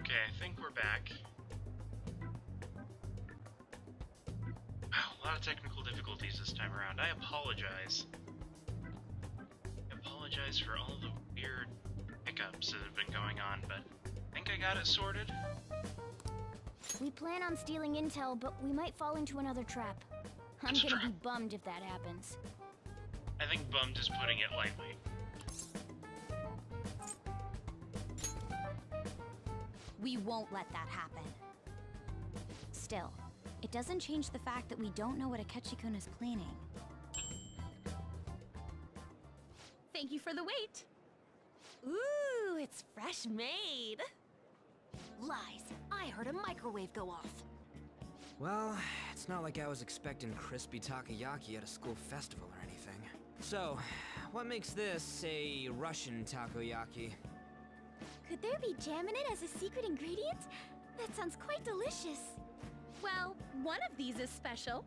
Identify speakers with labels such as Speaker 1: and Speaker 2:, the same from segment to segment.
Speaker 1: Okay, I think we're back. Wow, a lot of technical difficulties this time around. I apologize. I apologize for all the weird hiccups that have been going on, but I think I got it sorted.
Speaker 2: We plan on stealing intel, but we might fall into another trap. I'm gonna be bummed if that happens.
Speaker 1: I think bummed is putting it lightly.
Speaker 2: We won't let that happen. Still, it doesn't change the fact that we don't know what Akechi-kun is planning.
Speaker 3: Thank you for the wait. Ooh, it's fresh made.
Speaker 2: Lies. I heard a microwave go off.
Speaker 4: Well, it's not like I was expecting crispy takoyaki at a school festival or anything. So, what makes this a Russian takoyaki?
Speaker 2: Could there be jam in it as a secret ingredient? That sounds quite delicious.
Speaker 3: Well, one of these is special.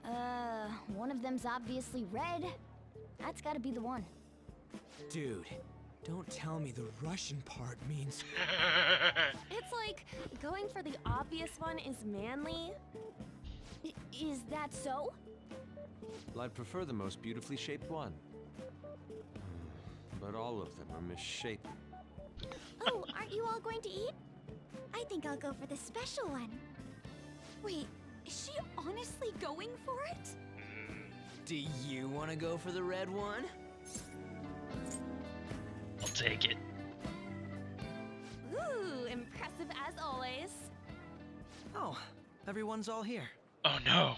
Speaker 2: One of them's obviously red. That's gotta be the one.
Speaker 4: Dude, don't tell me the Russian part means...
Speaker 3: It's like going for the obvious one is manly.
Speaker 2: Is that so?
Speaker 5: Well, I'd prefer the most beautifully shaped one. But all of them are misshapen.
Speaker 2: Oh, aren't you all going to eat? I think I'll go for the special one.
Speaker 3: Wait, is she honestly going for it?
Speaker 4: Do you want to go for the red one?
Speaker 1: I'll take it.
Speaker 3: Ooh, impressive as always.
Speaker 6: Oh, everyone's all here.
Speaker 1: Oh no.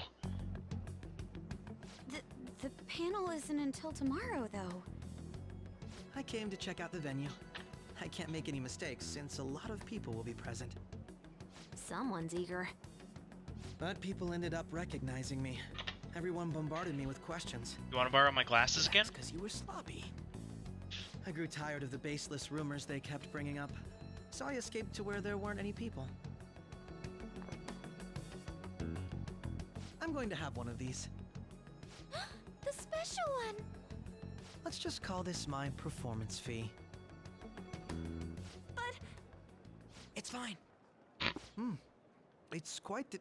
Speaker 3: The panel isn't until tomorrow, though.
Speaker 6: I came to check out the venue. I can't make any mistakes since a lot of people will be present.
Speaker 2: Someone's eager.
Speaker 6: But people ended up recognizing me. Everyone bombarded me with questions.
Speaker 1: You want to borrow my glasses again?
Speaker 6: Because you were sloppy. I grew tired of the baseless rumors they kept bringing up, so I escaped to where there weren't any people. I'm going to have one of these.
Speaker 2: The special one!
Speaker 6: Let's just call this my performance fee.
Speaker 3: But...
Speaker 6: It's fine. It's quite the...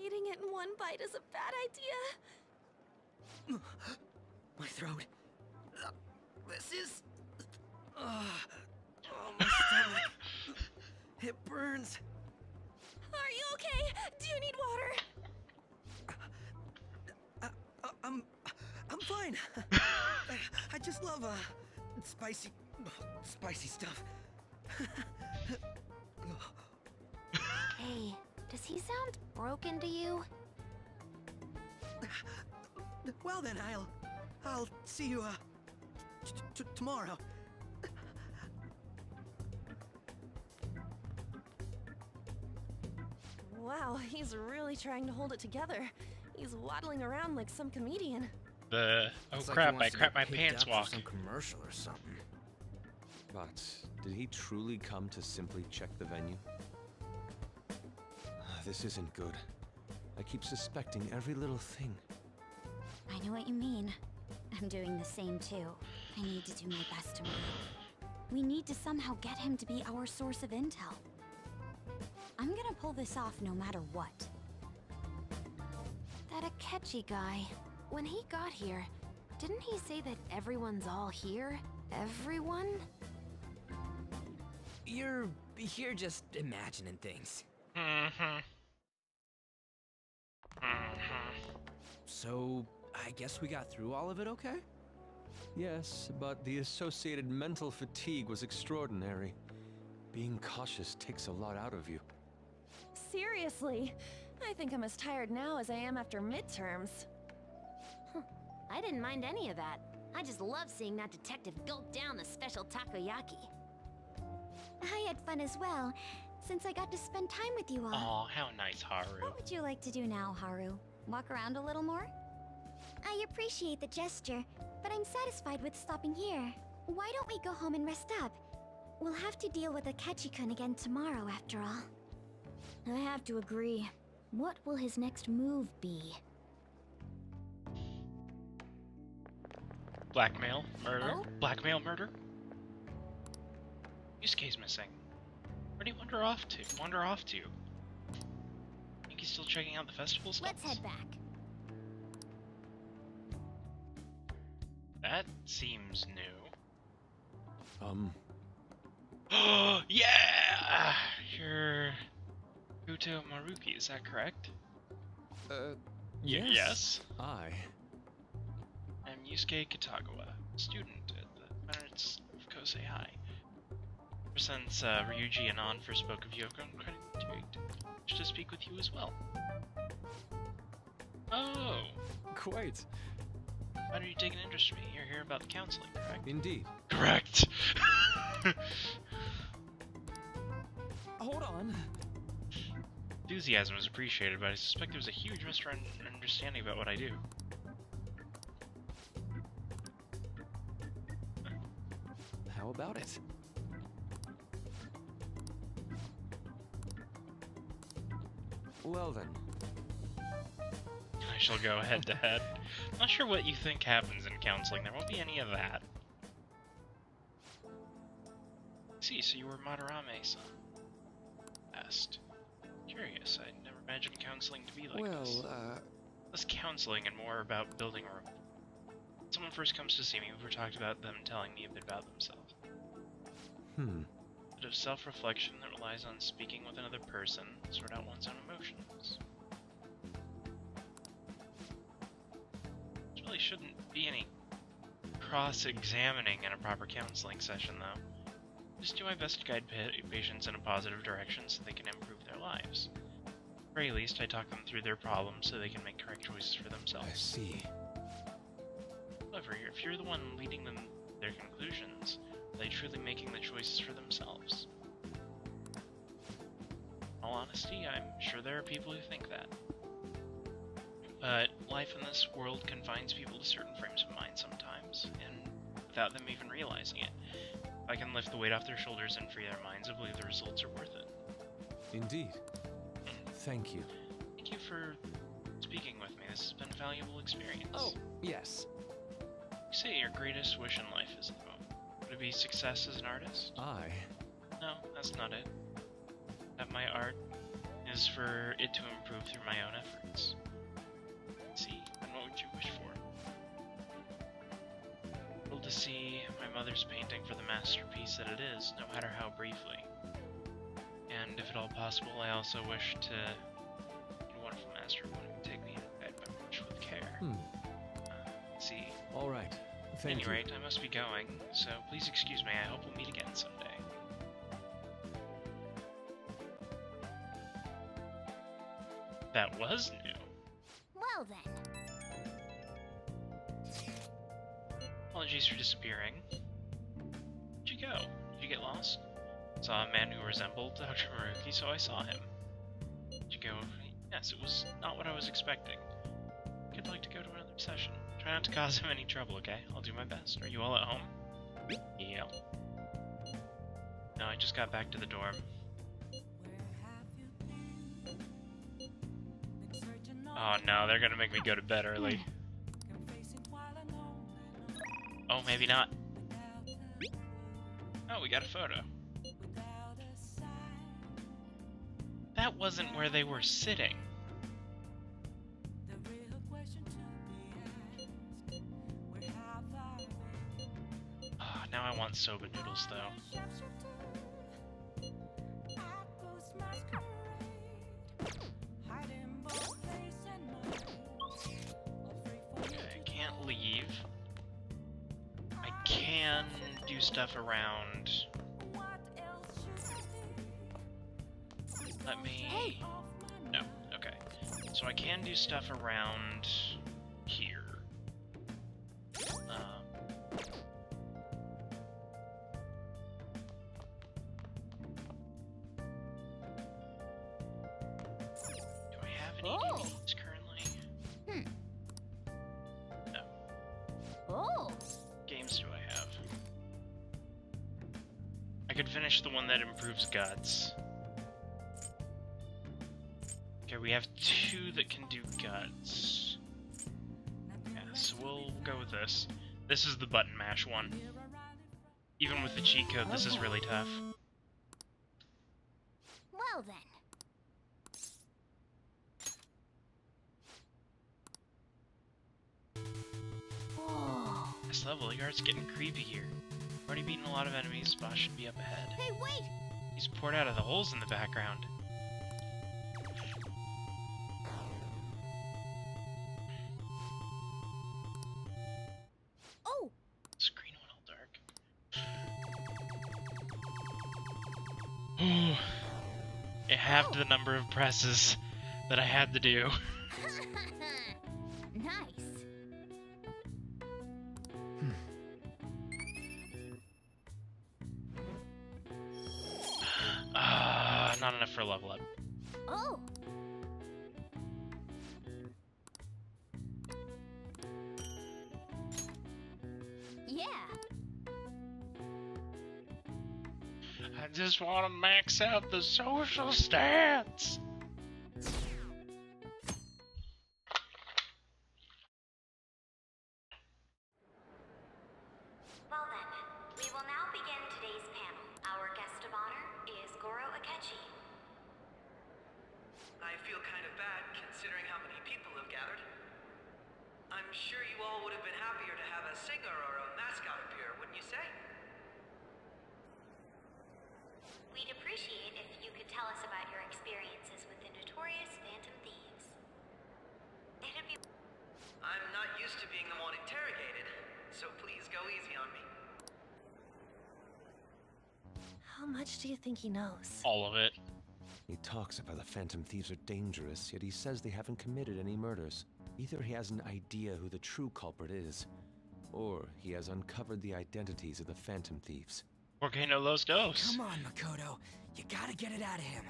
Speaker 3: eating it in one bite is a bad idea.
Speaker 6: My throat. This is... oh, my stomach. It burns.
Speaker 3: Are you okay? Do you need water?
Speaker 6: I'm fine. I just love spicy stuff.
Speaker 2: Hey, does he sound broken to you?
Speaker 6: Well then, I'll see you tomorrow.
Speaker 3: Wow, he's really trying to hold it together. He's waddling around like some comedian.
Speaker 1: Oh
Speaker 4: It's like he
Speaker 1: crap, I
Speaker 4: wants to
Speaker 1: crapped my
Speaker 4: get picked
Speaker 1: pants
Speaker 4: up for
Speaker 1: walk.
Speaker 4: some commercial or something.
Speaker 5: But did he truly come to simply check the venue? This isn't good. I keep suspecting every little thing.
Speaker 2: I know what you mean. I'm doing the same too. I need to do my best tomorrow. We need to somehow get him to be our source of intel. I'm gonna pull this off no matter what. That Akechi guy, when he got here, didn't he say that everyone's all here? Everyone?
Speaker 4: You're just imagining things. So, I guess we got through all of it okay?
Speaker 5: Yes, but the associated mental fatigue was extraordinary. Being cautious takes a lot out of you.
Speaker 3: Seriously, I think I'm as tired now as I am after midterms.
Speaker 2: I didn't mind any of that. I just love seeing that detective gulp down the special takoyaki. I had fun as well, since I got to spend time with you all.
Speaker 1: Oh, how nice, Haru.
Speaker 2: What would you like to do now, Haru? Walk around a little more? I appreciate the gesture, but I'm satisfied with stopping here. Why don't we go home and rest up? We'll have to deal with Akechi-kun again tomorrow, after all. I have to agree. What will his next move be?
Speaker 1: Blackmail? Murder?
Speaker 3: Oh?
Speaker 1: Blackmail murder? Yusuke's missing. Where'd he wander off to? Think he's still checking out the festival stalls?
Speaker 2: Let's head back.
Speaker 1: That seems new. Oh, yeah! You're Kuto Maruki, is that correct? Yes.
Speaker 5: I.
Speaker 1: I'm Yusuke Kitagawa, student at the Pirates of Kosei High. Ever since Ryuji and An first spoke of Yoko, I'm quite intrigued. Wish to speak with you as well. Oh,
Speaker 5: Quite.
Speaker 1: why do you take an interest in me? You're here about the counseling, correct?
Speaker 5: Indeed.
Speaker 1: Correct!
Speaker 6: Hold on.
Speaker 1: Enthusiasm is appreciated, but I suspect there's a huge misunderstanding about what I do.
Speaker 5: How about it? Well then.
Speaker 1: I shall go head to head. Not sure what you think happens in counseling. There won't be any of that. See, so you were Madarame-san. Best. Curious, I never imagined counseling to be like this. Less counseling and more about building a rapport. When someone first comes to see me, we've talked about them telling me a bit about themselves. A bit of self-reflection that relies on speaking with another person to sort out one's own emotions. There really shouldn't be any cross-examining in a proper counseling session, though. Just do my best to guide patients in a positive direction so they can improve their lives. At the very least, I talk them through their problems so they can make correct choices for themselves.
Speaker 5: I see.
Speaker 1: However, if you're the one leading them to their conclusions, are they truly making the choices for themselves? In all honesty, I'm sure there are people who think that. But life in this world confines people to certain frames of mind sometimes, and without them even realizing it. If I can lift the weight off their shoulders and free their minds, I believe the results are worth it.
Speaker 5: Indeed. Thank you.
Speaker 1: Thank you for speaking with me. This has been a valuable experience.
Speaker 5: Oh, yes.
Speaker 1: You say your greatest wish in life is at the moment. Would it be success as an artist?
Speaker 5: I.
Speaker 1: No, that's not it. That my art is for it to improve through my own efforts. See, and what would you wish for? Able to see my mother's painting for the masterpiece that it is, no matter how briefly. And if at all possible, I also wish to a wonderful master who would take me and guide my wish with care. See.
Speaker 5: All right.
Speaker 1: At
Speaker 5: Thank
Speaker 1: any
Speaker 5: you.
Speaker 1: rate, I must be going, so please excuse me. I hope we'll meet again someday. That was new.
Speaker 2: Well then.
Speaker 1: Apologies for disappearing. Where'd you go? Did you get lost? Saw a man who resembled Dr. Maruki, so I saw him. Did you go? Yes, it was not what I was expecting. I'd like to go to another session. Try not to cause him any trouble, okay? I'll do my best. Are you all at home? Yeah. No, I just got back to the dorm. Oh no, they're gonna make me go to bed early. Oh, maybe not. Oh, we got a photo. That wasn't where they were sitting. Oh, now I want soba noodles, though. Okay, I can't leave. I can do stuff around. Let me... No, okay. So I can do stuff around here. Do I have any DVDs currently? No.
Speaker 2: Oh.
Speaker 1: Games do I have? I could finish the one that improves guts. Okay, we have 2 that can do guts. Yeah, so we'll go with this. This is the button mash one. Even with the cheat code, this is really tough.
Speaker 2: Well then. Whoa.
Speaker 1: This level, the art's getting creepy here. Already beaten a lot of enemies, boss should be up ahead.
Speaker 2: Hey, wait!
Speaker 1: He's poured out of the holes in the background.
Speaker 2: Oh!
Speaker 1: Screen went all dark. Ooh. It halved the number of presses that I had to do.
Speaker 2: Nice.
Speaker 1: Not enough for a level up.
Speaker 2: Oh! Yeah.
Speaker 1: I just want to max out the social stats.
Speaker 2: Well then, we will now begin today's panel. Our guest of honor is Goro Akechi.
Speaker 6: I feel kind of bad considering how many people have gathered. I'm sure you all would have been happier to have a singer or a mascot appear, wouldn't you say?
Speaker 2: We'd appreciate if you could tell us about your experiences with the notorious Phantom Thieves. It'd be...
Speaker 6: I'm not used to being the one interrogated, so please go easy on me.
Speaker 3: How much do you think he knows?
Speaker 1: All of it.
Speaker 5: He talks about the Phantom Thieves are dangerous, yet he says they haven't committed any murders. Either he has an idea who the true culprit is, or he has uncovered the identities of the Phantom Thieves.
Speaker 1: Volcano Los Dos.
Speaker 4: Come on, Makoto. You gotta get it out of him.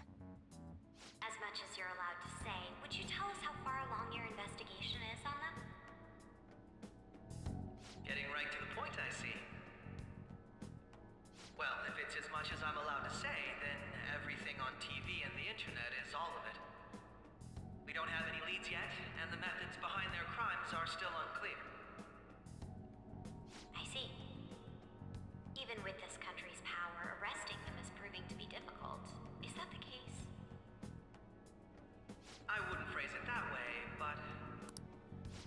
Speaker 2: As much as you're allowed to say, would you tell us how far along your investigation is on them?
Speaker 6: Getting right to the point, I see. Well, if it's as much as I'm allowed to say, then everything on TV and the internet is all of it. We don't have any leads yet, and the methods behind their crimes are still unclear.
Speaker 2: I see. Even with this country's power, arresting them is proving to be difficult. Is that the case?
Speaker 6: I wouldn't phrase it that way, but...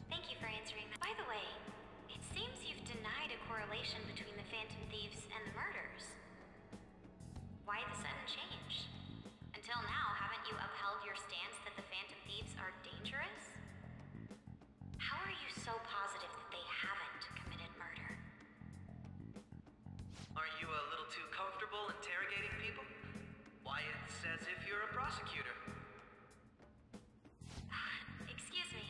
Speaker 2: Thank you for answering that. By the way, it seems you've denied a correlation between the Phantom Thieves and the murders. Why the sudden change? Until now, haven't you upheld your stance that the Phantom Thieves are dangerous? How are you so positive that they haven't committed murder?
Speaker 6: Aren't you a little too comfortable interrogating people? Why, it's as if you're a prosecutor.
Speaker 2: Excuse me.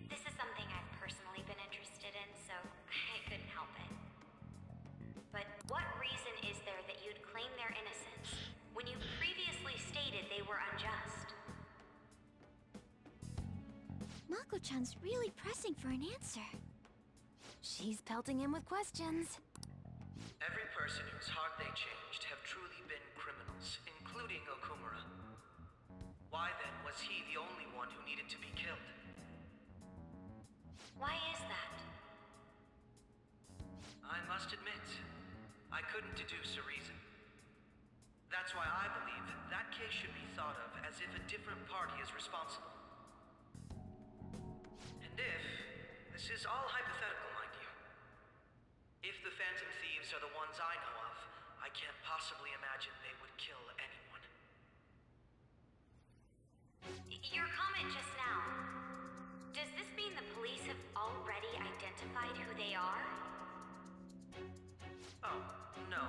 Speaker 2: This is something I've personally been interested in, so I couldn't help it. But what reason is there that you'd claim their innocence when you previously stated they were unjust? Mako-chan's really pressing for an answer.
Speaker 3: She's pelting him with questions.
Speaker 6: Every person whose heart they changed have truly been criminals, including Okumura. Why then was he the only one who needed to be killed?
Speaker 2: Why is that?
Speaker 6: I must admit, I couldn't deduce a reason. That's why I believe that case should be thought of as if a different party is responsible. And if, this is all hypothetical, mind you, if the Phantom Thieves are the ones I know of, I can't possibly imagine they would kill anyone.
Speaker 2: Your comment just now, does this mean the police have already identified who they are?
Speaker 6: Oh, no.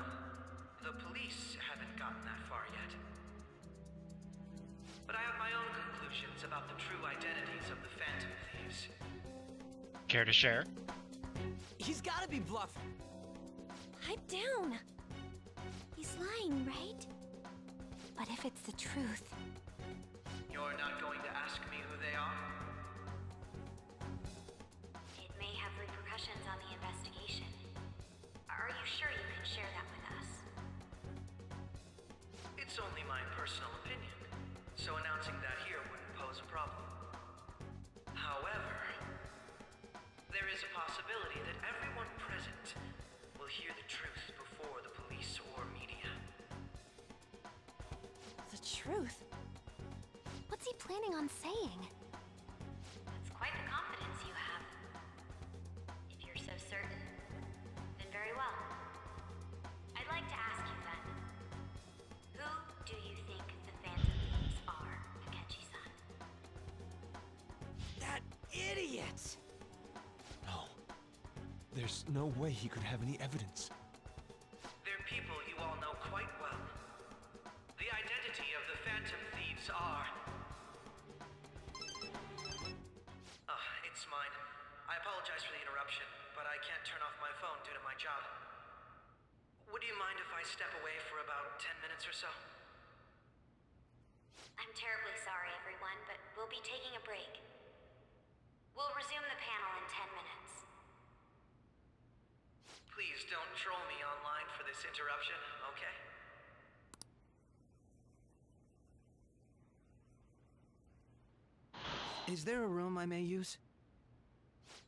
Speaker 6: The police haven't gotten that far yet. But I have my own conclusions about the true identities of the Phantom Thieves.
Speaker 1: Care to share?
Speaker 4: He's gotta be bluffing.
Speaker 3: Pipe down.
Speaker 2: He's lying, right?
Speaker 3: But if it's the truth,
Speaker 6: You're not going to ask me who they are?
Speaker 2: It may have repercussions on the investigation. Are you sure you can share that with us?
Speaker 6: It's only my personal opinion, so announcing that here wouldn't pose a problem. However, there is a possibility that everyone present hear the truth before the police or media.
Speaker 3: The truth?
Speaker 2: What's he planning on saying?
Speaker 7: That's quite the confidence you have. If you're so certain, then very well. I'd like to ask you then, who do you think the Phantom Thieves are, Akechi-san?
Speaker 4: That idiot!
Speaker 5: No. There's no way he could have any evidence.
Speaker 6: They're people you all know quite well. The identity of the Phantom Thieves are... it's mine. I apologize for the interruption, but I can't turn off my phone due to my job. Would you mind if I step away for about 10 minutes or so?
Speaker 7: I'm terribly sorry, everyone, but we'll be taking a break. We'll resume the panel in 10 minutes.
Speaker 6: Please don't troll me online for this interruption, okay?
Speaker 4: Is there a room I may use?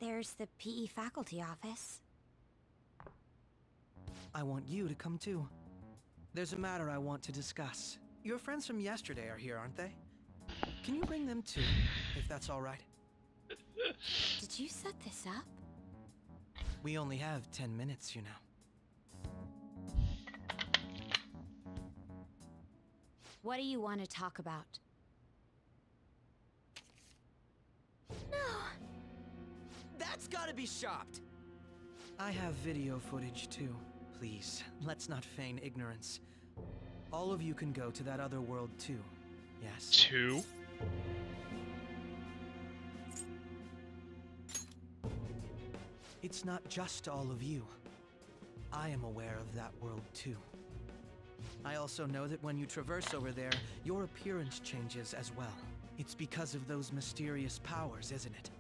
Speaker 2: There's the PE faculty office.
Speaker 8: I want you to come too. There's a matter I want to discuss. Your friends from yesterday are here, aren't they? Can you bring them too, if that's all right?
Speaker 2: Did you set this up?
Speaker 8: We only have 10 minutes, you know.
Speaker 2: What do you want to talk about? No!
Speaker 4: That's gotta be shopped!
Speaker 8: I have video footage too. Please, let's not feign ignorance. All of you can go to that other world too. Yes?
Speaker 1: 2?
Speaker 8: It's not just all of you. I am aware of that world too. I also know that when you traverse over there, your appearance changes as well. It's because of those mysterious powers, isn't it?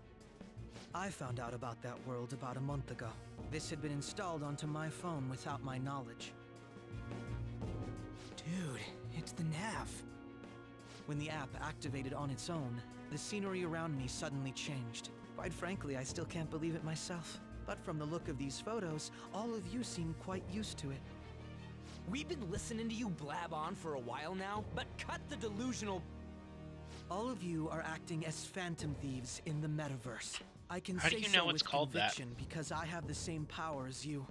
Speaker 8: I found out about that world about a month ago. This had been installed onto my phone without my knowledge.
Speaker 4: Dude, it's the nav.
Speaker 8: When the app activated on its own, the scenery around me suddenly changed. Quite frankly, I still can't believe it myself. But from the look of these photos, all of you seem quite used to it.
Speaker 4: We've been listening to you blab on for a while now, but cut the delusional...
Speaker 8: All of you are acting as Phantom Thieves in the metaverse. I can
Speaker 1: How
Speaker 8: say
Speaker 1: do you know
Speaker 8: so
Speaker 1: it's
Speaker 8: with
Speaker 1: called that?
Speaker 8: conviction because I have the same power as you.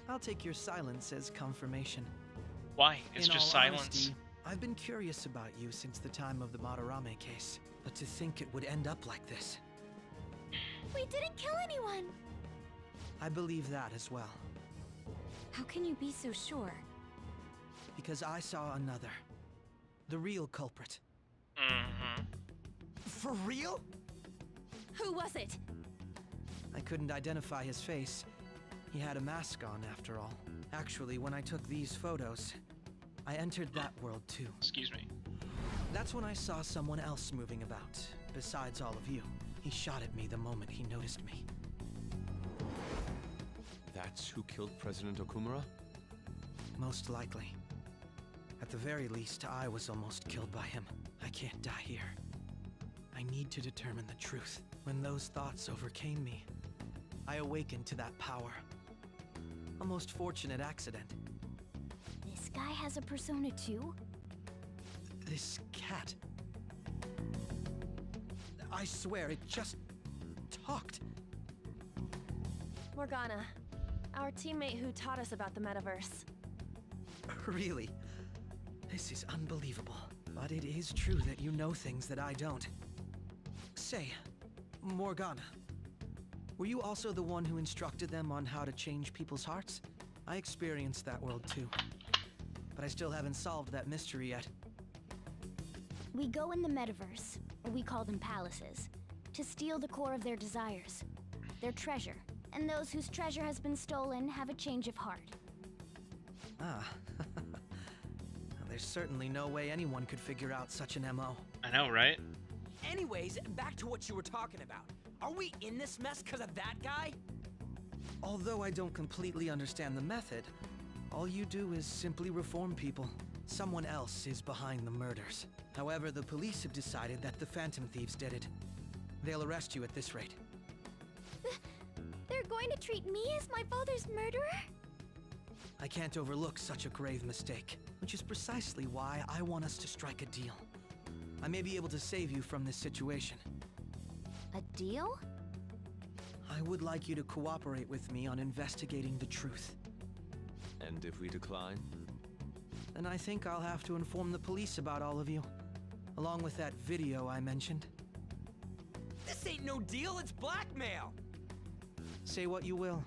Speaker 8: I'll take your silence as confirmation.
Speaker 1: Why? It's
Speaker 8: In
Speaker 1: just
Speaker 8: all
Speaker 1: silence.
Speaker 8: honesty, I've been curious about you since the time of the Madarame case, but to think it would end up like this.
Speaker 2: We didn't kill anyone!
Speaker 8: I believe that as well,
Speaker 2: How can you be so sure?
Speaker 8: because I saw another. The real culprit.
Speaker 1: Mm-hmm.
Speaker 4: For real?
Speaker 3: Who was it?
Speaker 8: I couldn't identify his face. He had a mask on, after all. Actually, when I took these photos, I entered that world too.
Speaker 1: Excuse me.
Speaker 8: That's when I saw someone else moving about, besides all of you. He shot at me the moment he noticed me.
Speaker 5: That's who killed President Okumura?
Speaker 8: Most likely. At the very least, I was almost killed by him. I can't die here. I need to determine the truth. When those thoughts overcame me, I awakened to that power. A most fortunate accident.
Speaker 2: This guy has a persona too?
Speaker 8: This cat. I swear, it just talked.
Speaker 3: Morgana, our teammate who taught us about the metaverse.
Speaker 8: Really? This is unbelievable. But it is true that you know things that I don't. Say, Morgana, were you also the one who instructed them on how to change people's hearts? I experienced that world too. But I still haven't solved that mystery yet.
Speaker 2: We go in the metaverse, or we call them palaces, to steal the core of their desires, their treasure. And those whose treasure has been stolen have a change of heart.
Speaker 8: Ah. Well, there's certainly no way anyone could figure out such an MO.
Speaker 1: I know, right?
Speaker 4: Anyways, back to what you were talking about. Are we in this mess because of that guy?
Speaker 8: Although I don't completely understand the method, all you do is simply reform people. Someone else is behind the murders. However, the police have decided that the Phantom Thieves did it. They'll arrest you at this rate.
Speaker 2: They're going to treat me as my father's murderer?
Speaker 8: I can't overlook such a grave mistake, which is precisely why I want us to strike a deal. I may be able to save you from this situation.
Speaker 2: A deal?
Speaker 8: I would like you to cooperate with me on investigating the truth.
Speaker 5: And if we decline?
Speaker 8: Then I think I'll have to inform the police about all of you, along with that video I mentioned.
Speaker 4: This ain't no deal, it's blackmail!
Speaker 8: Say what you will.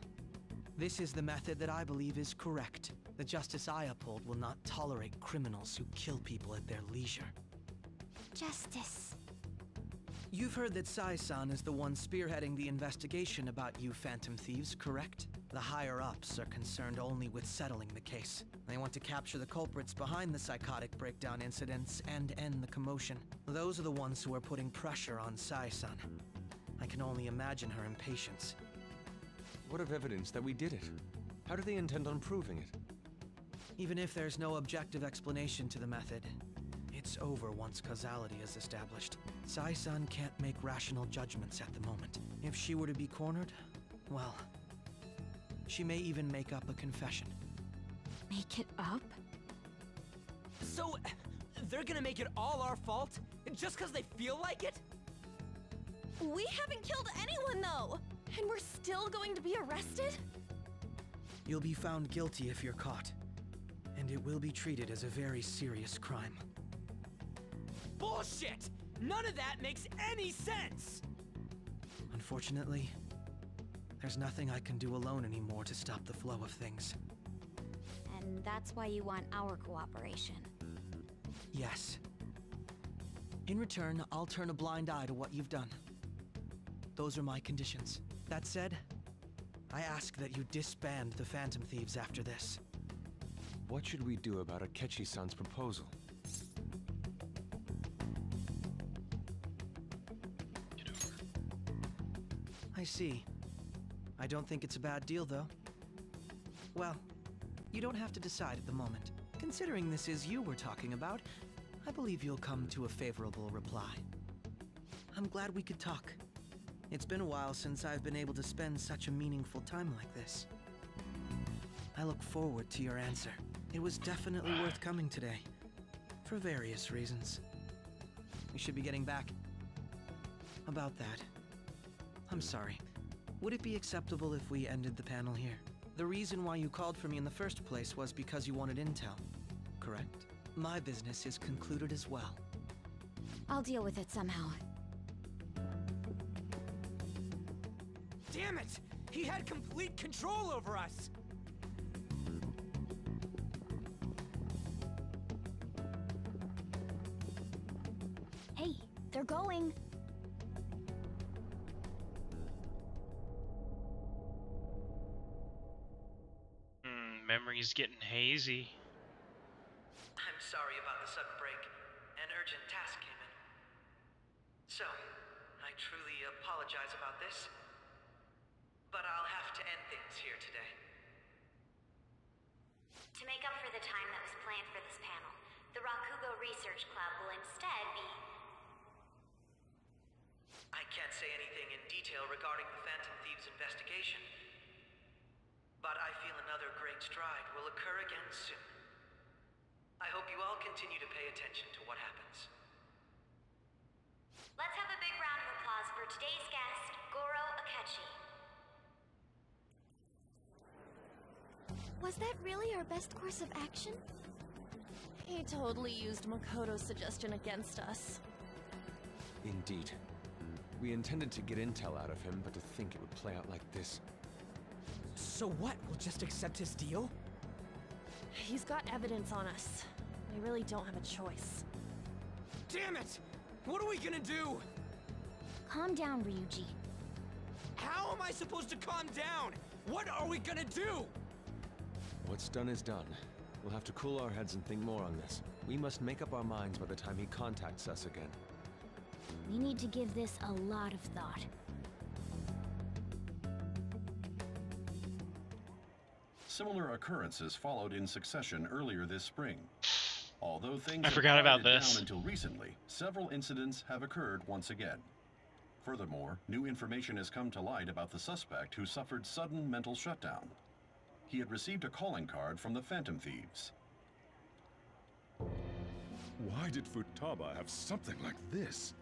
Speaker 8: This is the method that I believe is correct. The justice I uphold will not tolerate criminals who kill people at their leisure.
Speaker 2: Justice.
Speaker 8: You've heard that Sai-san is the one spearheading the investigation about you Phantom Thieves, correct? The higher-ups are concerned only with settling the case. They want to capture the culprits behind the psychotic breakdown incidents and end the commotion. Those are the ones who are putting pressure on Sai-san. I can only imagine her impatience.
Speaker 5: What of evidence that we did it? How do they intend on proving it?
Speaker 8: Even if there's no objective explanation to the method, it's over once causality is established. Sai-san can't make rational judgments at the moment. If she were to be cornered, well, she may even make up a confession.
Speaker 3: Make it up?
Speaker 4: So, they're gonna make it all our fault? Just because they feel like it?
Speaker 3: We haven't killed anyone, though! And we're still going to be arrested?
Speaker 8: You'll be found guilty if you're caught, and it will be treated as a very serious crime.
Speaker 4: Bullshit! None of that makes any sense!
Speaker 8: Unfortunately, there's nothing I can do alone anymore to stop the flow of things.
Speaker 2: And that's why you want our cooperation.
Speaker 8: Yes. In return, I'll turn a blind eye to what you've done. Those are my conditions. That said, I ask that you disband the Phantom Thieves after this.
Speaker 5: What should we do about Akechi-san's proposal?
Speaker 1: Get over.
Speaker 8: I see. I don't think it's a bad deal, though. Well, you don't have to decide at the moment. Considering this is you we're talking about, I believe you'll come to a favorable reply. I'm glad we could talk. It's been a while since I've been able to spend such a meaningful time like this. I look forward to your answer. It was definitely worth coming today, for various reasons. We should be getting back. About that, I'm sorry. Would it be acceptable if we ended the panel here? The reason why you called for me in the first place was because you wanted intel, correct? My business is concluded as well.
Speaker 2: I'll deal with it somehow.
Speaker 4: Damn it! He had complete control over us!
Speaker 2: Hey, they're going.
Speaker 1: Memory's getting hazy.
Speaker 6: I'm sorry about the sudden break. An urgent task came in. So, I truly apologize about this. But I'll have to end things here today.
Speaker 7: To make up for the time that was planned for this panel, the Rakugo Research Club will instead be...
Speaker 6: I can't say anything in detail regarding the Phantom Thieves investigation. But I feel another great stride will occur again soon. I hope you all continue to pay attention to what happens.
Speaker 7: Let's have a big round of applause for today's guest, Goro Akechi.
Speaker 2: Was that really our best course of action?
Speaker 3: He totally used Makoto's suggestion against us.
Speaker 5: Indeed. We intended to get intel out of him, but to think it would play out like this.
Speaker 4: So what? We'll just accept his deal?
Speaker 3: He's got evidence on us. We really don't have a choice.
Speaker 4: Damn it! What are we gonna do?
Speaker 2: Calm down, Ryuji.
Speaker 4: How am I supposed to calm down? What are we gonna do?
Speaker 5: What's done is done. We'll have to cool our heads and think more on this. We must make up our minds by the time he contacts us again.
Speaker 2: We need to give this a lot of thought.
Speaker 9: Similar occurrences followed in succession earlier this spring. Although things
Speaker 1: I
Speaker 9: have
Speaker 1: forgot about
Speaker 9: quieted
Speaker 1: this.
Speaker 9: down until recently, several incidents have occurred once again. Furthermore, new information has come to light about the suspect who suffered sudden mental shutdown. He had received a calling card from the Phantom Thieves.
Speaker 10: Why did Futaba have something like this?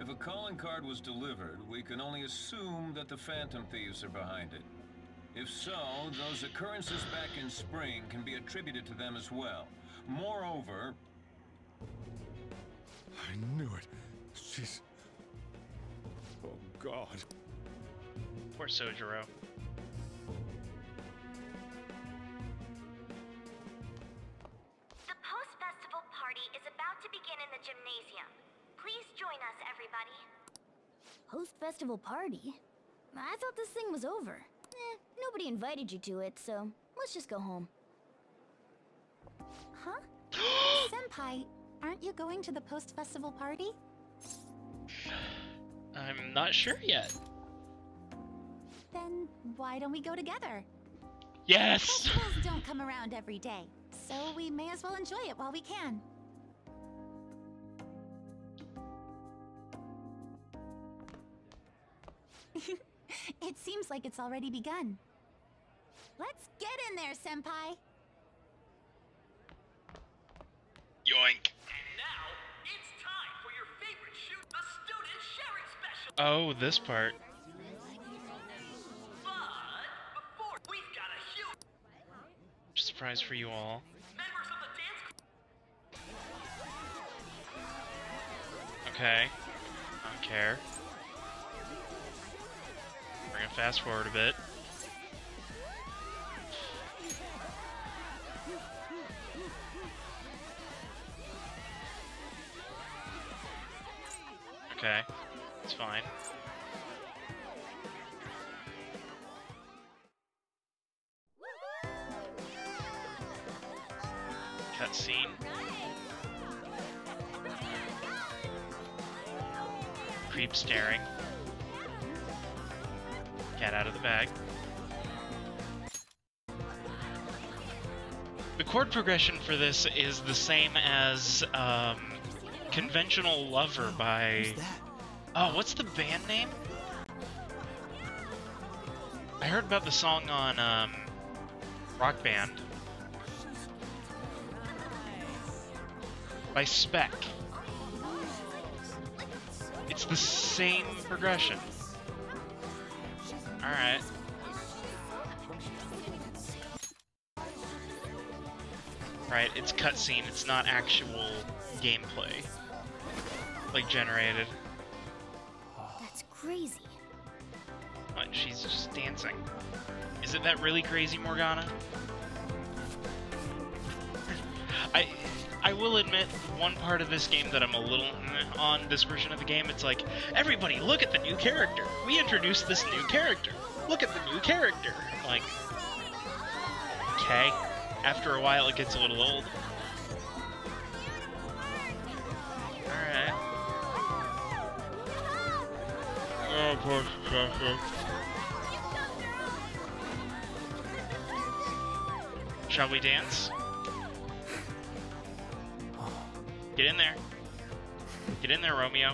Speaker 11: If a calling card was delivered, we can only assume that the Phantom Thieves are behind it. If so, those occurrences back in spring can be attributed to them as well. Moreover...
Speaker 10: I knew it. She's... Oh, God.
Speaker 1: Poor Sojiro.
Speaker 7: The post-festival party is about to begin in the gymnasium. Please join us, everybody.
Speaker 2: Post-festival party? I thought this thing was over. Nobody invited you to it, so let's just go home.
Speaker 3: Huh? Senpai, aren't you going to the post-festival party?
Speaker 1: I'm not sure yet.
Speaker 3: Then why don't we go together?
Speaker 1: Yes!
Speaker 3: Festivals don't come around every day, so we may as well enjoy it while we can. It seems like it's already begun. Let's get in there, Senpai!
Speaker 1: Yoink.
Speaker 6: And now, it's time for your favorite shoot, the student sharing special.
Speaker 1: Oh, this part.
Speaker 6: But before, we've got a huge
Speaker 1: Surprise for you all.
Speaker 6: members of the dance.
Speaker 1: Okay. I don't care. We're gonna fast forward a bit. Okay, it's fine. Cutscene. Creep staring. Cat out of the bag. The chord progression for this is the same as Conventional Lover by... Oh, what's the band name? I heard about the song on Rock Band. By Spec. It's the same progression. Alright. Right, it's cutscene, it's not actual gameplay. Like, generated.
Speaker 2: That's crazy.
Speaker 1: What, she's just dancing. Is it that really crazy, Morgana? I will admit, one part of this game that I'm a little on this version of the game, it's like, everybody, look at the new character! We introduced this new character! Look at the new character! I'm like, okay. After a while, it gets a little old. Alright. Oh, poor Sasha. Shall we dance? Get in there. Get in there, Romeo.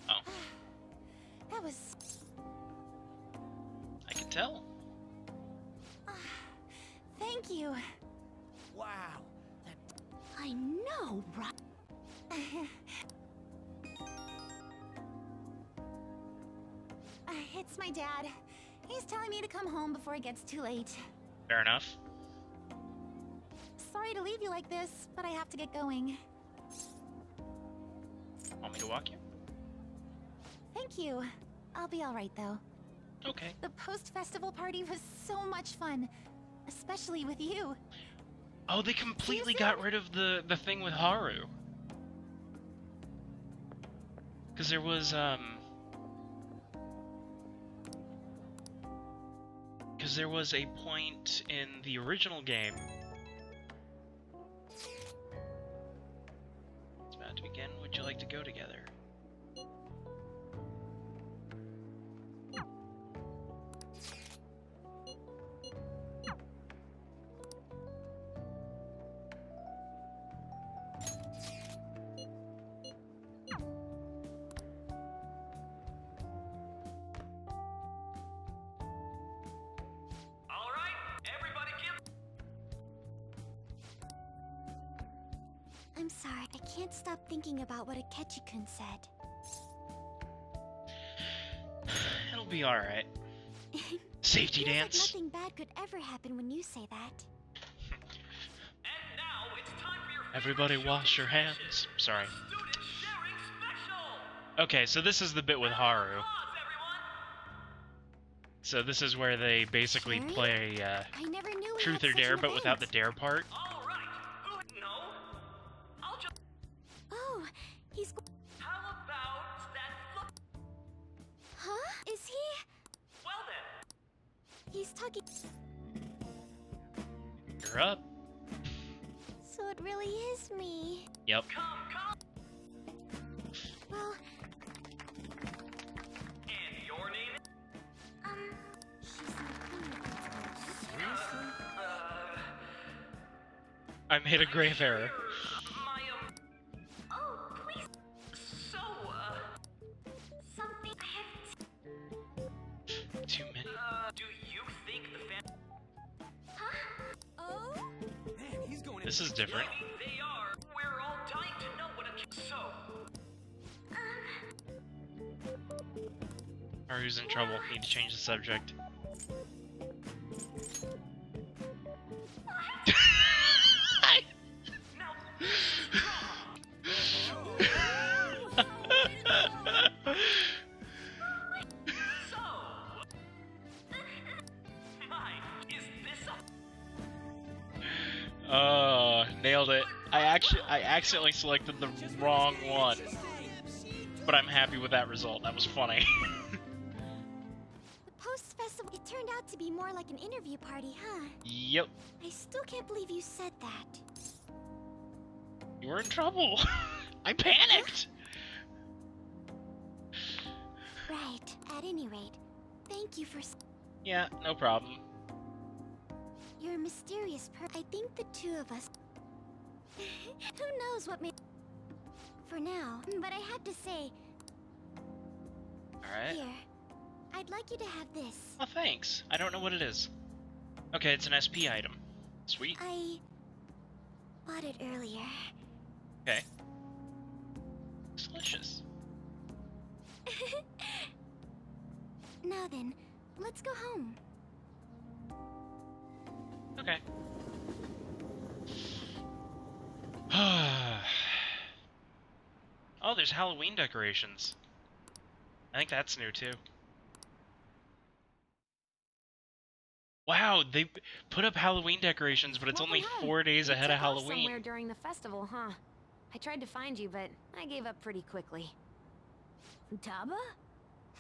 Speaker 1: Oh.
Speaker 3: That was...
Speaker 1: I can tell.
Speaker 3: Thank you.
Speaker 8: Wow.
Speaker 3: I know, right? It's my dad. He's telling me to come home before it gets too late.
Speaker 1: Fair enough.
Speaker 3: Sorry to leave you like this, but I have to get going.
Speaker 1: Want me to walk you?
Speaker 3: Thank you. I'll be alright, though.
Speaker 1: Okay.
Speaker 3: The post-festival party was so much fun. Especially with you.
Speaker 1: Oh, they completely got rid of the thing with Haru. Because there was, Because there was a point in the original game. It's about to begin. Would you like to go together?
Speaker 2: I'm sorry. I can't stop thinking about what Akechi-kun said.
Speaker 1: It'll be alright. Safety
Speaker 2: Feels
Speaker 1: dance.
Speaker 2: like nothing bad could ever happen when you say that.
Speaker 6: And now it's time for your
Speaker 1: Everybody wash your hands. Sorry.
Speaker 6: student sharing special.
Speaker 1: Okay, so this is the bit with Haru.
Speaker 6: Applause, everyone.
Speaker 1: So this is where they basically
Speaker 2: Sure.
Speaker 1: play
Speaker 2: I never knew we
Speaker 1: Truth
Speaker 2: had
Speaker 1: or
Speaker 2: such
Speaker 1: Dare,
Speaker 2: an
Speaker 1: but without the
Speaker 2: event.
Speaker 1: dare part.
Speaker 6: All right. Who? No. I'll just.
Speaker 2: Oh, he's...
Speaker 6: How about that? Look.
Speaker 2: Huh? Is he...
Speaker 6: Well then.
Speaker 2: He's talking...
Speaker 1: You're up.
Speaker 2: So it really is me.
Speaker 1: Yep.
Speaker 6: Come.
Speaker 2: Well,
Speaker 6: And your name?
Speaker 2: she's not
Speaker 1: I made a grave error.
Speaker 6: My
Speaker 7: Oh, please.
Speaker 6: So
Speaker 7: Something I have.
Speaker 1: Too many.
Speaker 6: do you think the fan?
Speaker 2: Oh?
Speaker 4: Man, he's going
Speaker 1: This is different.
Speaker 6: They are. We're all dying to know what a. So.
Speaker 1: Haru's in trouble. Need to change the subject.
Speaker 6: Now. So. Mine. Is this a?
Speaker 1: Oh, nailed it. I accidentally selected the wrong one. But I'm happy with that result. That was funny.
Speaker 2: The post-festival... It turned out to be more like an interview party, huh?
Speaker 1: Yep.
Speaker 2: I still can't believe you said that.
Speaker 1: You were in trouble. I panicked.
Speaker 2: Right. At any rate, thank you for...
Speaker 1: Yeah, no problem.
Speaker 2: You're a mysterious I think the two of us... Who knows what may... For now, but I have to say...
Speaker 1: Alright.
Speaker 2: Here. I'd like you to have this.
Speaker 1: Oh, thanks. I don't know what it is. Okay, it's an SP item. Sweet.
Speaker 2: I... bought it earlier.
Speaker 1: Okay. It's delicious.
Speaker 2: Now then, let's go home.
Speaker 1: Okay. Oh, there's Halloween decorations. I think that's new too. Wow, they put up Halloween decorations, but it's
Speaker 3: Welcome
Speaker 1: only
Speaker 3: home.
Speaker 1: 4 days
Speaker 3: You
Speaker 1: ahead of
Speaker 3: took off somewhere
Speaker 1: Halloween.
Speaker 3: during the festival, huh? I tried to find you, but I gave up pretty quickly.
Speaker 12: Futaba?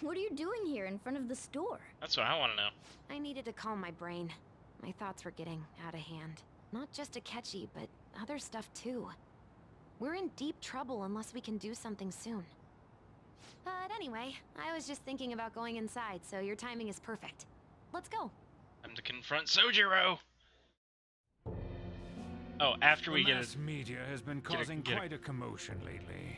Speaker 12: What are you doing here in front of the store?
Speaker 1: That's what I want to know.
Speaker 3: I needed to calm my brain. My thoughts were getting out of hand. Not just Akechi, but other stuff too. We're in deep trouble unless we can do something soon. But anyway, I was just thinking about going inside, so your timing is perfect. Let's go.
Speaker 1: Time to confront Sojiro! Oh, after we
Speaker 10: The
Speaker 1: get
Speaker 10: mass
Speaker 1: it.
Speaker 10: media has been
Speaker 1: get a-
Speaker 10: causing
Speaker 1: get a-
Speaker 10: quite a commotion lately.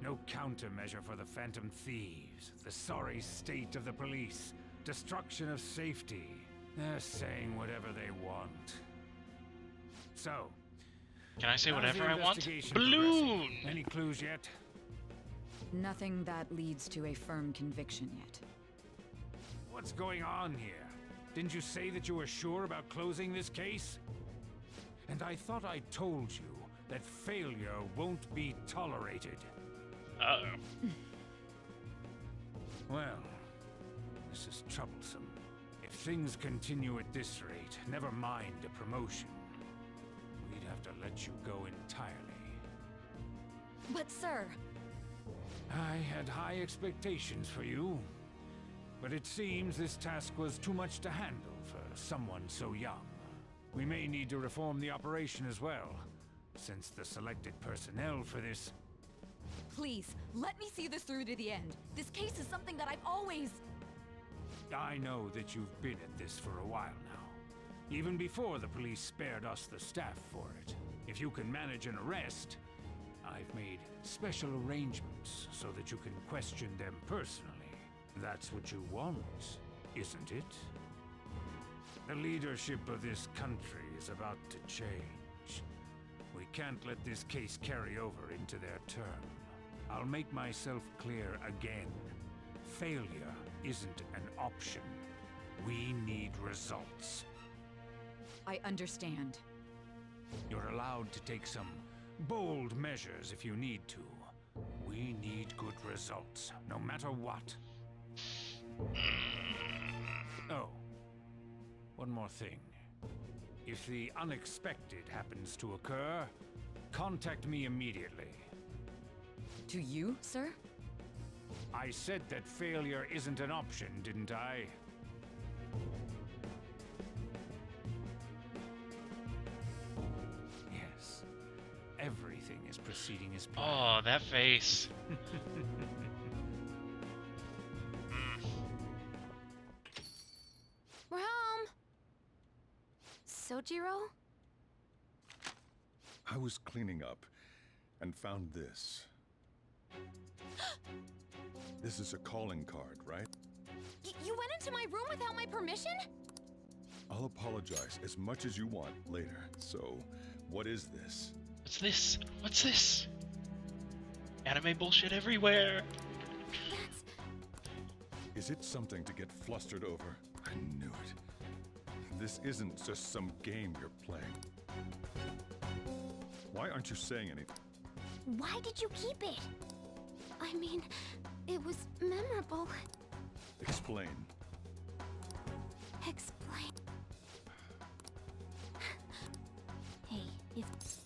Speaker 10: No countermeasure for the Phantom Thieves, the sorry state of the police, destruction of safety. They're saying whatever they want. So,
Speaker 1: Can I say
Speaker 10: how's
Speaker 1: whatever
Speaker 10: the
Speaker 1: I want?
Speaker 10: investigation
Speaker 1: Balloon!
Speaker 10: progressing? Any clues yet?
Speaker 12: Nothing that leads to a firm conviction yet.
Speaker 10: What's going on here? Didn't you say that you were sure about closing this case? And I thought I told you that failure won't be tolerated.
Speaker 1: Uh-oh.
Speaker 10: Well, this is troublesome. If things continue at this rate, never mind a promotion. We'd have to let you go entirely.
Speaker 12: But sir...
Speaker 10: I had high expectations for you. But it seems this task was too much to handle for someone so young. We may need to reform the operation as well, since the selected personnel for this...
Speaker 12: Please, let me see this through to the end. This case is something that I've always...
Speaker 10: I know that you've been at this for a while now. Even before the police spared us the staff for it. If you can manage an arrest, I've made special arrangements so that you can question them personally. That's what you want, isn't it? The leadership of this country is about to change. We can't let this case carry over into their term. I'll make myself clear again. Failure isn't an option. We need results.
Speaker 12: I understand.
Speaker 10: You're allowed to take some bold measures if you need to. We need good results, no matter what. Oh, one more thing. If the unexpected happens to occur, contact me immediately.
Speaker 12: To you, sir?
Speaker 10: I said that failure isn't an option, didn't I? Yes. Everything is proceeding as planned.
Speaker 1: Oh, that face.
Speaker 3: We're home! Sojiro?
Speaker 13: I was cleaning up and found this. This is a calling card, right?
Speaker 3: You went into my room without my permission?
Speaker 13: I'll apologize as much as you want later. So, what is this?
Speaker 1: What's this? What's this? Anime bullshit everywhere.
Speaker 3: That's...
Speaker 13: Is it something to get flustered over? I knew it. This isn't just some game you're playing. Why aren't you saying anything?
Speaker 2: Why did you keep it?
Speaker 3: I mean, it was memorable.
Speaker 13: Explain.
Speaker 3: Explain. Hey, it's...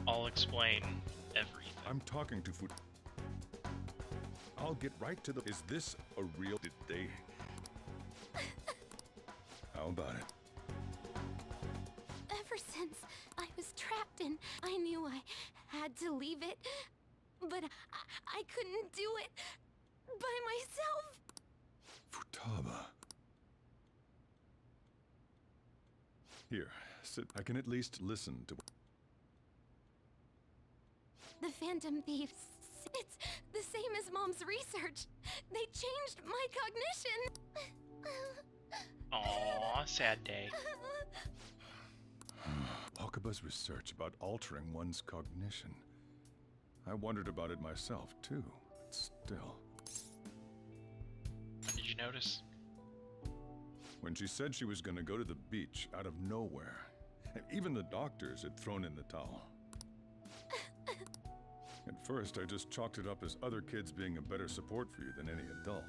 Speaker 1: I'll explain everything.
Speaker 13: I'm talking to Food. I'll get right to the... Is this a real... Did they... How about it?
Speaker 3: Ever since I was trapped and I knew I had to leave it, but I couldn't do it by myself.
Speaker 13: Futaba. Here, sit. I can at least listen to...
Speaker 3: The Phantom Thieves. It's the same as Mom's research. They changed my cognition.
Speaker 1: Aw, sad day.
Speaker 13: Wakaba's research about altering one's cognition. I wondered about it myself, too. But still.
Speaker 1: Did you notice?
Speaker 13: When she said she was going to go to the beach out of nowhere, and even the doctors had thrown in the towel. At first, I just chalked it up as other kids being a better support for you than any adult.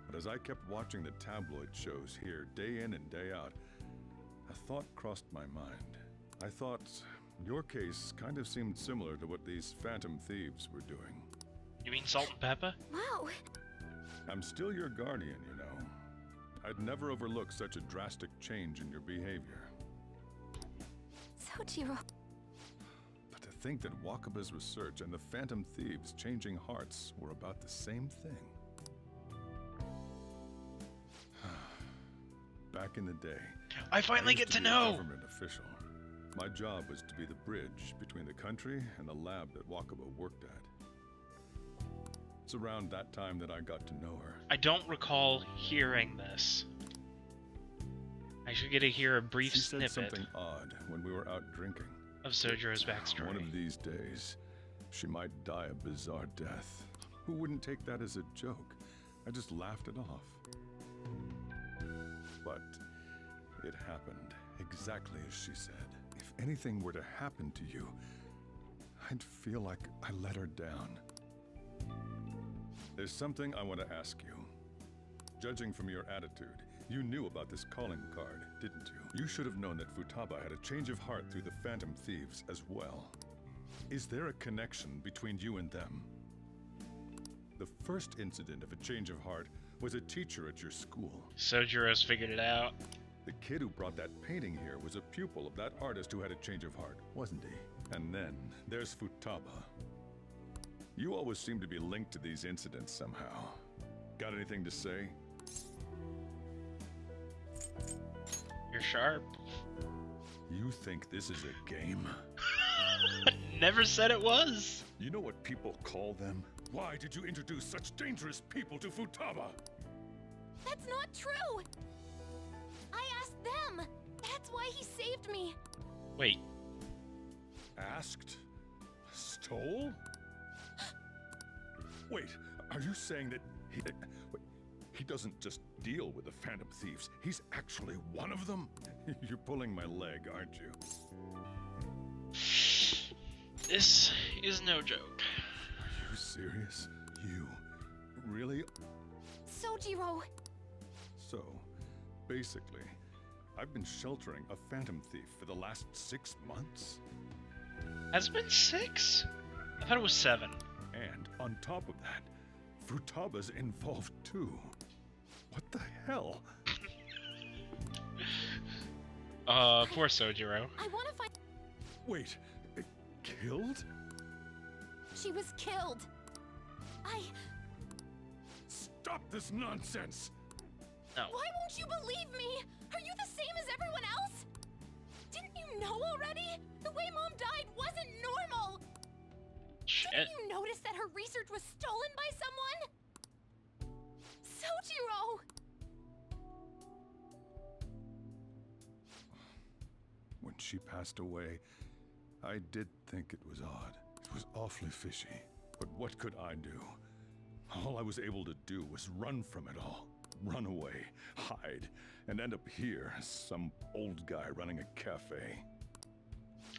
Speaker 13: But as I kept watching the tabloid shows here day in and day out, a thought crossed my mind. I thought your case kind of seemed similar to what these Phantom Thieves were doing.
Speaker 1: You mean Salt and Pepper?
Speaker 3: Wow.
Speaker 13: I'm still your guardian, you know. I'd never overlook such a drastic change in your behavior.
Speaker 3: Sojiro.
Speaker 13: But to think that Wakaba's research and the Phantom Thieves changing hearts were about the same thing. Back in the day,
Speaker 1: I finally get to know!
Speaker 13: A government official. My job was to be the bridge between the country and the lab that Wakaba worked at. It's around that time that I got to know her.
Speaker 1: I don't recall hearing this. I should get to hear a brief
Speaker 13: She said
Speaker 1: snippet
Speaker 13: something odd when we were out drinking.
Speaker 1: of Sojiro's backstory.
Speaker 13: One of these days, she might die a bizarre death. Who wouldn't take that as a joke? I just laughed it off. But it happened exactly as she said. If anything were to happen to you, I'd feel like I let her down. There's something I want to ask you. Judging from your attitude, you knew about this calling card, didn't you? You should have known that Futaba had a change of heart through the Phantom Thieves as well. Is there a connection between you and them? The first incident of a change of heart was a teacher at your school.
Speaker 1: Sojiro's figured it out.
Speaker 13: The kid who brought that painting here was a pupil of that artist who had a change of heart, wasn't he? And then there's Futaba. You always seem to be linked to these incidents somehow. Got anything to say?
Speaker 1: You're sharp.
Speaker 13: You think this is a game?
Speaker 1: Never said it was.
Speaker 13: You know what people call them? Why did you introduce such dangerous people to Futaba?
Speaker 3: That's not true! I asked them! That's why he saved me.
Speaker 1: Wait.
Speaker 13: Asked? Stole? Wait, are you saying that he doesn't just deal with the Phantom Thieves, he's actually one of them? You're pulling my leg, aren't you?
Speaker 1: This is no joke.
Speaker 13: Are you serious? You really?
Speaker 3: Sojiro!
Speaker 13: So, basically, I've been sheltering a Phantom Thief for the last 6 months?
Speaker 1: Has it been 6? I thought it was 7.
Speaker 13: And on top of that, Futaba's involved too. What the hell?
Speaker 1: Poor Sojiro.
Speaker 3: I want to find...
Speaker 13: Wait, killed?
Speaker 3: She was killed.
Speaker 13: Stop this nonsense!
Speaker 1: No.
Speaker 3: Why won't you believe me? Are you the same as everyone else? Didn't you know already? The way Mom died wasn't normal.
Speaker 1: Shit.
Speaker 3: Didn't you notice that her research was stolen by someone? Sojiro!
Speaker 13: When she passed away, I did think it was odd. It was awfully fishy. But what could I do? All I was able to do was run from it all. Run away, hide, and end up here as some old guy running a cafe.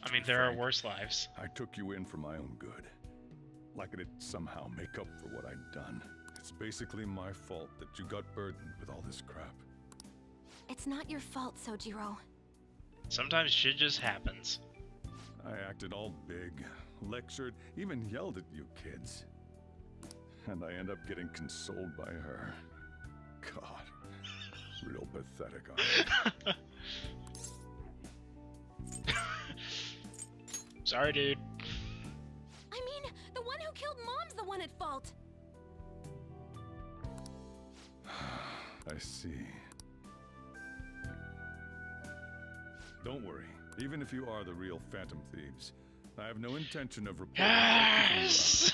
Speaker 1: I mean, there are worse lives.
Speaker 13: I took you in for my own good. Like it'd somehow make up for what I'd done. It's basically my fault that you got burdened with all this crap.
Speaker 3: It's not your fault, Sojiro.
Speaker 1: Sometimes shit just happens.
Speaker 13: I acted all big, lectured, even yelled at you kids. And I end up getting consoled by her. God, real pathetic, aren't I?
Speaker 1: Sorry, dude.
Speaker 3: I mean, the one who killed Mom's the one at fault.
Speaker 13: I see. Don't worry. Even if you are the real Phantom Thieves, I have no intention of reporting.
Speaker 1: Yes!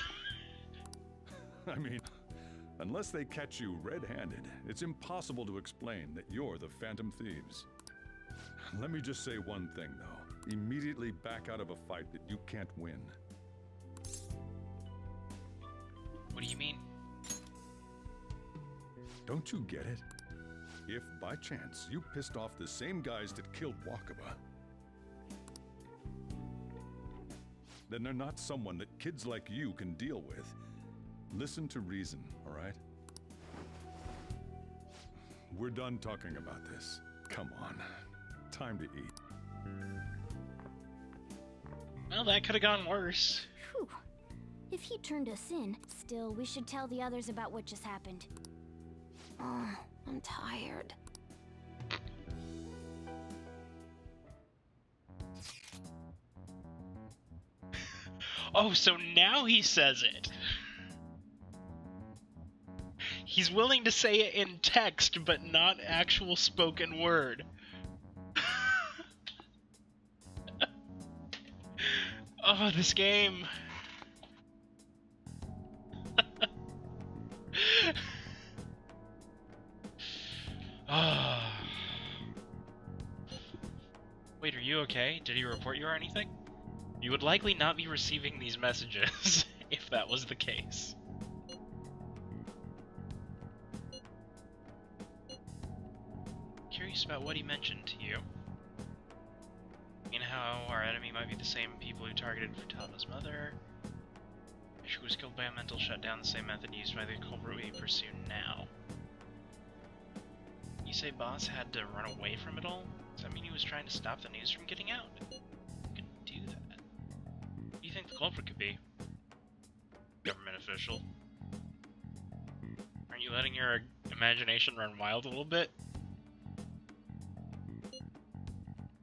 Speaker 13: I mean, unless they catch you red-handed, it's impossible to explain that you're the Phantom Thieves. Let me just say one thing, though. Immediately back out of a fight that you can't win.
Speaker 1: What do you mean?
Speaker 13: Don't you get it? If, by chance, you pissed off the same guys that killed Wakaba, then they're not someone that kids like you can deal with. Listen to reason, all right? We're done talking about this. Come on. Time to eat.
Speaker 1: Well, that could have gone worse.
Speaker 2: Whew. If he turned us in, still, we should tell the others about what just happened.
Speaker 3: Oh, I'm tired.
Speaker 1: Oh, so now he says it. He's willing to say it in text, but not actual spoken word. Oh, this game. Ah. Wait, are you okay? Did he report you or anything? You would likely not be receiving these messages if that was the case. Curious about what he mentioned to you. How our enemy might be the same people who targeted Futaba's mother. She was killed by a mental shutdown, the same method used by the culprit we pursue now. You say Boss had to run away from it all? Does that mean he was trying to stop the news from getting out? He couldn't do that. Who do you think the culprit could be? Government official. Aren't you letting your imagination run wild a little bit?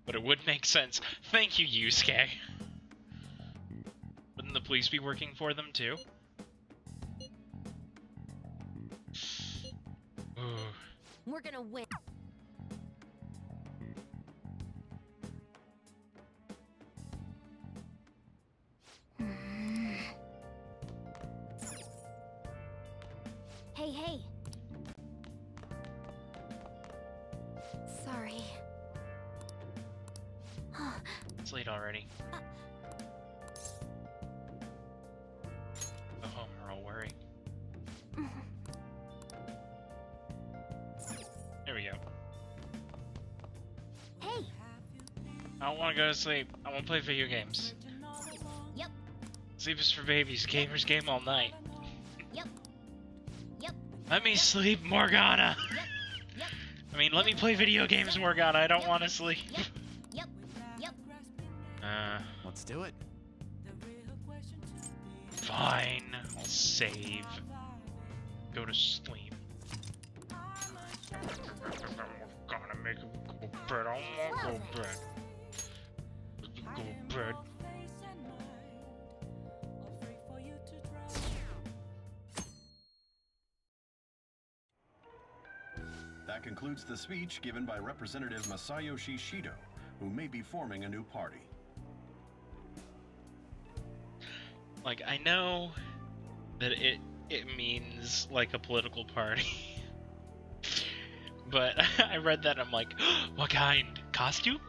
Speaker 1: But it would make sense. Thank you, Yusuke. Wouldn't the police be working for them, too?
Speaker 3: We're gonna win.
Speaker 2: Hey. Sorry.
Speaker 1: It's late already. Go home or I'll worry. There we go.
Speaker 2: Hey!
Speaker 1: I don't want to go to sleep. I want to play video games.
Speaker 2: Yep.
Speaker 1: Sleep is for babies. Gamers game all night.
Speaker 2: Yep. Yep.
Speaker 1: Let me sleep, Morgana!
Speaker 2: Yep. Yep.
Speaker 1: I mean, let me play video games, Morgana. I don't want to sleep.
Speaker 2: Yep. Yep. Yep.
Speaker 4: Let's do it.
Speaker 1: Fine. I'll save. Go to sleep. I'm gonna make a go bed. I want to go bed. Go bed.
Speaker 9: That concludes the speech given by Representative Masayoshi Shido, who may be forming a new party.
Speaker 1: Like, I know that it means like a political party. But I read that and I'm like, what kind? Costume?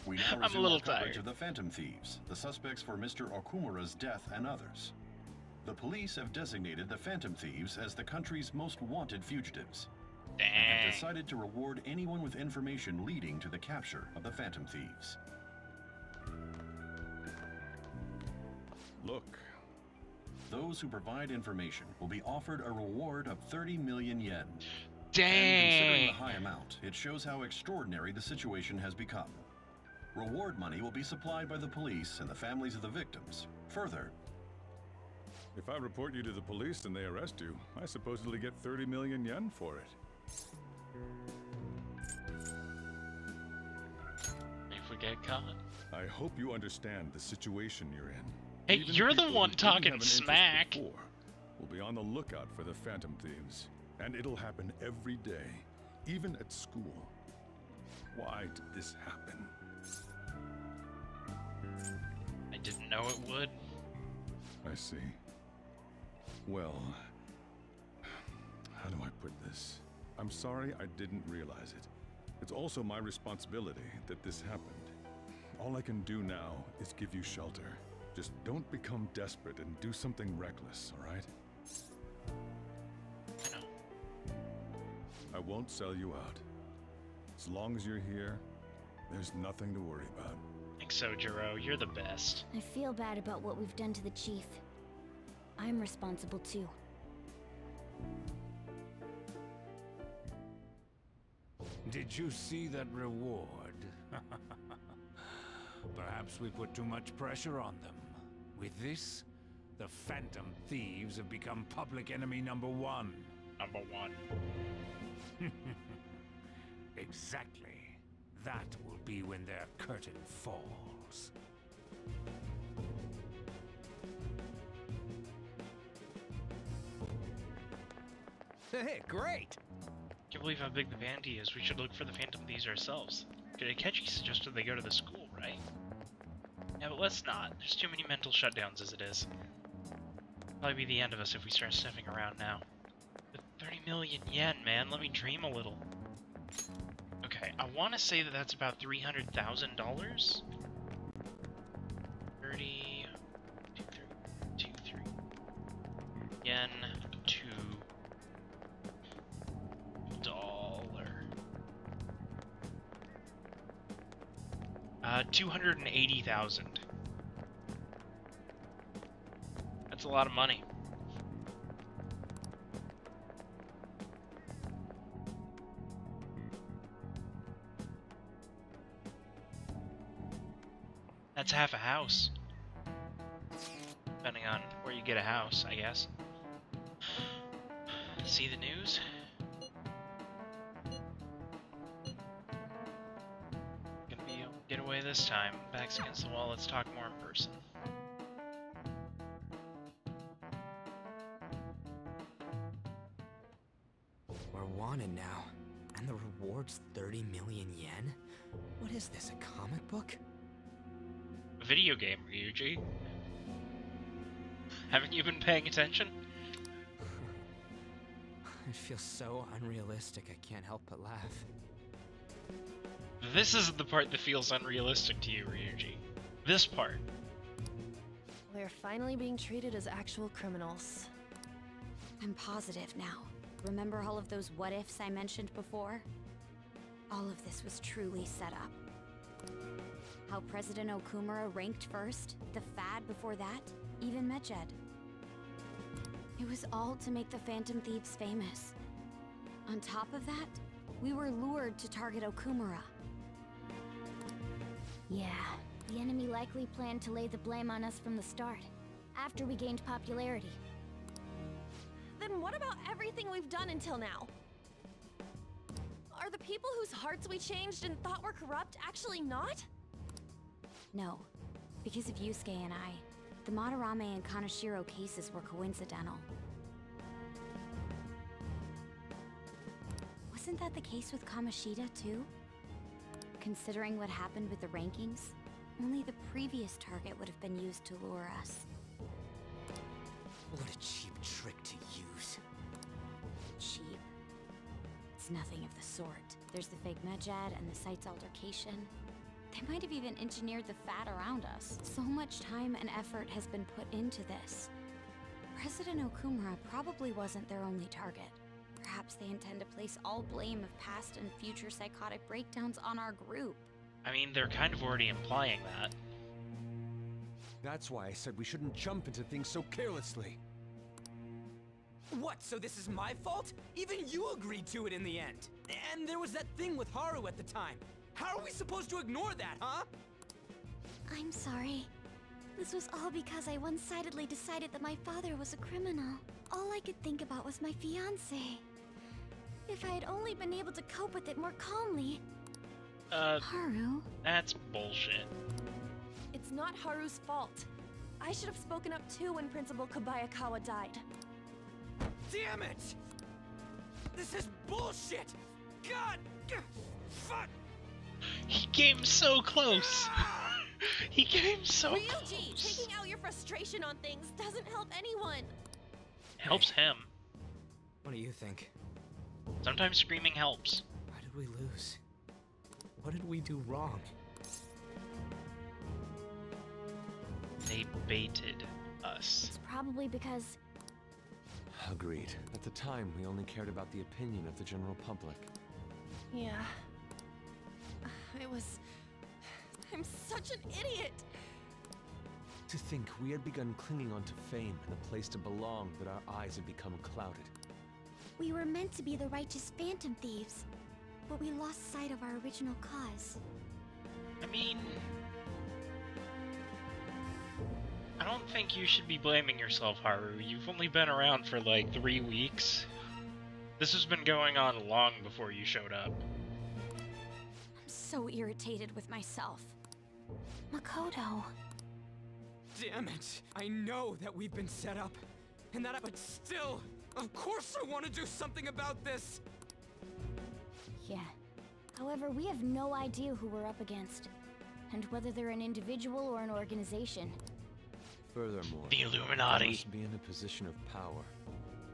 Speaker 9: We now
Speaker 1: I'm a
Speaker 9: resume
Speaker 1: little
Speaker 9: our coverage
Speaker 1: tired.
Speaker 9: of the Phantom Thieves, the suspects for Mr. Okumura's death and others. The police have designated the Phantom Thieves as the country's most wanted fugitives. And have
Speaker 1: Dang.
Speaker 9: decided to reward anyone with information leading to the capture of the Phantom Thieves.
Speaker 13: Look,
Speaker 9: Those who provide information will be offered a reward of 30 million yen. And
Speaker 1: Dang.
Speaker 9: considering the high amount, it shows how extraordinary the situation has become. Reward money will be supplied by the police and the families of the victims. Further,
Speaker 13: if I report you to the police and they arrest you, I supposedly get 30 million yen for it.
Speaker 1: If we get caught.
Speaker 13: I hope you understand the situation you're in.
Speaker 1: Hey,
Speaker 13: Even
Speaker 1: you're the
Speaker 13: people
Speaker 1: one
Speaker 13: who didn't
Speaker 1: talking
Speaker 13: have an interest
Speaker 1: smack.
Speaker 13: before will be on the lookout for the Phantom Thieves. And it'll happen every day, even at school. Why did this happen?
Speaker 1: I didn't know it would.
Speaker 13: I see. Well, how do I put this? I'm sorry I didn't realize it. It's also my responsibility that this happened. All I can do now is give you shelter. Just don't become desperate and do something reckless, all right?
Speaker 1: I know.
Speaker 13: I won't sell you out. As long as you're here, there's nothing to worry about.
Speaker 1: Thanks, Sojiro. You're the best.
Speaker 2: I feel bad about what we've done to the chief. I'm responsible too.
Speaker 10: Did you see that reward? Perhaps we put too much pressure on them. With this, the Phantom Thieves have become public enemy number one.
Speaker 1: Number one.
Speaker 10: Exactly. That will be when their curtain falls.
Speaker 4: Hey, great!
Speaker 1: Can't believe how big the bounty is. We should look for the Phantom Thieves ourselves. Akechi suggested they go to the school, right? Yeah, but let's not. There's too many mental shutdowns as it is. Probably be the end of us if we start sniffing around now. But 30 million yen, man. Let me dream a little. Okay, I want to say that that's about $300,000. 30... 2, 3... yen to... dollar. 280,000. That's a lot of money. That's half a house. Depending on where you get a house, I guess. See the news? Gonna be able to get away this time. Backs against the wall, let's talk more in person.
Speaker 4: We're wanted now. And the reward's 30 million yen? What is this, a comic book?
Speaker 1: A video game, Ryuji. Haven't you been paying attention?
Speaker 4: It feels so unrealistic I can't help but laugh.
Speaker 1: this isn't the part that feels unrealistic to you, Ryuji. This part.
Speaker 14: We're finally being treated as actual criminals.
Speaker 3: I'm positive now. Remember all of those what-ifs I mentioned before? All of this was truly set up. How President Okumura ranked first, the Fad before that, even Medjed. It was all to make the Phantom Thieves famous. On top of that, we were lured to target Okumura.
Speaker 2: Yeah, the enemy likely planned to lay the blame on us from the start, after we gained popularity.
Speaker 14: Then what about everything we've done until now? Are the people whose hearts we changed and thought were corrupt actually not?
Speaker 3: No, because of Yusuke and I, the Madarame and Kaneshiro cases were coincidental. Wasn't that the case with Kamoshida, too? Considering what happened with the rankings, only the previous target would have been used to lure us.
Speaker 4: What a cheap trick to use.
Speaker 3: Cheap? It's nothing of the sort. There's the fake Medjed and the site's altercation. They might have even engineered the Fat around us. So much time and effort has been put into this. President Okumura probably wasn't their only target. Perhaps they intend to place all blame of past and future psychotic breakdowns on our group.
Speaker 1: I mean, they're kind of already implying that.
Speaker 5: That's why I said we shouldn't jump into things so carelessly.
Speaker 4: What, so this is my fault? Even you agreed to it in the end. And there was that thing with Haru at the time. How are we supposed to ignore that, huh?
Speaker 2: I'm sorry. This was all because I one-sidedly decided that my father was a criminal. All I could think about was my fiancé. If I had only been able to cope with it more calmly.
Speaker 3: Haru?
Speaker 1: That's bullshit.
Speaker 14: It's not Haru's fault. I should have spoken up too when Principal Kobayakawa died.
Speaker 4: Damn it! This is bullshit! God! Fuck!
Speaker 1: He came so close! He came so
Speaker 14: Ryuji,
Speaker 1: close!
Speaker 14: taking out your frustration on things doesn't help anyone.
Speaker 1: Helps him.
Speaker 4: What do you think?
Speaker 1: Sometimes screaming helps.
Speaker 4: Why did we lose? What did we do wrong?
Speaker 1: They baited us.
Speaker 2: It's probably because...
Speaker 5: Agreed. At the time, we only cared about the opinion of the general public.
Speaker 14: Yeah. I'm such an idiot!
Speaker 5: To think we had begun clinging onto fame and a place to belong, that our eyes had become clouded.
Speaker 2: we were meant to be the righteous Phantom Thieves, but we lost sight of our original cause.
Speaker 1: I mean... I don't think you should be blaming yourself, Haru. You've only been around for like 3 weeks. This has been going on long before you showed up.
Speaker 3: I'm so irritated with myself.
Speaker 2: Makoto.
Speaker 4: Damn it! I know that we've been set up, and that but still, of course I want to do something about this!
Speaker 2: Yeah. However, we have no idea who we're up against, and whether they're an individual or an organization.
Speaker 5: Furthermore,
Speaker 1: The Illuminati.
Speaker 5: they must be in a position of power,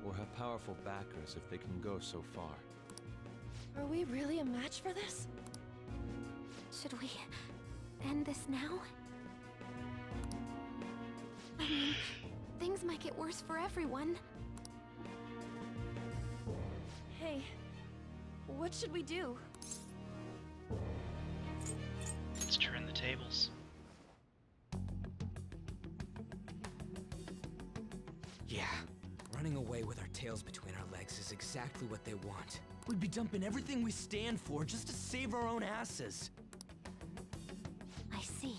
Speaker 5: or have powerful backers if they can go so far.
Speaker 14: Are we really a match for this?
Speaker 2: Should we end this now? I mean, things might get worse for everyone.
Speaker 14: Hey, what should we do?
Speaker 1: Let's turn the tables.
Speaker 4: Yeah, running away with our tails between our legs is exactly what they want. We'd be dumping everything we stand for just to save our own asses.
Speaker 2: I see.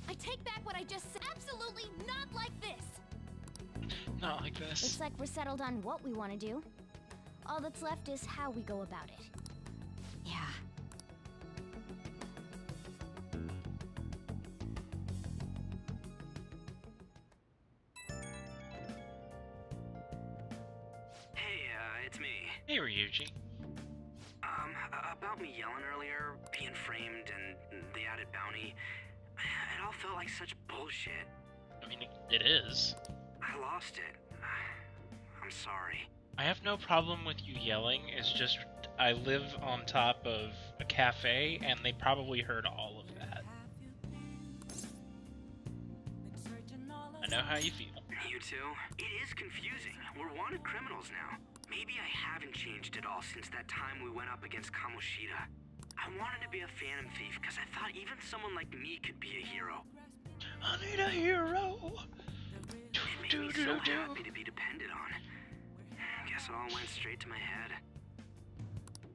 Speaker 14: I take back what I just said. Absolutely not like this!
Speaker 1: Not like this.
Speaker 2: Looks like we're settled on what we want to do. All that's left is how we go about it.
Speaker 3: Yeah.
Speaker 15: Hey, it's me.
Speaker 1: Hey, Ryuji.
Speaker 15: About me yelling earlier, being framed, and the added bounty, it all felt like such bullshit.
Speaker 1: I mean, it is.
Speaker 15: I lost it. I'm sorry.
Speaker 1: I have no problem with you yelling, it's just
Speaker 16: I live on top of a cafe, and they probably heard all of that. I know how you feel.
Speaker 15: You too? It is confusing. We're wanted criminals now. Maybe I haven't changed at all since that time we went up against Kamoshida. I wanted to be a Phantom Thief because I thought even someone like me could be a hero.
Speaker 16: I need a hero.
Speaker 15: It made me so happy to be depended on. Guess it all went straight to my head.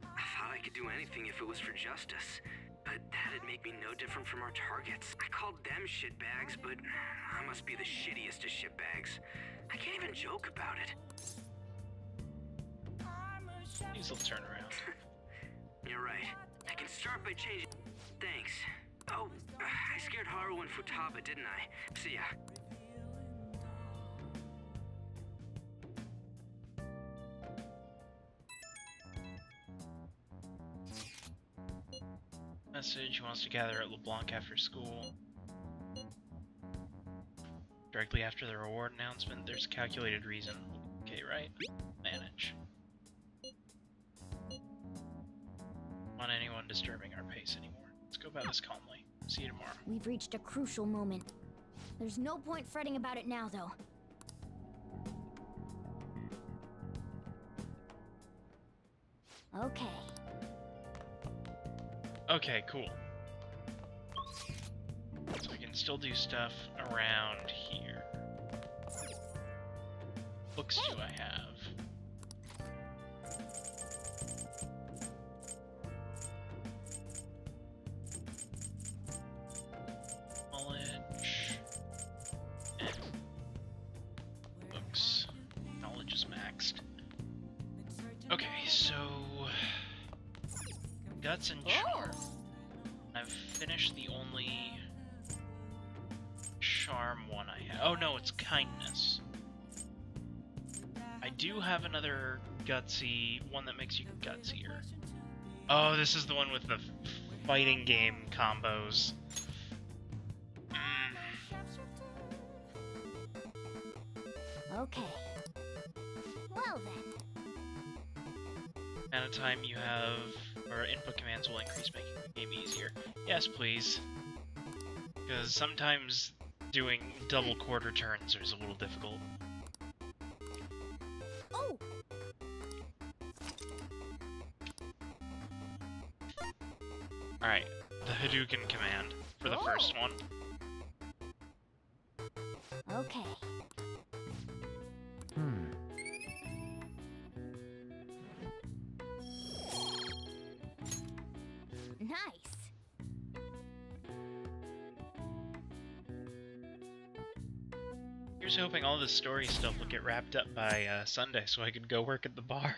Speaker 15: I thought I could do anything if it was for justice, but that'd make me no different from our targets. I called them shitbags, but I must be the shittiest of shitbags. I can't even joke about it.
Speaker 16: These will turn around.
Speaker 15: You're right. I can start by changing... Thanks. Oh, I scared Haru and Futaba, didn't I? See ya.
Speaker 16: Message wants to gather at LeBlanc after school. Directly after the reward announcement, there's a calculated reason. Okay, right? Manage. Want anyone disturbing our pace anymore. Let's go about this calmly. See you tomorrow.
Speaker 2: We've reached a crucial moment. There's no point fretting about it now, though. Okay.
Speaker 16: Okay, cool. So I can still do stuff around here. Books do I have? Knowledge. And books. Knowledge is maxed. Okay, so... Guts and Charm. I've finished the only Charm one I have. Oh no, it's Kindness. I do have another gutsy, one that makes you gutsier. Oh, this is the one with the fighting game combos.
Speaker 2: Okay. Well then.
Speaker 16: Amount of time you have, or input commands will increase, making the game easier. Yes, please. Because sometimes doing double quarter turns is a little difficult.
Speaker 2: Oh!
Speaker 16: Alright, the Hadouken command for the first one.
Speaker 2: Okay. Nice.
Speaker 16: Here's hoping all this story stuff will get wrapped up by Sunday so I could go work at the bar.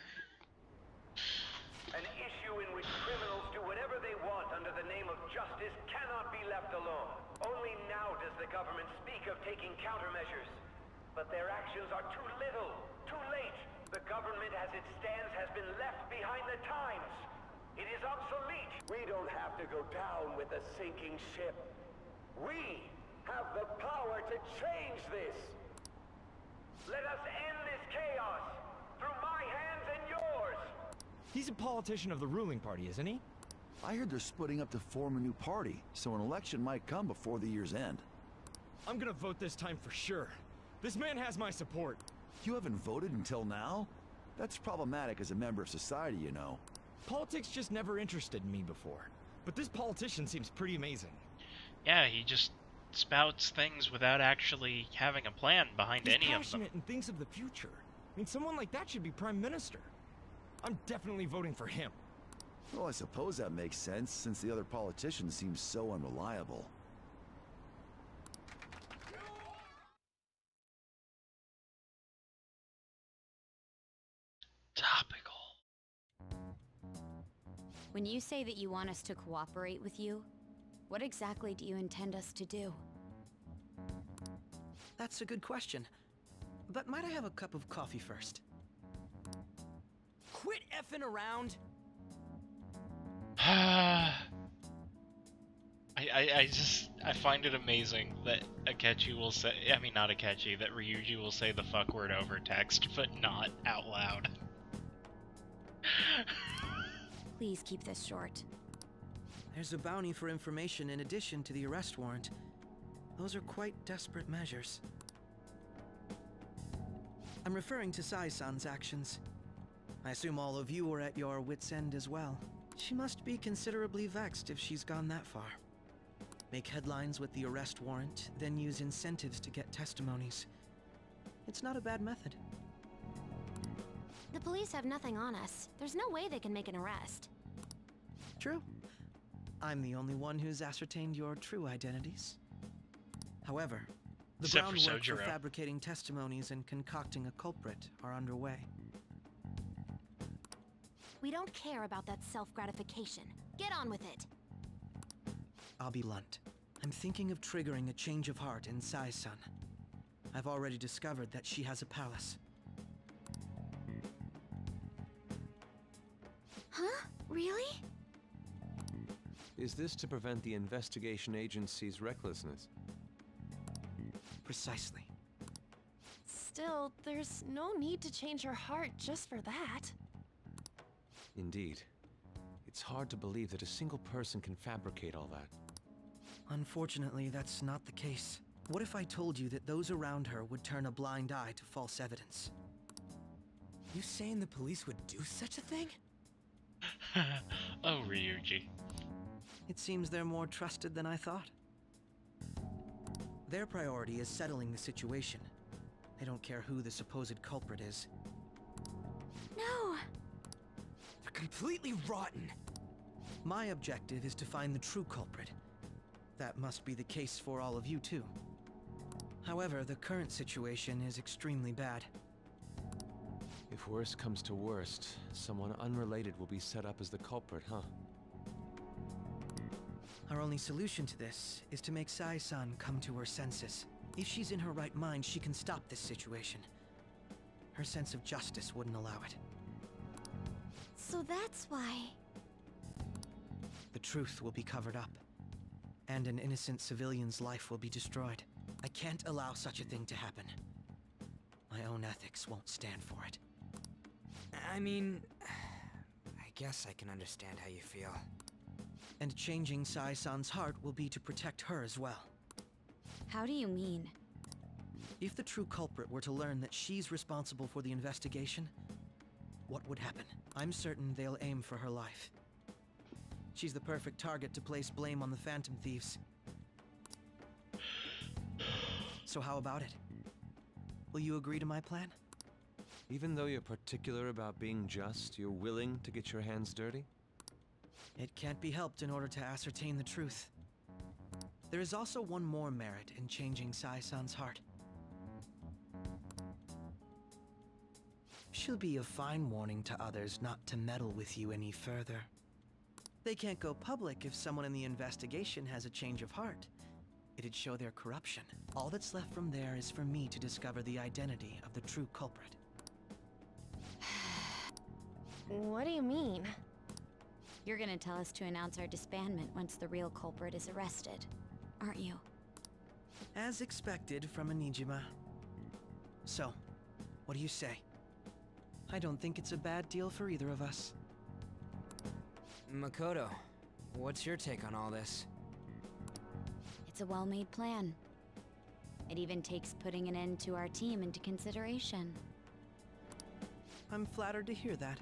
Speaker 6: An issue in which criminals do whatever they want under the name of justice cannot be left alone. Only now does the government speak of taking countermeasures. But their actions are too little, too late. The government as it stands has been left behind the times. It is obsolete. We don't have to go down with a sinking ship. We have the power to change this. Let us end this chaos through my hands and yours.
Speaker 17: He's a politician of the ruling party, isn't he?
Speaker 18: I heard they're splitting up to form a new party, so an election might come before the year's end.
Speaker 17: I'm gonna vote this time for sure. This man has my support.
Speaker 18: You haven't voted until now? That's problematic as a member of society, you know.
Speaker 17: Politics just never interested me before. But this politician seems pretty amazing.
Speaker 16: Yeah, he just spouts things without actually having a plan behind any of them.
Speaker 17: He's passionate and thinks of the future. I mean, someone like that should be prime minister. I'm definitely voting for him.
Speaker 18: Well, I suppose that makes sense, since the other politicians seem so unreliable.
Speaker 16: Topical.
Speaker 3: When you say that you want us to cooperate with you, what exactly do you intend us to do?
Speaker 8: That's a good question. But might I have a cup of coffee first?
Speaker 17: Quit effing around!
Speaker 16: I find it amazing that Akechi will say, I mean not Akechi, that Ryuji will say the fuck word over text, but not out loud.
Speaker 3: Please keep this short.
Speaker 8: There's a bounty for information in addition to the arrest warrant. Those are quite desperate measures. I'm referring to Sai-san's actions. I assume all of you were at your wits' end as well. She must be considerably vexed if she's gone that far. Make headlines with the arrest warrant, then use incentives to get testimonies. It's not a bad method.
Speaker 3: The police have nothing on us. There's no way they can make an arrest.
Speaker 8: True. I'm the only one who's ascertained your true identities. However, the groundwork for fabricating testimonies and concocting a culprit are underway.
Speaker 3: We don't care about that self-gratification. Get on with it.
Speaker 8: I'll be blunt. I'm thinking of triggering a change of heart in Sai-san. I've already discovered that she has a palace.
Speaker 2: Huh? Really?
Speaker 5: Is this to prevent the investigation agency's recklessness?
Speaker 8: Precisely.
Speaker 14: Still, there's no need to change her heart just for that.
Speaker 5: Indeed. It's hard to believe that a single person can fabricate all that.
Speaker 8: Unfortunately, that's not the case. What if I told you that those around her would turn a blind eye to false evidence?
Speaker 4: You saying the police would do such a thing?
Speaker 16: Oh, Ryuji.
Speaker 8: It seems they're more trusted than I thought. Their priority is settling the situation. They don't care who the supposed culprit is.
Speaker 2: No!
Speaker 4: They're completely rotten!
Speaker 8: My objective is to find the true culprit. That must be the case for all of you too. However, the current situation is extremely bad.
Speaker 5: If worst comes to worst, someone unrelated will be set up as the culprit, huh?
Speaker 8: Our only solution to this is to make Sai-san come to her senses. If she's in her right mind, she can stop this situation. Her sense of justice wouldn't allow it.
Speaker 2: So that's why...
Speaker 8: The truth will be covered up, and an innocent civilian's life will be destroyed. I can't allow such a thing to happen. My own ethics won't stand for it.
Speaker 4: I mean... I guess I can understand how you feel.
Speaker 8: And changing Sai-san's heart will be to protect her as well.
Speaker 3: How do you mean?
Speaker 8: If the true culprit were to learn that she's responsible for the investigation, what would happen? I'm certain they'll aim for her life. She's the perfect target to place blame on the Phantom Thieves. So how about it? Will you agree to my plan?
Speaker 5: Even though you're particular about being just, you're willing to get your hands dirty?
Speaker 8: It can't be helped in order to ascertain the truth. There is also one more merit in changing Sai-san's heart. She'll be a fine warning to others not to meddle with you any further. They can't go public if someone in the investigation has a change of heart. It'd show their corruption. All that's left from there is for me to discover the identity of the true culprit.
Speaker 14: What do you mean?
Speaker 3: You're gonna tell us to announce our disbandment once the real culprit is arrested, aren't you?
Speaker 8: As expected from a Nijima. So, what do you say? I don't think it's a bad deal for either of us.
Speaker 4: Makoto, what's your take on all this?
Speaker 3: It's a well-made plan. It even takes putting an end to our team into consideration.
Speaker 8: I'm flattered to hear that.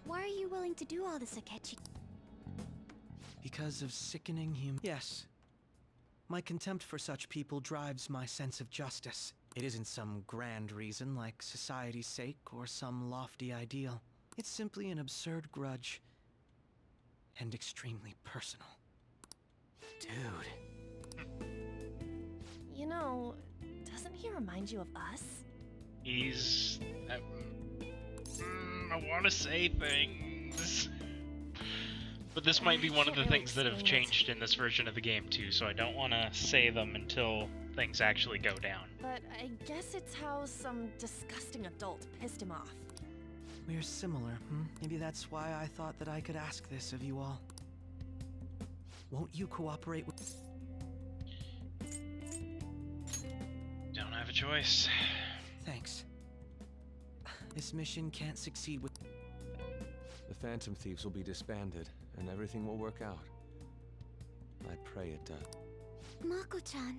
Speaker 2: Why are you willing to do all this, Akechi?
Speaker 8: Because of sickening Yes. My contempt for such people drives my sense of justice. It isn't some grand reason like society's sake or some lofty ideal. It's simply an absurd grudge. And extremely personal.
Speaker 4: Dude.
Speaker 14: You know, doesn't he remind you of us?
Speaker 16: He's... I want to say things... But this might be one of the things that have changed in this version of the game too, so I don't want to say them until things actually go down.
Speaker 14: But I guess it's how some disgusting adult pissed him off.
Speaker 8: We're similar, Maybe that's why I thought that I could ask this of you all. Won't you cooperate with...
Speaker 16: Don't have a choice.
Speaker 8: Thanks. This mission can't succeed with...
Speaker 5: Phantom Thieves will be disbanded, and everything will work out. I pray it does.
Speaker 2: Mako-chan.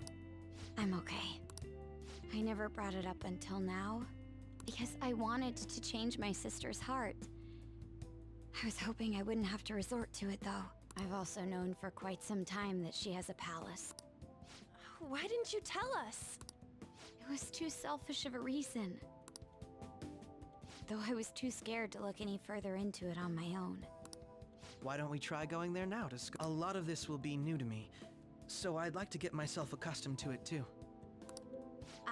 Speaker 3: I'm okay. I never brought it up until now, because I wanted to change my sister's heart. I was hoping I wouldn't have to resort to it, though. I've also known for quite some time that she has a palace.
Speaker 14: Why didn't you tell us?
Speaker 3: It was too selfish of a reason. Though I was too scared to look any further into it on my own.
Speaker 8: Why don't we try going there now? A lot of this will be new to me, so I'd like to get myself accustomed to it too.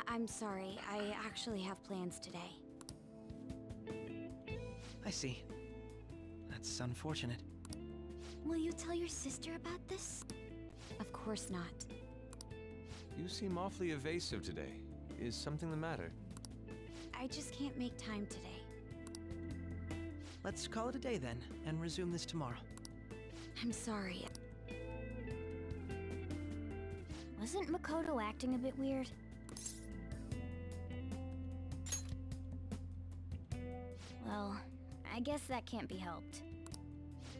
Speaker 3: I'm sorry, I actually have plans today.
Speaker 8: I see. That's unfortunate.
Speaker 2: Will you tell your sister about this?
Speaker 3: Of course not.
Speaker 5: You seem awfully evasive today. Is something the matter?
Speaker 3: I just can't make time today.
Speaker 8: Let's call it a day then, and resume this tomorrow.
Speaker 3: I'm sorry.
Speaker 2: Wasn't Makoto acting a bit weird? Well, I guess that can't be helped.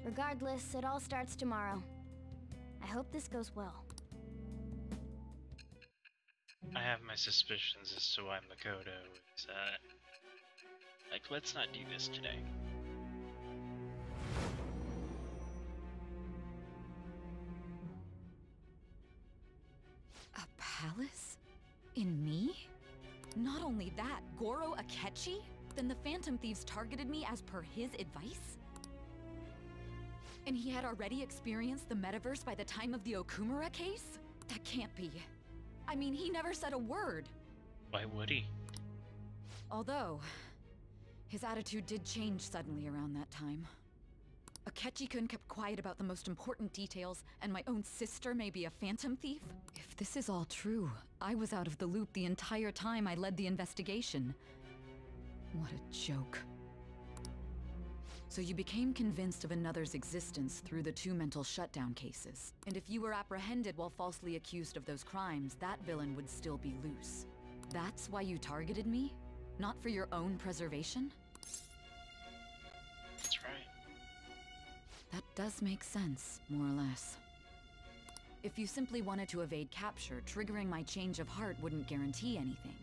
Speaker 2: Regardless, it all starts tomorrow. I hope this goes well.
Speaker 16: I have my suspicions as to why Makoto is, like, let's not do this today.
Speaker 12: A palace? In me? Not only that, Goro Akechi? Then the Phantom Thieves targeted me as per his advice? And he had already experienced the metaverse by the time of the Okumura case? That can't be. I mean, he never said a word.
Speaker 16: Why would he?
Speaker 12: Although, his attitude did change suddenly around that time. Akechi-kun kept quiet about the most important details, and my own sister may be a phantom thief? If this is all true, I was out of the loop the entire time I led the investigation. What a joke. So you became convinced of another's existence through the 2 mental shutdown cases. And if you were apprehended while falsely accused of those crimes, that villain would still be loose. That's why you targeted me? Not for your own preservation?
Speaker 16: That's right.
Speaker 12: That does make sense, more or less. If you simply wanted to evade capture, triggering my change of heart wouldn't guarantee anything.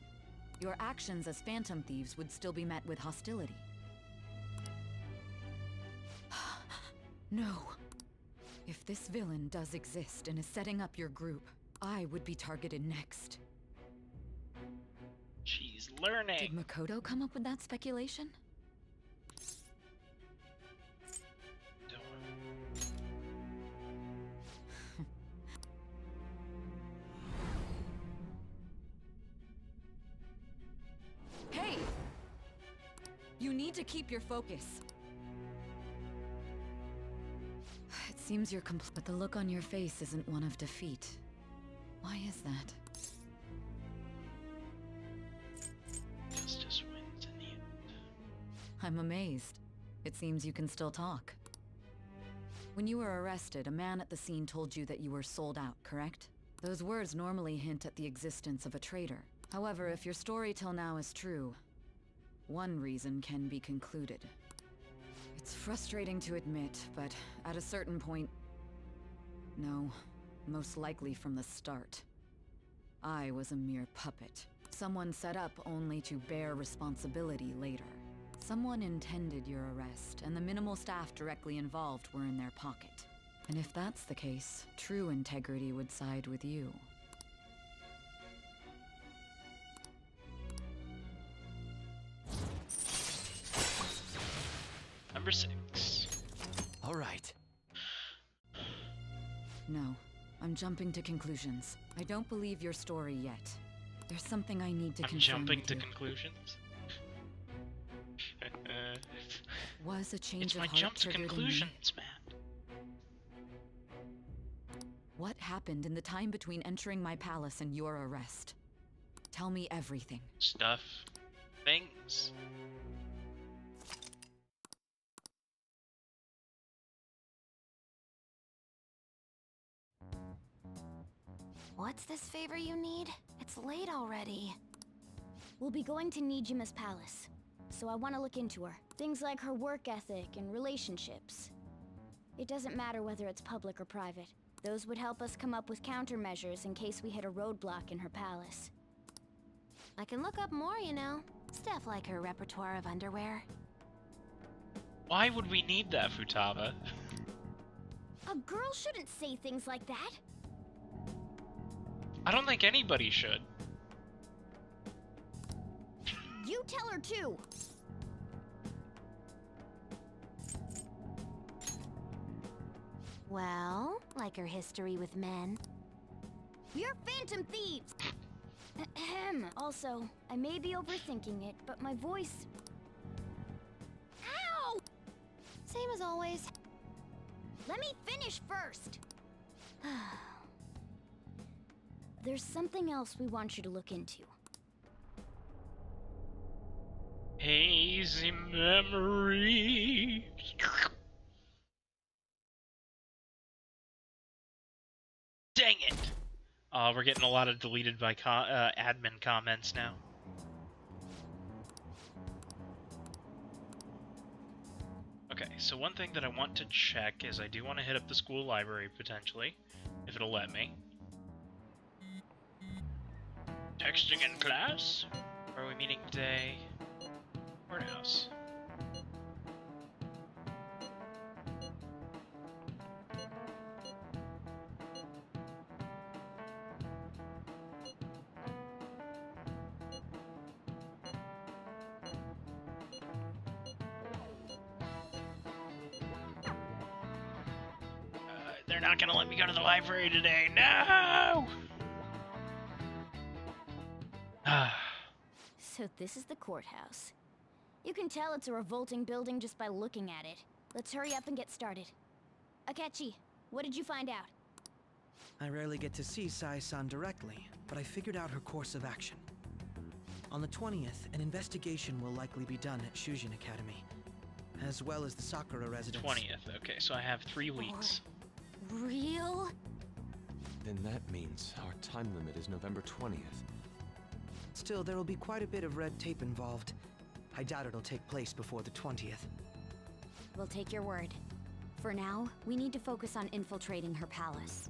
Speaker 12: Your actions as Phantom Thieves would still be met with hostility. No. If this villain does exist and is setting up your group, I would be targeted next.
Speaker 16: She's learning.
Speaker 12: Did Makoto come up with that speculation? Hey! You need to keep your focus. It seems you're but the look on your face isn't one of defeat. Why is that?
Speaker 16: Justice wins in the end.
Speaker 12: I'm amazed. It seems you can still talk. When you were arrested, a man at the scene told you that you were sold out, correct? Those words normally hint at the existence of a traitor. However, if your story till now is true, one reason can be concluded. It's frustrating to admit, but at a certain point... No, most likely from the start. I was a mere puppet. Someone set up only to bear responsibility later. Someone intended your arrest, and the minimal staff directly involved were in their pocket. And if that's the case, true integrity would side with you.
Speaker 16: Number 6.
Speaker 4: All right.
Speaker 12: No, I'm jumping to conclusions. I don't believe your story yet. There's something I need to confirm
Speaker 16: jumping
Speaker 12: with
Speaker 16: to
Speaker 12: you.
Speaker 16: Conclusions?
Speaker 12: Was a change
Speaker 16: it's
Speaker 12: of
Speaker 16: my
Speaker 12: heart
Speaker 16: jump to
Speaker 12: triggered in me?
Speaker 16: conclusions, man.
Speaker 12: What happened in the time between entering my palace and your arrest? Tell me everything.
Speaker 16: Stuff. Things.
Speaker 2: What's this favor you need? It's late already. We'll be going to Nijima's palace. so I want to look into her. Things like her work ethic and relationships. It doesn't matter whether it's public or private. Those would help us come up with countermeasures in case we hit a roadblock in her palace.
Speaker 3: I can look up more, you know. Stuff like her repertoire of underwear.
Speaker 16: Why would we need that, Futaba?
Speaker 2: A girl shouldn't say things like that.
Speaker 16: I don't think anybody should.
Speaker 2: You tell her too.
Speaker 3: Well, like her history with men.
Speaker 2: You're phantom thieves! Ahem. Also, I may be overthinking it, but my voice... Ow!
Speaker 3: Same as always.
Speaker 2: Let me finish first! There's something else we want you to look into.
Speaker 16: Hazy memories. Dang it! We're getting a lot of deleted by admin comments now. Okay, so one thing that I want to check is I do want to hit up the school library, potentially, if it'll let me. Texting in class? Where are we meeting today? Courthouse. They're not gonna let me go to the library today. No!
Speaker 2: So this is the courthouse. You can tell it's a revolting building just by looking at it. Let's hurry up and get started. Akechi, what did you find out?
Speaker 8: I rarely get to see Sai-san directly, but I figured out her course of action. On the 20th, an investigation will likely be done at Shujin Academy, as well as the Sakura residence.
Speaker 16: 20th, okay, so I have 3 weeks.
Speaker 2: Real?
Speaker 5: Then that means our time limit is November 20th.
Speaker 8: Still, there will be quite a bit of red tape involved. I doubt it'll take place before the 20th.
Speaker 2: We'll take your word. For now, we need to focus on infiltrating her palace.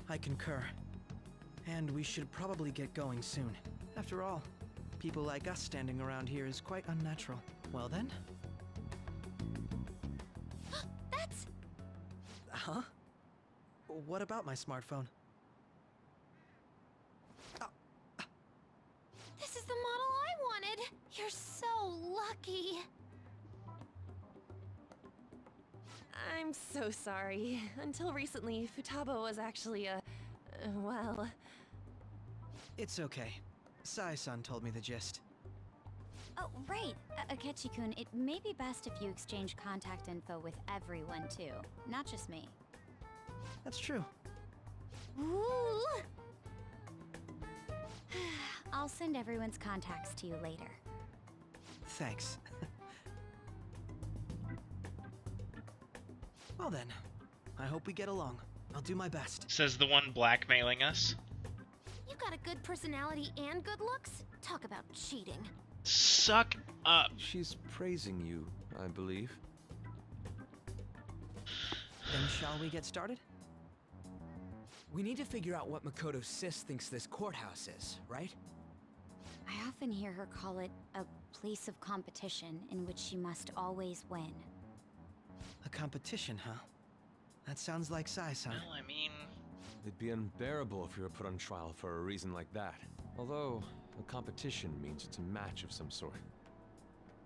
Speaker 8: I concur. And we should probably get going soon. After all, people like us standing around here is quite unnatural. Well then?
Speaker 2: That's...
Speaker 8: Huh? What about my smartphone?
Speaker 14: This is the model I wanted! You're so lucky! I'm so sorry. Until recently, Futaba was actually well...
Speaker 8: It's okay. Sai-san told me the gist.
Speaker 2: Oh, right. Akechi-kun, it may be best if you exchange contact info with everyone, too. Not just me.
Speaker 8: That's true.
Speaker 2: Ooh! I'll send everyone's contacts to you later.
Speaker 8: Thanks. Well then, I hope we get along. I'll do my best.
Speaker 16: Says the one blackmailing us.
Speaker 14: You got a good personality and good looks? Talk about cheating.
Speaker 16: Suck up.
Speaker 5: She's praising you, I believe.
Speaker 8: Then shall we get started?
Speaker 4: We need to figure out what Makoto Sis thinks this courthouse is, right?
Speaker 2: I often hear her call it a place of competition in which she must always win.
Speaker 8: A competition, huh? That sounds like Sai-san.
Speaker 16: Well, I mean...
Speaker 5: It'd be unbearable if you were put on trial for a reason like that. Although, a competition means it's a match of some sort.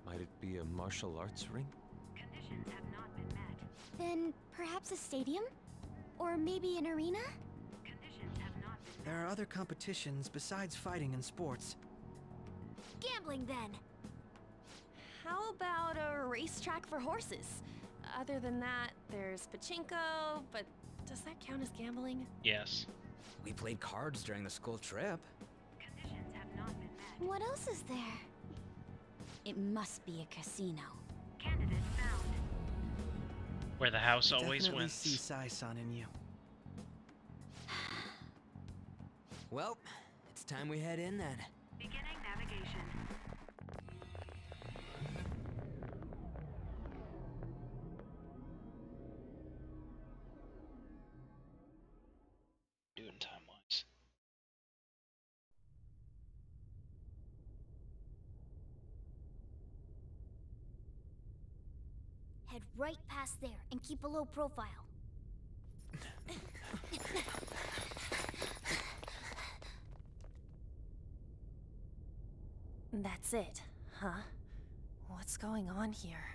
Speaker 5: Might it be a martial arts ring?
Speaker 7: Conditions have not been met.
Speaker 2: Then perhaps a stadium? Or maybe an arena?
Speaker 7: Conditions have not been met.
Speaker 8: There are other competitions besides fighting and sports.
Speaker 14: Gambling, then. How about a racetrack for horses? Other than that, there's pachinko, but does that count as gambling?
Speaker 16: Yes.
Speaker 4: We played cards during the school trip.
Speaker 7: Conditions have not been met.
Speaker 2: What else is there? It must be a casino.
Speaker 7: Candidate found.
Speaker 16: Where the house
Speaker 8: I
Speaker 16: always
Speaker 8: definitely
Speaker 16: wins.
Speaker 8: see Sai-san in you.
Speaker 4: Well, it's time we head in then.
Speaker 7: Beginning navigation.
Speaker 2: head right past there and keep a low profile.
Speaker 14: That's it, huh? What's going on here?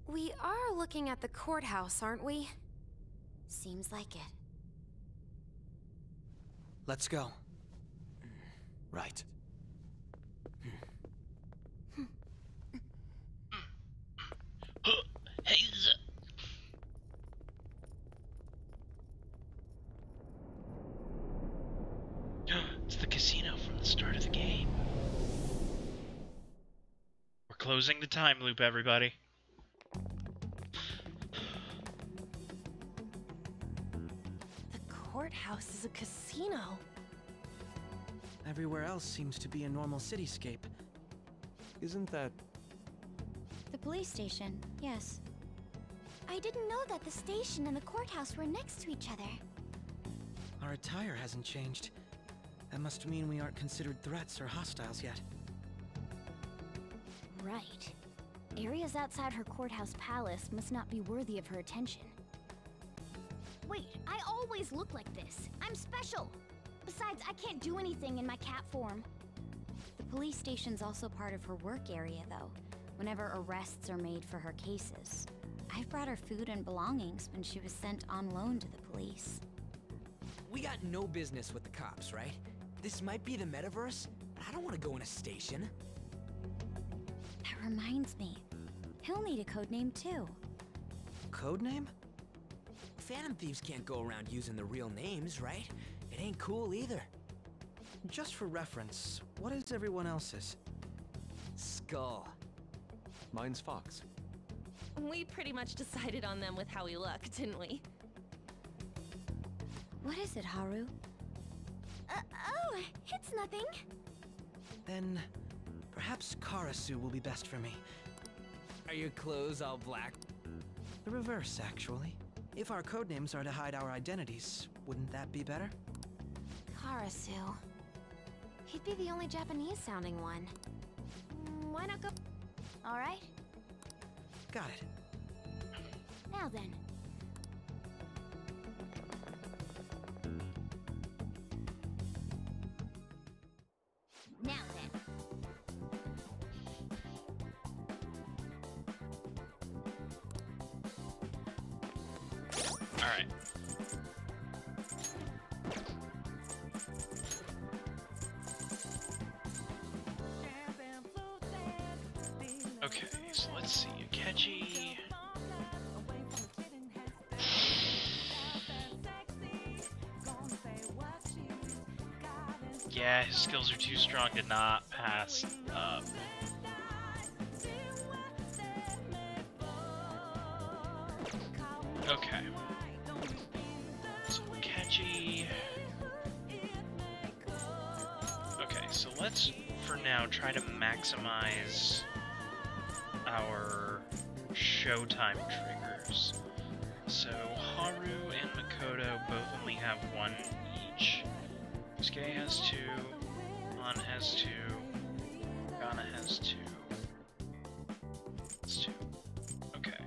Speaker 3: We are looking at the courthouse, aren't we?
Speaker 2: Seems like it.
Speaker 8: Let's go.
Speaker 4: Right.
Speaker 16: It's the casino from the start of the game. We're closing the time loop, everybody.
Speaker 14: The courthouse is a casino.
Speaker 8: Everywhere else seems to be a normal cityscape.
Speaker 5: Isn't that...
Speaker 2: The police station, yes. I didn't know that the station and the courthouse were next to each other.
Speaker 8: Our attire hasn't changed. That must mean we aren't considered threats or hostiles yet.
Speaker 2: Right. Areas outside her courthouse palace must not be worthy of her attention. Wait, I always look like this. I'm special! Besides, I can't do anything in my cat form.
Speaker 3: The police station's also part of her work area, though, whenever arrests are made for her cases. I've brought her food and belongings when she was sent on loan to the police.
Speaker 4: We got no business with the cops, right? This might be the metaverse, but I don't want to go in a station.
Speaker 2: That reminds me. He'll need a codename too.
Speaker 8: Codename?
Speaker 4: Phantom thieves can't go around using the real names, right? It ain't cool either.
Speaker 8: Just for reference, what is everyone else's?
Speaker 4: Skull.
Speaker 5: Mine's Fox.
Speaker 14: We pretty much decided on them with how we look, didn't we?
Speaker 2: What is it, Haru? Oh, it's nothing.
Speaker 8: Then, perhaps Karasu will be best for me.
Speaker 4: Are your clothes all black?
Speaker 8: The reverse, actually. If our codenames are to hide our identities, wouldn't that be better?
Speaker 3: Karasu. He'd be the only Japanese-sounding one.
Speaker 2: Why not go... Alright.
Speaker 8: Got it.
Speaker 2: Now then. Now then.
Speaker 16: Alright. Okay, so let's see. Akechi. Yeah, his skills are too strong to not pass up. Okay. So Akechi. Okay, so let's, for now, try to maximize our showtime triggers. So Haru and Makoto both only have one each. Yusuke has 2, An has 2, Gana has 2. That's 2. Okay.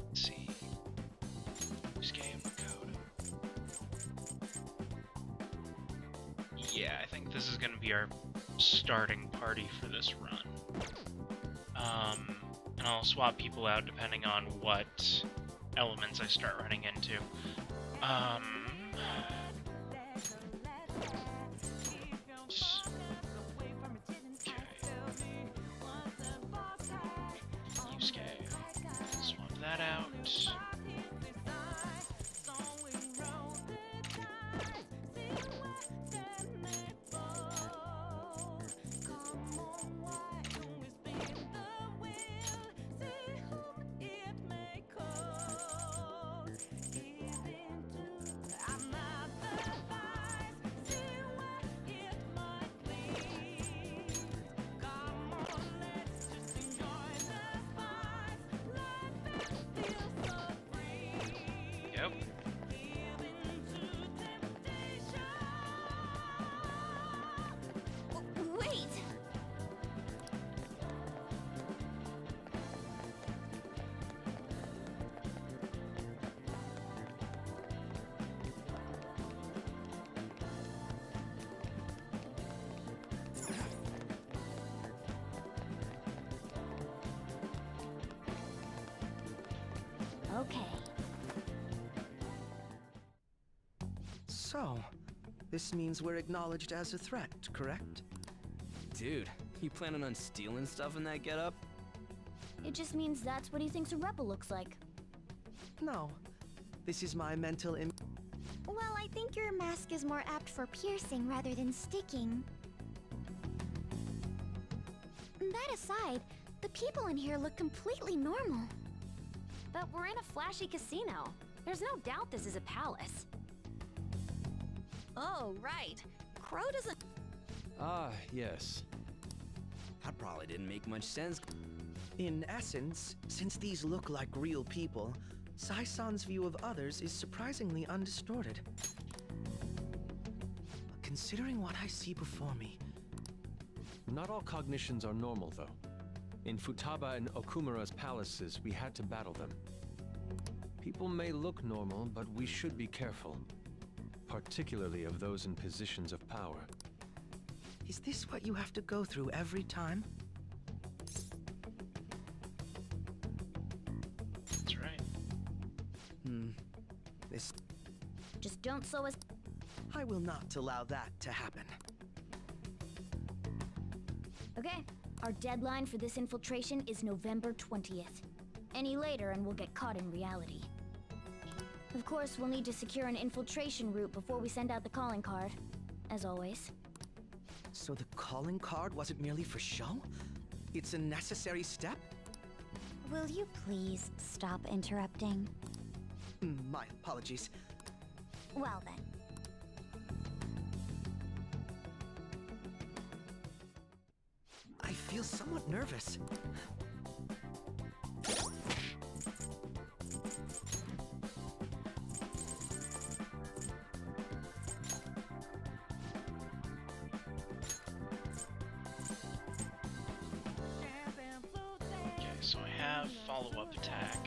Speaker 16: Let's see. Yusuke and Makoto. Yeah, I think this is gonna be our starting party for this run. And I'll swap people out depending on what elements I start running into. Yusuke. Swap that out.
Speaker 8: So, this means we're acknowledged as a threat, correct?
Speaker 4: Dude, you planning on stealing stuff in that getup?
Speaker 2: It just means that's what he thinks a rebel looks like.
Speaker 8: No. This is my mental
Speaker 2: Well, I think your mask is more apt for piercing rather than sticking. That aside, the people in here look completely normal.
Speaker 3: But we're in a flashy casino. There's no doubt this is a palace. Oh, right. Crow doesn't...
Speaker 4: Ah, yes. That probably didn't make much sense.
Speaker 8: In essence, since these look like real people, Sai-san's view of others is surprisingly undistorted. Considering what I see before me...
Speaker 5: Not all cognitions are normal, though. In Futaba and Okumura's palaces, we had to battle them. People may look normal, but we should be careful. Particularly of those in positions of power.
Speaker 8: Is this what you have to go through every time?
Speaker 16: That's right.
Speaker 8: This...
Speaker 2: Just don't so as...
Speaker 8: I will not allow that to happen.
Speaker 2: Okay, our deadline for this infiltration is November 20th. Any later and we'll get caught in reality. Of course, we'll need to secure an infiltration route before we send out the calling card, as always.
Speaker 8: So the calling card wasn't merely for show? It's a necessary step?
Speaker 2: Will you please stop interrupting?
Speaker 8: My apologies.
Speaker 2: Well then.
Speaker 8: I feel somewhat nervous.
Speaker 16: Okay, so I have follow-up attack.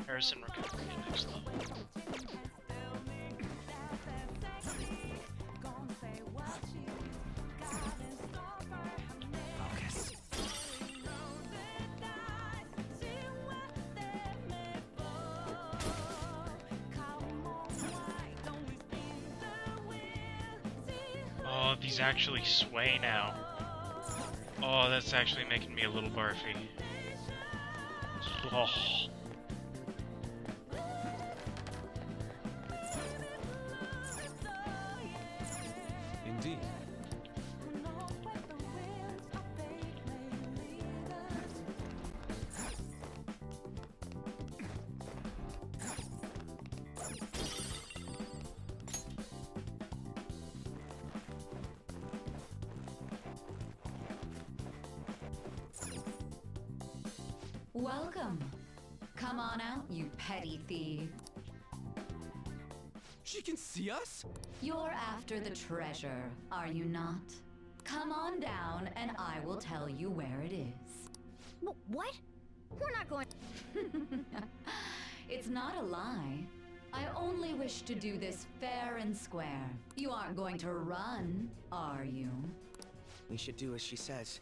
Speaker 16: Harrison recovery at next level.
Speaker 8: Focus.
Speaker 16: Oh, these actually sway now. Oh, that's actually making me a little barfy. Oh.
Speaker 5: Indeed.
Speaker 12: Welcome. Come on out, you petty thief.
Speaker 4: She can see us?
Speaker 12: You're after the treasure, are you not? Come on down and I will tell you where it is.
Speaker 2: What? We're not going...
Speaker 12: It's not a lie. I only wish to do this fair and square. You aren't going to run, are you?
Speaker 8: We should do as she says.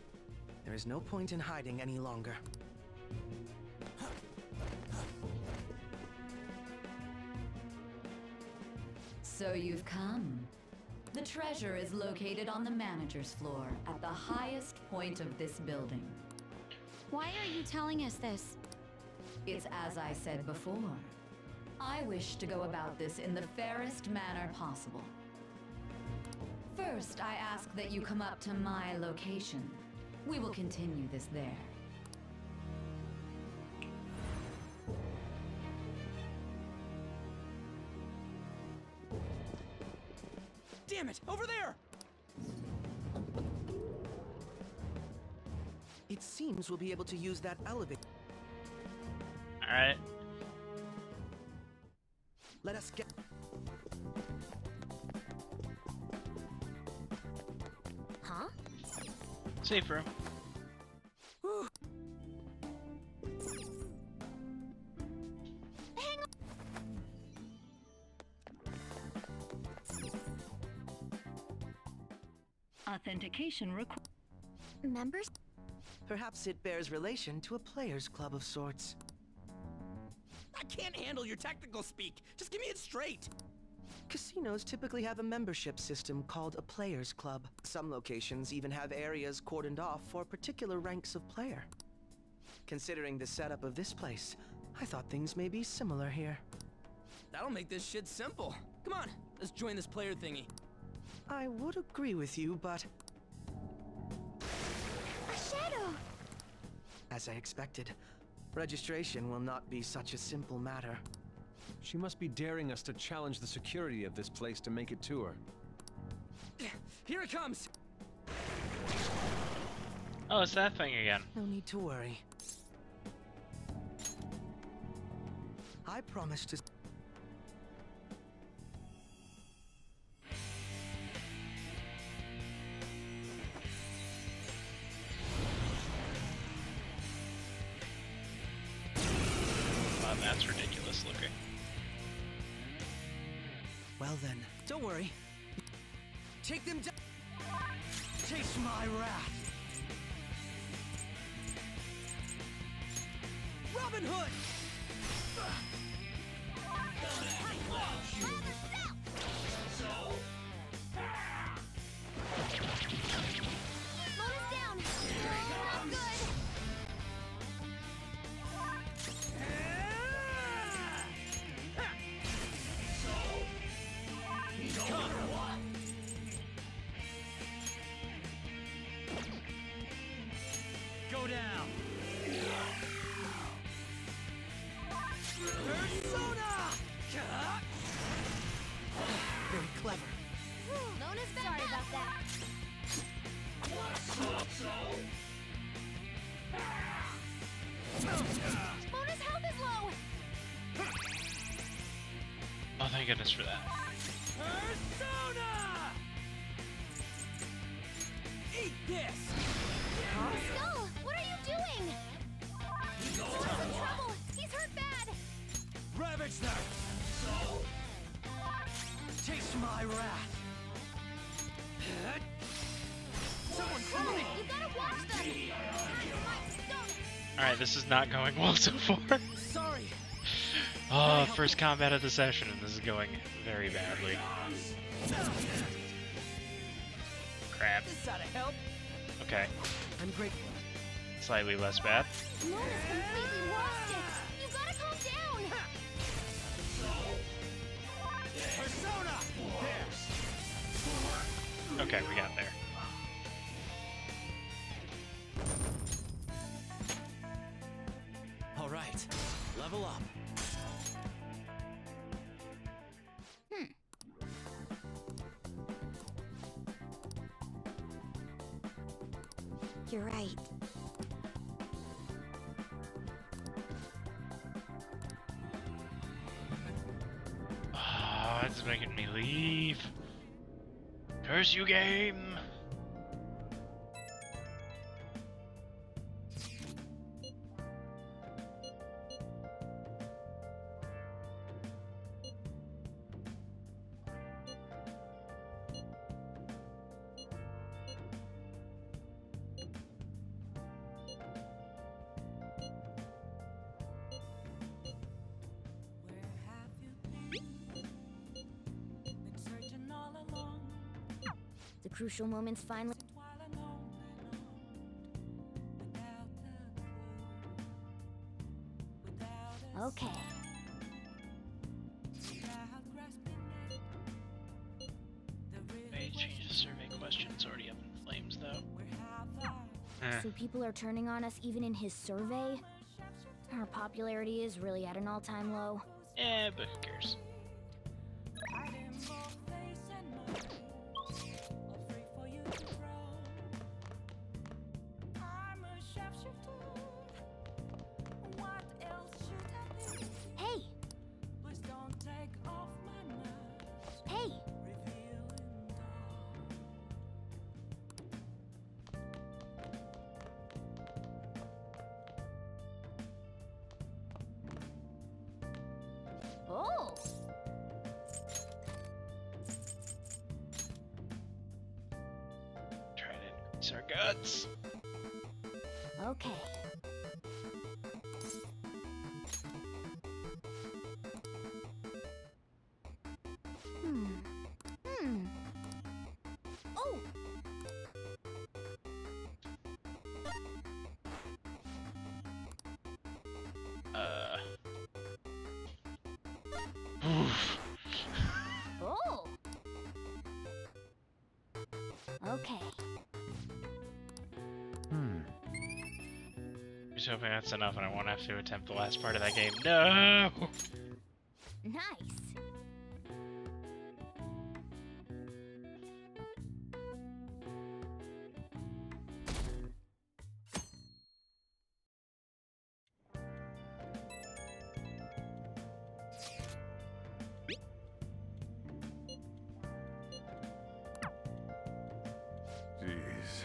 Speaker 8: There is no point in hiding any longer.
Speaker 12: So you've come. The treasure is located on the manager's floor, at the highest point of this building.
Speaker 2: Why are you telling us this?
Speaker 12: It's as I said before. I wish to go about this in the fairest manner possible. First, I ask that you come up to my location. We will continue this there.
Speaker 4: Damn it! Over there!
Speaker 8: It seems we'll be able to use that elevator.
Speaker 16: Alright.
Speaker 8: Let us get...
Speaker 2: Huh?
Speaker 16: Safe room.
Speaker 2: Hang on.
Speaker 19: Authentication required.
Speaker 2: Members?
Speaker 8: Perhaps it bears relation to a players' club of sorts.
Speaker 4: I can't handle your technical speak. Just give me it straight.
Speaker 8: Casinos typically have a membership system called a players club. Some locations even have areas cordoned off for particular ranks of player. Considering the setup of this place, I thought things may be similar here.
Speaker 4: That'll make this shit simple. Come on, let's join this player thingy.
Speaker 8: I would agree with you, but...
Speaker 2: A shadow!
Speaker 8: As I expected, registration will not be such a simple matter.
Speaker 5: She must be daring us to challenge the security of this place to make it to her.
Speaker 4: Here it comes!
Speaker 16: Oh, it's that thing again.
Speaker 8: No need to worry. I promise to...
Speaker 16: Wow, that's ridiculous looking.
Speaker 8: Well then, don't worry. Take them down. Taste my wrath. Robin Hood!
Speaker 2: Mona's down! Oh, not good!
Speaker 4: Go down!
Speaker 8: Persona! Very clever.
Speaker 2: Mona's back. Sorry about that. Mona's health is low!
Speaker 16: Oh, thank goodness for that.
Speaker 4: Persona! Eat this!
Speaker 2: Skull, what are you doing? He's in trouble! He's hurt bad!
Speaker 4: Ravage that!
Speaker 8: Taste my wrath. Someone follow me!
Speaker 2: You gotta watch them!
Speaker 16: Alright, this is not going well so far.
Speaker 8: Sorry.
Speaker 16: Oh, first combat of the session, and this is going very badly. Crap.
Speaker 8: This ought to help.
Speaker 16: Okay.
Speaker 8: I'm grateful.
Speaker 16: Slightly less bad.
Speaker 2: Mona's completely lost it! You gotta calm down!
Speaker 8: Persona!
Speaker 16: Okay, we got there.
Speaker 4: All right, level up.
Speaker 2: You're right.
Speaker 16: Oh, it's making me leave. Curse you, game!
Speaker 2: The crucial moment's finally... Okay.
Speaker 16: May change the survey question. It's already up in flames, though.
Speaker 2: So people are turning on us even in his survey? Our popularity is really at an all-time low.
Speaker 16: Yeah, but who cares?
Speaker 2: Hey! Hey! Oh!
Speaker 16: Try to increase our guts.
Speaker 2: Okay. Hmm.
Speaker 16: Oof.
Speaker 2: Oh. Okay.
Speaker 16: Just hoping that's enough and I won't have to attempt the last part of that game. No!
Speaker 2: Nice.
Speaker 13: Jeez.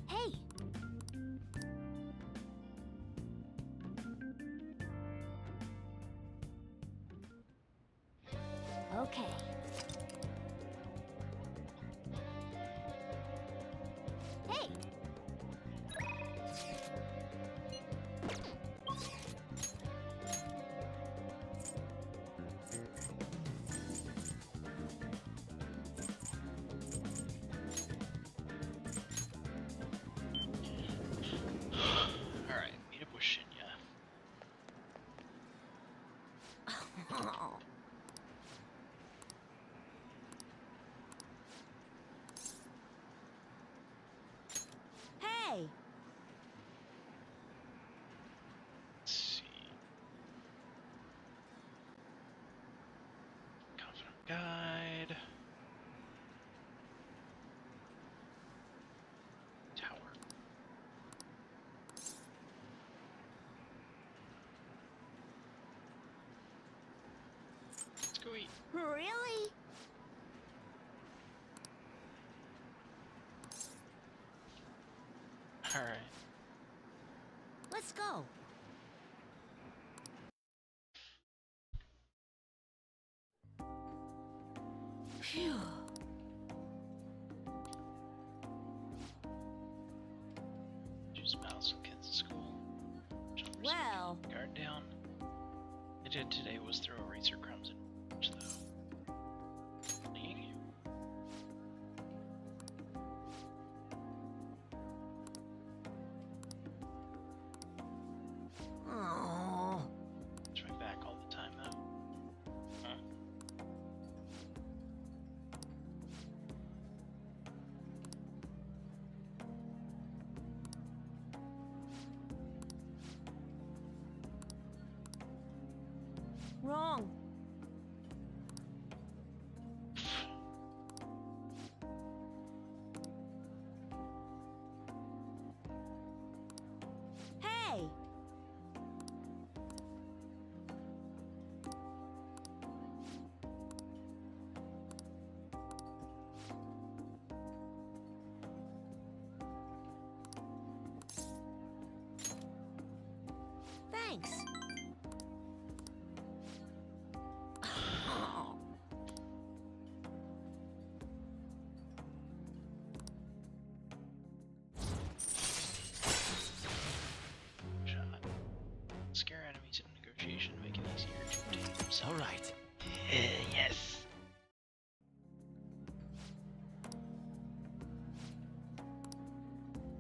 Speaker 2: Hey. Okay. Hey.
Speaker 16: Alright, meet up with Shinya.
Speaker 2: Hey.
Speaker 16: Let's see. Confident guide. Tower. Let's go eat.
Speaker 2: Really?
Speaker 16: Alright.
Speaker 2: Let's go. Phew.
Speaker 16: Choose mouse with kids at school.
Speaker 2: Well.
Speaker 16: Guard down. I did today was throw eraser crumbs in which though. Thank you.
Speaker 2: Oh.
Speaker 16: It's right back all the time though. Huh?
Speaker 14: Wrong.
Speaker 2: Hey. Thanks.
Speaker 16: Shot. Scare enemies in negotiation, make it easier to obtain themselves.
Speaker 17: Alright.
Speaker 16: Yes.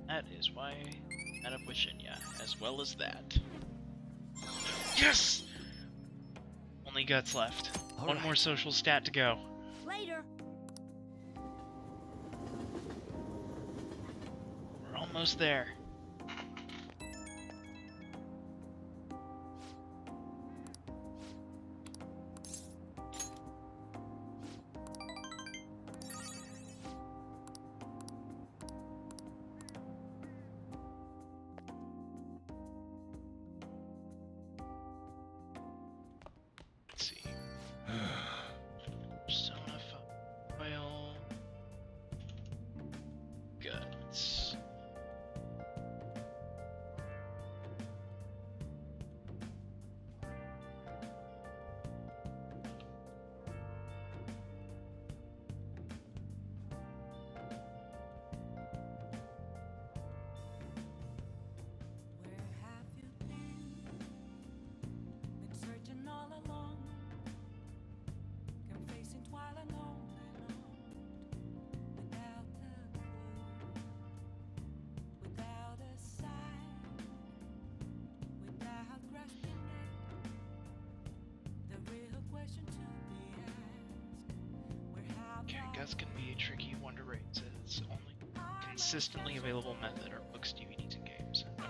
Speaker 16: That is why I met up with Shinya, as well as that. Yes! Only guts left. One more social stat to go.
Speaker 2: Later.
Speaker 16: We're almost there. Let's see. Persona foil. Guts. that's gonna be a tricky one to rate. It says it's only consistently available method are books, DVDs, and games. Okay.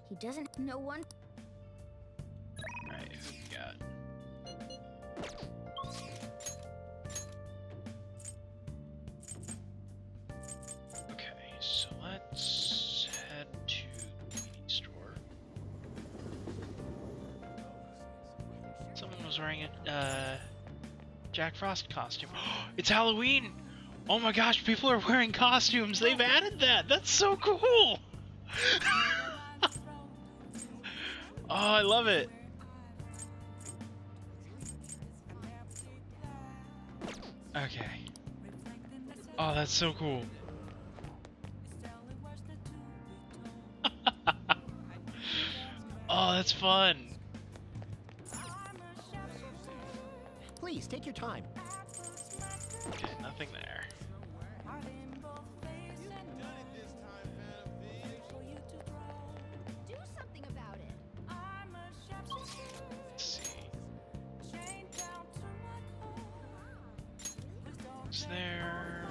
Speaker 2: He doesn't know one.
Speaker 16: Alright, who we got? Okay, so let's head to the DVD store. Someone was wearing a Jack Frost costume. It's Halloween! Oh my gosh, people are wearing costumes! They've added that! That's so cool! Oh, I love it! Okay. Oh, that's so cool. Oh, that's fun!
Speaker 20: Please, take your time.
Speaker 16: Okay, nothing there.
Speaker 2: Do something about it.
Speaker 16: Let's see. What's there?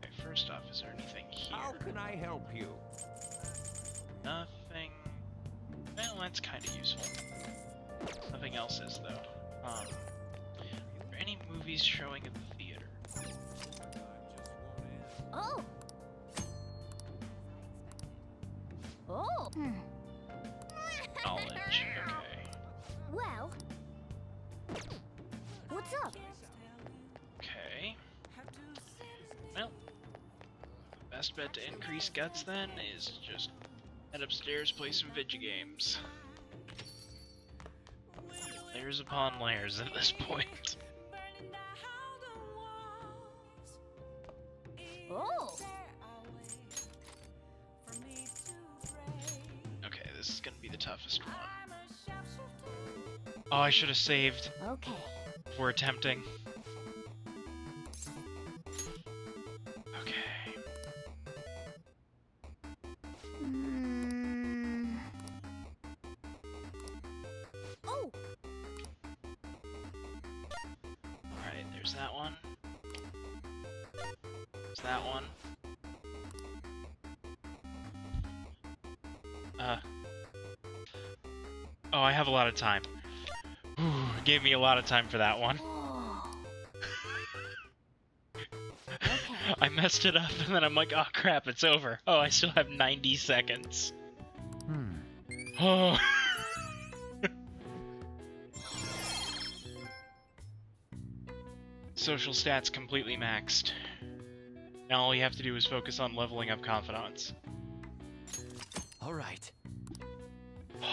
Speaker 16: Okay, first off, is there anything here?
Speaker 10: How can I help you?
Speaker 16: Nothing. Well, that's kind of useful. Nothing else is, though. Are there any movies showing in the theater?
Speaker 2: Oh. Oh.
Speaker 16: Knowledge. Okay.
Speaker 2: Well. What's up?
Speaker 16: Okay. Well, best bet to increase guts then is just head upstairs, play some video games. Layers upon layers at this point.
Speaker 2: Oh.
Speaker 16: Okay, this is gonna be the toughest one. Oh, I should have saved.
Speaker 2: Okay.
Speaker 16: Before attempting. Okay.
Speaker 2: Oh.
Speaker 16: Alright, there's that one. There's that one. Oh, I have a lot of time. Whew, gave me a lot of time for that one. I messed it up and then I'm like, oh crap, it's over. Oh, I still have 90 seconds. Oh. Social stats completely maxed. Now all you have to do is focus on leveling up confidants.
Speaker 20: All right.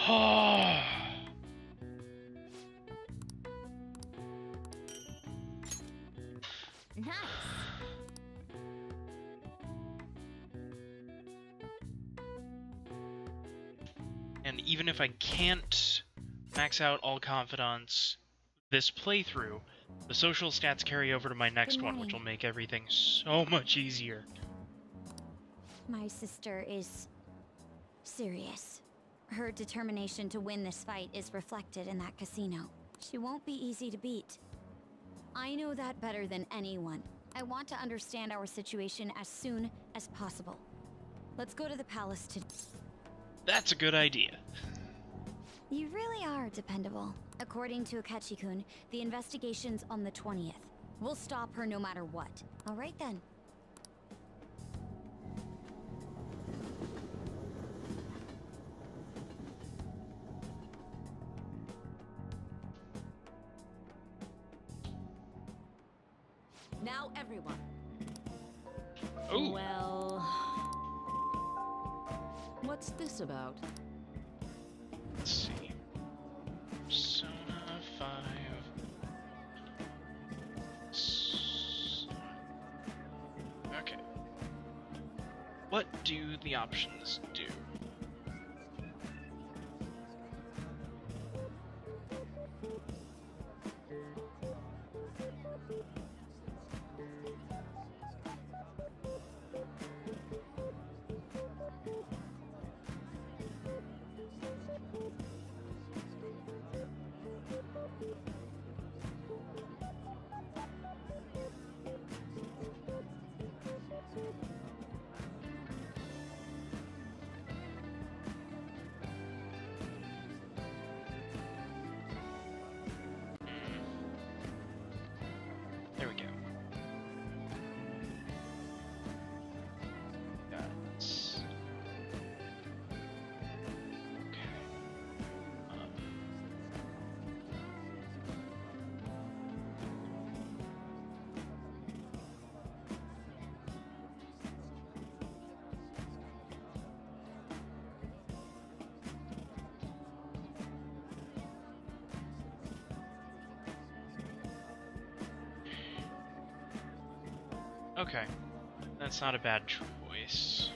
Speaker 16: Oh.
Speaker 2: Nice.
Speaker 16: And even if I can't max out all confidants this playthrough, the social stats carry over to my next one, which will make everything so much easier.
Speaker 2: My sister is serious. Her determination to win this fight is reflected in that casino. She won't be easy to beat. I know that better than anyone. I want to understand our situation as soon as possible. Let's go to the palace to...
Speaker 16: That's a good idea.
Speaker 2: You really are dependable. According to Akechi-kun, the investigation's on the 20th. We'll stop her no matter what. All right then.
Speaker 3: Now everyone.
Speaker 16: Ooh.
Speaker 12: Well... What's this about?
Speaker 16: Let's see. Persona 5. what do the options do? There we go. That's... Okay. Okay, that's not a bad choice.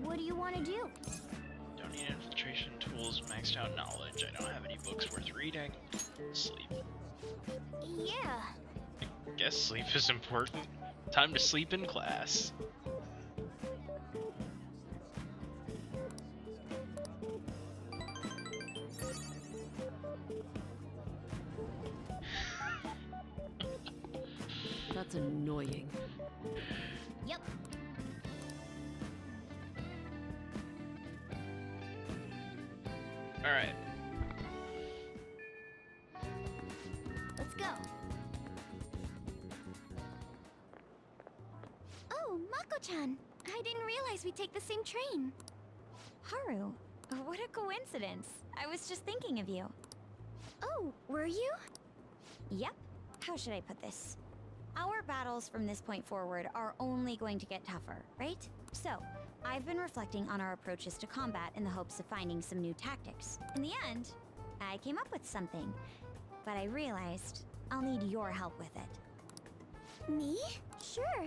Speaker 2: What do you want to do?
Speaker 16: Don't need infiltration tools, maxed out knowledge. I don't have any books worth reading. Sleep.
Speaker 2: Yeah.
Speaker 16: I guess sleep is important. Time to sleep in class.
Speaker 21: That's annoying.
Speaker 2: Yep.
Speaker 16: Alright.
Speaker 2: Let's go. Oh, Mako-chan. I didn't realize we'd take the same train.
Speaker 3: Haru, what a coincidence. I was just thinking of you.
Speaker 2: Oh, were you?
Speaker 3: Yep. How should I put this? Our battles from this point forward are only going to get tougher, right? So, I've been reflecting on our approaches to combat in the hopes of finding some new tactics. In the end, I came up with something, but I realized I'll need your help with it.
Speaker 2: Me? Sure.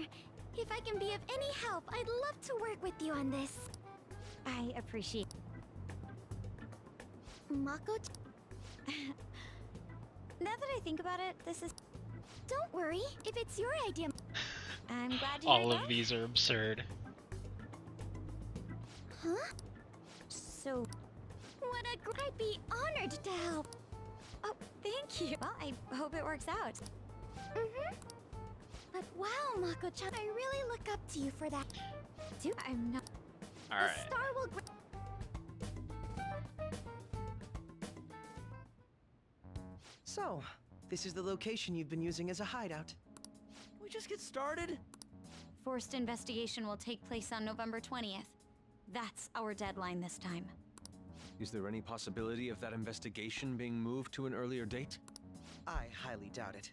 Speaker 2: If I can be of any help, I'd love to work with you on this.
Speaker 3: I appreciate...
Speaker 2: Mako...
Speaker 3: Now that I think about it, this is...
Speaker 2: Don't worry, if it's your idea...
Speaker 3: I'm glad to hear
Speaker 16: All
Speaker 3: that.
Speaker 16: of these are absurd.
Speaker 2: Huh?
Speaker 3: So...
Speaker 2: What a I'd be honored to help.
Speaker 3: Oh, thank you. Well, I hope it works out.
Speaker 2: Mm-hmm. But wow, Mako-chan, I really look up to you for that.
Speaker 3: Dude, I'm not...
Speaker 16: Alright.
Speaker 2: The star will...
Speaker 8: So, this is the location you've been using as a hideout. Can we just get started?
Speaker 3: Forced investigation will take place on November 20th. That's our deadline this time.
Speaker 5: Is there any possibility of that investigation being moved to an earlier date?
Speaker 8: I highly doubt it.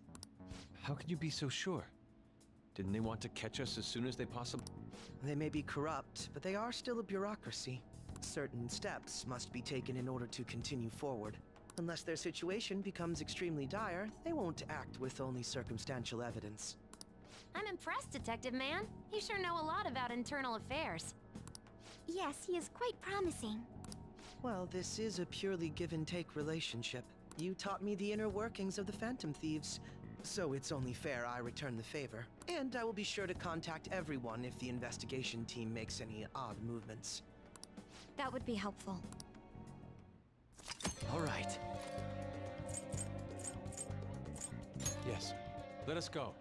Speaker 5: How can you be so sure? Didn't they want to catch us as soon as they possibly...
Speaker 8: They may be corrupt, but they are still a bureaucracy. Certain steps must be taken in order to continue forward. Unless their situation becomes extremely dire, they won't act with only circumstantial evidence.
Speaker 3: I'm impressed, Detective Man. You sure know a lot about internal affairs.
Speaker 2: Yes, he is quite promising.
Speaker 8: Well, this is a purely give-and-take relationship. You taught me the inner workings of the Phantom Thieves, so it's only fair I return the favor. And I will be sure to contact everyone if the investigation team makes any odd movements.
Speaker 3: That would be helpful.
Speaker 5: All right. Yes, let us go.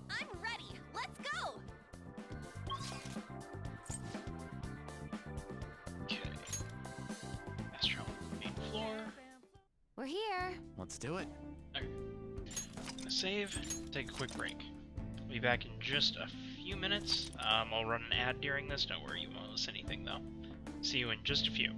Speaker 3: I'm ready. Let's go.
Speaker 16: Okay. Astro main floor.
Speaker 3: We're here.
Speaker 20: Let's do it.
Speaker 16: Okay. Gonna save, take a quick break. I'll be back in just a few minutes. I'll run an ad during this. Don't worry, you won't miss anything though. See you in just a few.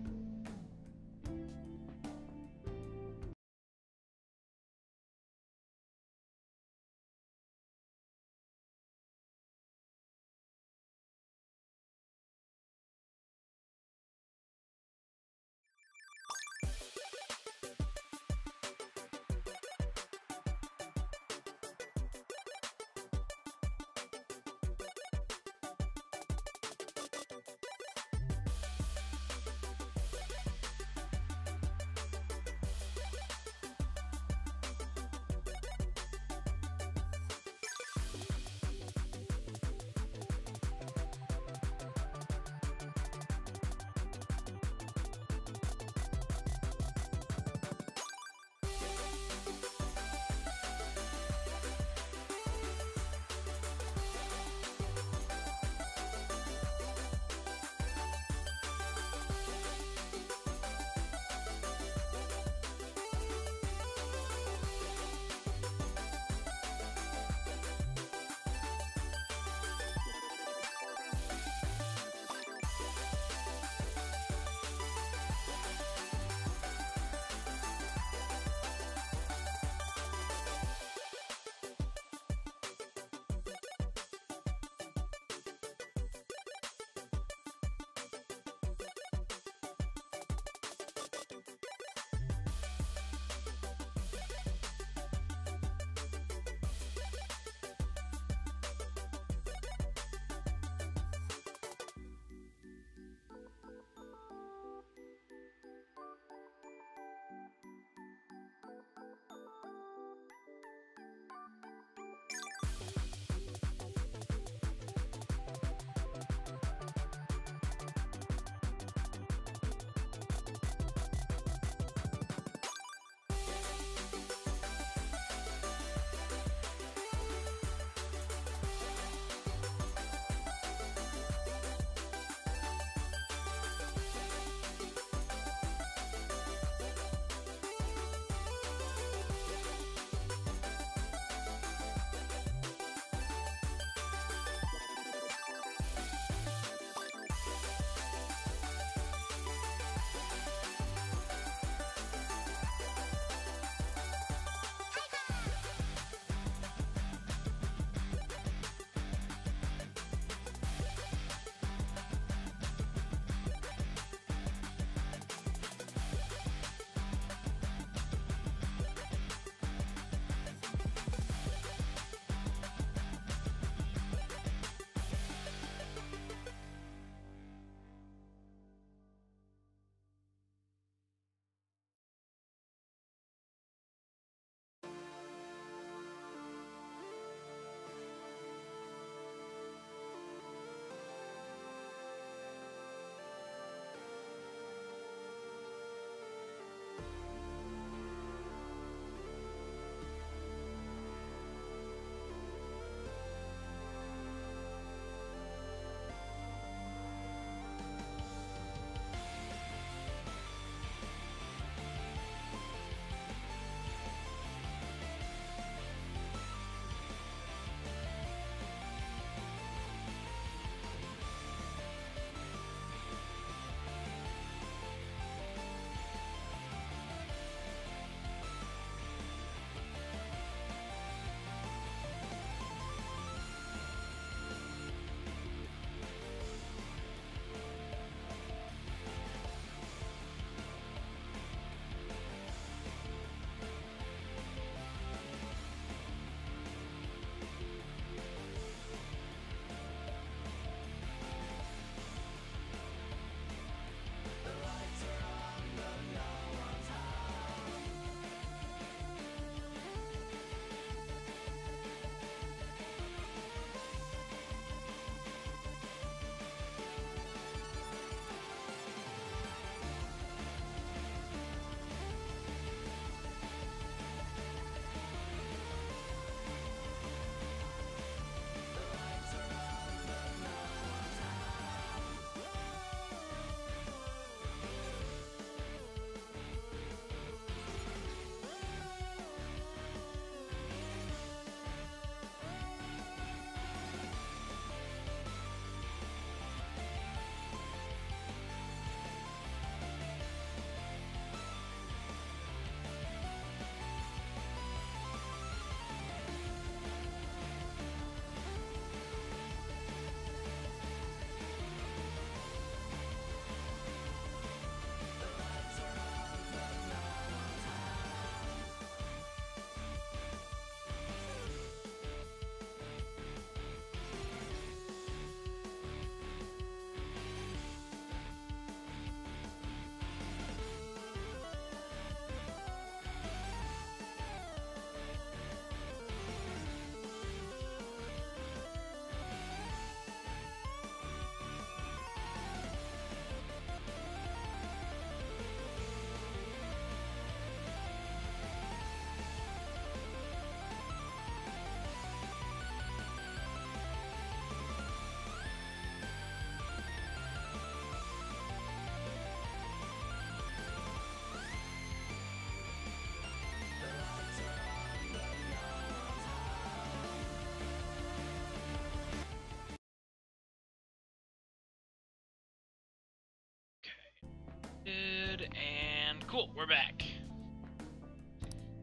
Speaker 16: Cool, we're back.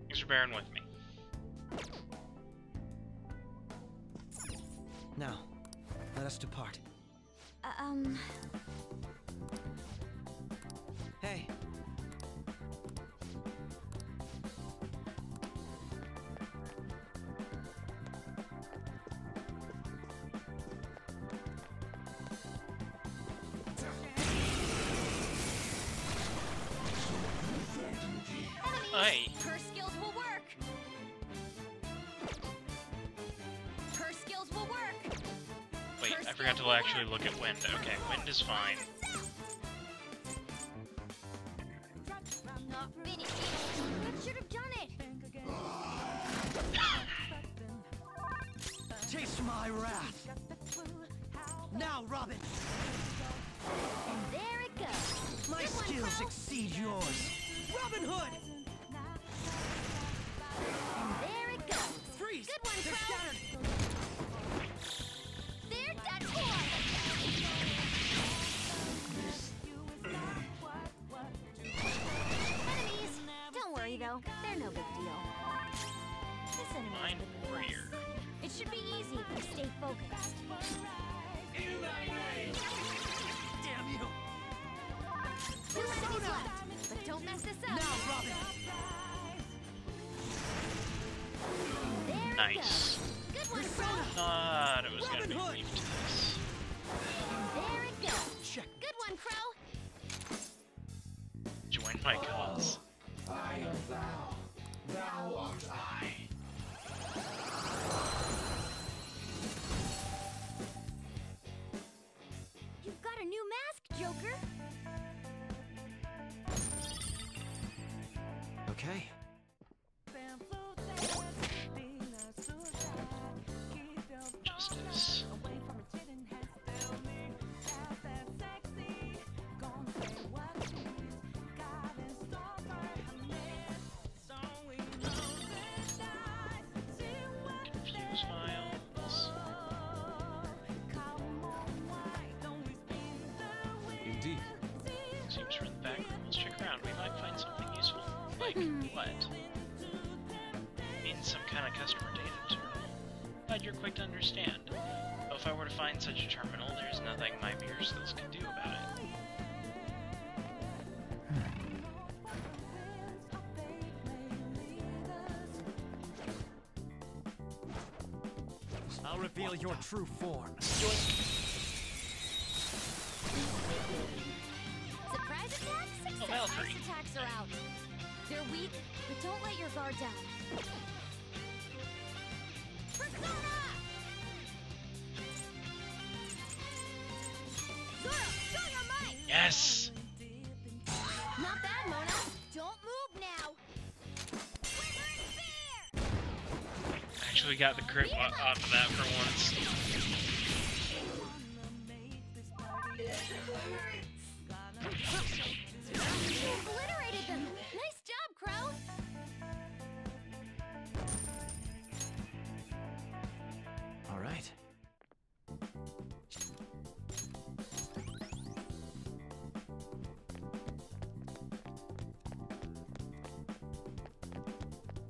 Speaker 16: Thanks for bearing with me.
Speaker 8: Now, let us depart. Hey.
Speaker 16: Hey.
Speaker 14: Her skills will work. Her skills will work.
Speaker 16: Wait, I forgot to actually look at wind. Okay, wind is fine.
Speaker 2: Not finished. That should have done it.
Speaker 8: Taste my wrath. Now, Robin.
Speaker 2: And there it goes.
Speaker 8: My skills exceed yours. Robin Hood.
Speaker 2: And there it goes.
Speaker 8: Freeze.
Speaker 2: Good one,
Speaker 8: They're
Speaker 2: Crow.
Speaker 8: scattered.
Speaker 2: They're done for. Enemies. Don't worry though. They're no big deal. This enemy.
Speaker 16: Mind warrior.
Speaker 2: It should be easy if we stay focused.
Speaker 8: Damn you.
Speaker 2: Two enemies left, but don't mess this up.
Speaker 8: Now, Robin.
Speaker 2: There
Speaker 16: Nice.
Speaker 2: it goes. Good one, Crow.
Speaker 16: Thought it was gonna be brief to this.
Speaker 2: There it goes.
Speaker 8: Check.
Speaker 2: Good one, Crow.
Speaker 16: Join my cause.
Speaker 21: I am thou. Thou art I.
Speaker 2: You've got a new mask, Joker.
Speaker 4: Okay.
Speaker 16: Justice. Confuse files.
Speaker 5: Indeed.
Speaker 16: Seems we're in the back room. Let's check around. We might find something useful. Like what? Means some kind of customer data terminal. Glad you're quick to understand. Though if I were to find such a terminal, there's nothing my mirror skills can do about it.
Speaker 8: I'll reveal your true form.
Speaker 2: Surprise attacks?
Speaker 16: Oh, Valkyrie.
Speaker 2: Ice attacks are out. They're weak, but don't let your guard down. Persona! Zoro, show your might!
Speaker 16: Yes!
Speaker 2: Not bad, Mona. Don't move now.
Speaker 16: Actually got the crit off of that for once.
Speaker 2: Obliterated them. Nice job, Crow.
Speaker 4: All right.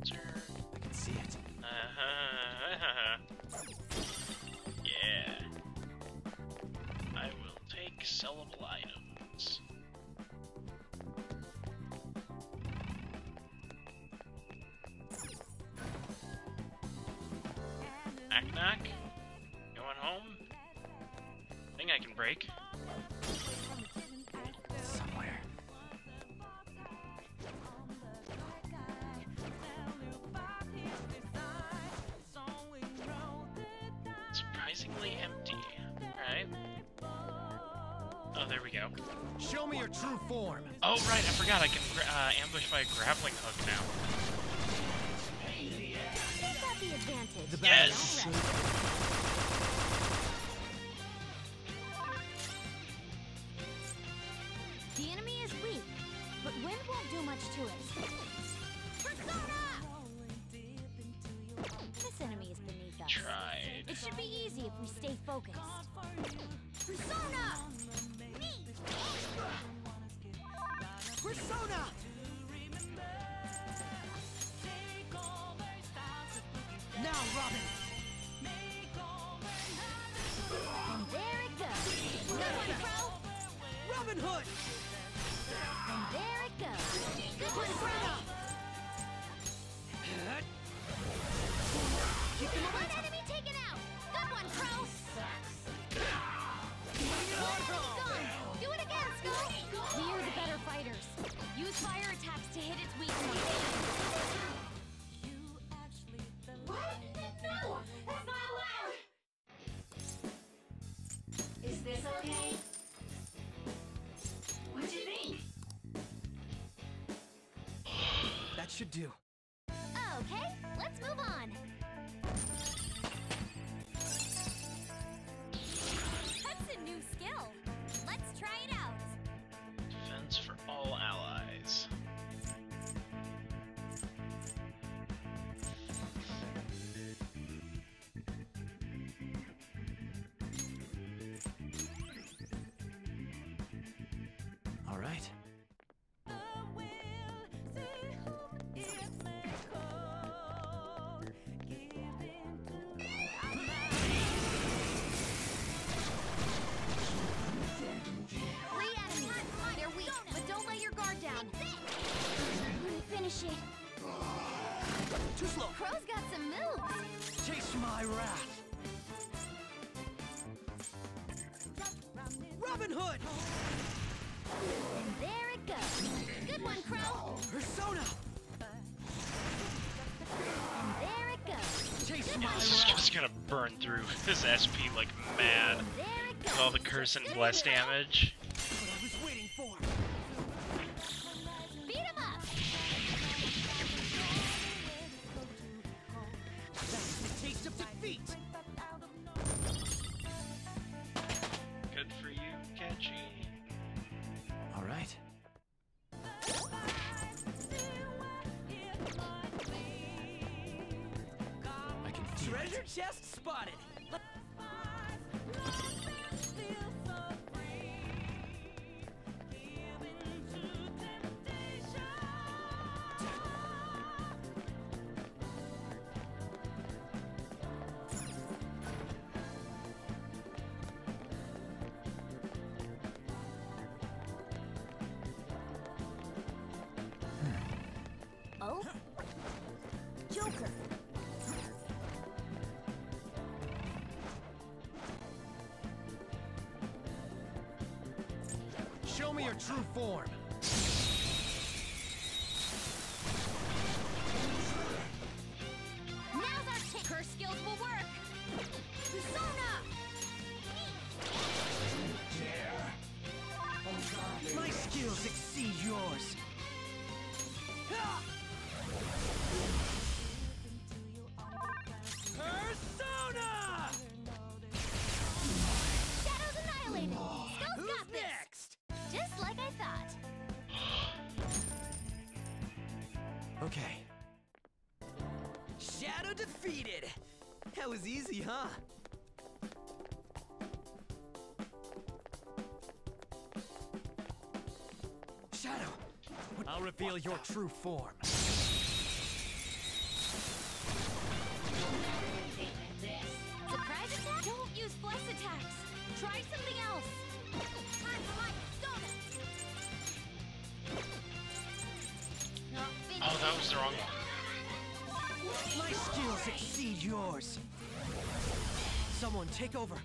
Speaker 16: Sure.
Speaker 4: I can see it.
Speaker 16: Yeah. I will take sellable items. Knock knock. Going home? Thing I can break.
Speaker 4: Somewhere.
Speaker 16: Surprisingly empty. Alright. Oh, there we go.
Speaker 8: Show me your true form.
Speaker 16: Oh, right, I forgot I can ambush by a grappling hook now.
Speaker 2: You've got the advantage.
Speaker 16: Yes!
Speaker 2: Don't rest. The enemy is weak, but wind won't do much to it. Persona! This enemy is beneath us.
Speaker 16: Tried.
Speaker 2: It should be easy if we stay focused. Persona! Me!
Speaker 8: Persona! now, Robin!
Speaker 2: And there it goes. Good one, Crow!
Speaker 8: Robin Hood!
Speaker 2: And there it goes. Good one, Crow! One enemy taken out! Good one, Crow! One enemy gone! Do it again, Skull!
Speaker 3: We're the better fighters. Use fire attacks to hit its weak points.
Speaker 7: What? No! That's not allowed! Is this okay? What do you think?
Speaker 8: That should do.
Speaker 2: Okay, let's move on.
Speaker 3: That's a new skill. Let's try it out.
Speaker 16: Defense for all allies.
Speaker 4: All right.
Speaker 2: Three enemies. They're weak, but don't let your guard down. Let me finish it.
Speaker 8: Too slow!
Speaker 2: Crow's got some moves.
Speaker 8: Chase my wrath! Robin Hood!
Speaker 2: And there it goes. Good one, Crow.
Speaker 8: Persona!
Speaker 2: And there it goes.
Speaker 8: Chase
Speaker 2: Good
Speaker 8: my
Speaker 2: one,
Speaker 16: This is
Speaker 2: Crow.
Speaker 16: just gonna burn through his SP like mad.
Speaker 2: And there it goes.
Speaker 16: With all the curse and
Speaker 2: Good
Speaker 16: bless
Speaker 2: one, Crow.
Speaker 16: damage.
Speaker 8: What I was waiting for!
Speaker 2: Beat him up.
Speaker 8: That's the taste of defeat!
Speaker 16: Good for you, Catchy.
Speaker 4: All right. I can feel
Speaker 8: Treasure
Speaker 4: it.
Speaker 8: chest spotted!
Speaker 2: Oh? Joker.
Speaker 8: Show me your true form!
Speaker 2: Now's our chance. Her skills will work. Persona.
Speaker 8: My skills exceed yours! Persona!
Speaker 2: Shadows annihilated. Skull's
Speaker 8: Who's
Speaker 2: got this.
Speaker 8: next?
Speaker 2: Just like I thought.
Speaker 4: Okay.
Speaker 8: Shadow defeated! That was easy, huh? Shadow! I'll reveal your true form.
Speaker 2: Surprise attack? Don't use bless attacks. Try something else. Time for my persona. Not finished.
Speaker 16: Oh, that was the wrong one.
Speaker 8: My skills exceed yours. Someone take over.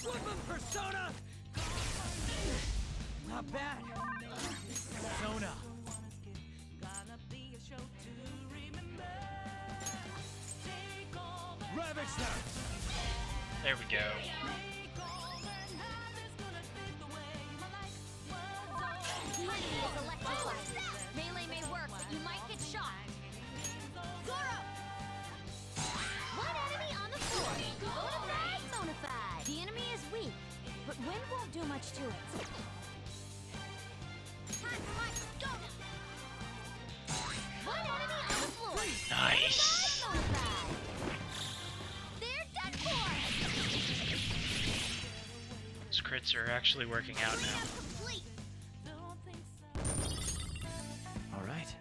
Speaker 8: Woodman persona! Not bad. Persona. Ravage them!
Speaker 16: There we go.
Speaker 2: The enemy is electrified. Melee may work, but you might get shot. Zoro! One enemy on the floor. Bonafide, bonafide. The enemy is weak, but wind won't do much to it. Time for my persona. One enemy on the floor.
Speaker 16: Nice.
Speaker 2: Bonafide. They're done for.
Speaker 16: These crits are actually working out now.
Speaker 2: Complete.
Speaker 4: All right.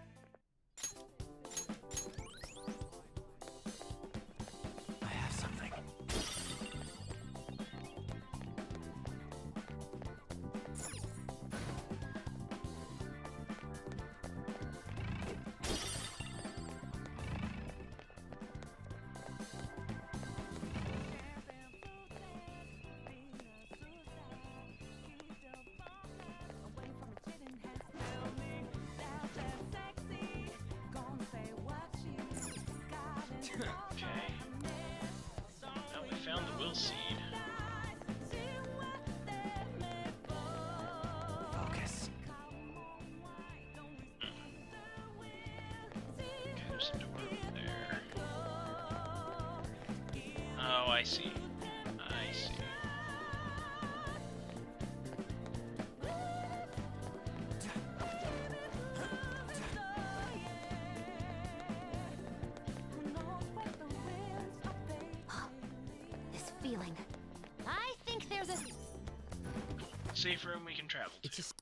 Speaker 16: Okay. Now we found the will seed.
Speaker 8: Focus.
Speaker 16: Okay, there's a door over there. Oh, I see. I see.
Speaker 3: This feeling. I think there's a
Speaker 16: Safe room we can travel to.
Speaker 8: It's just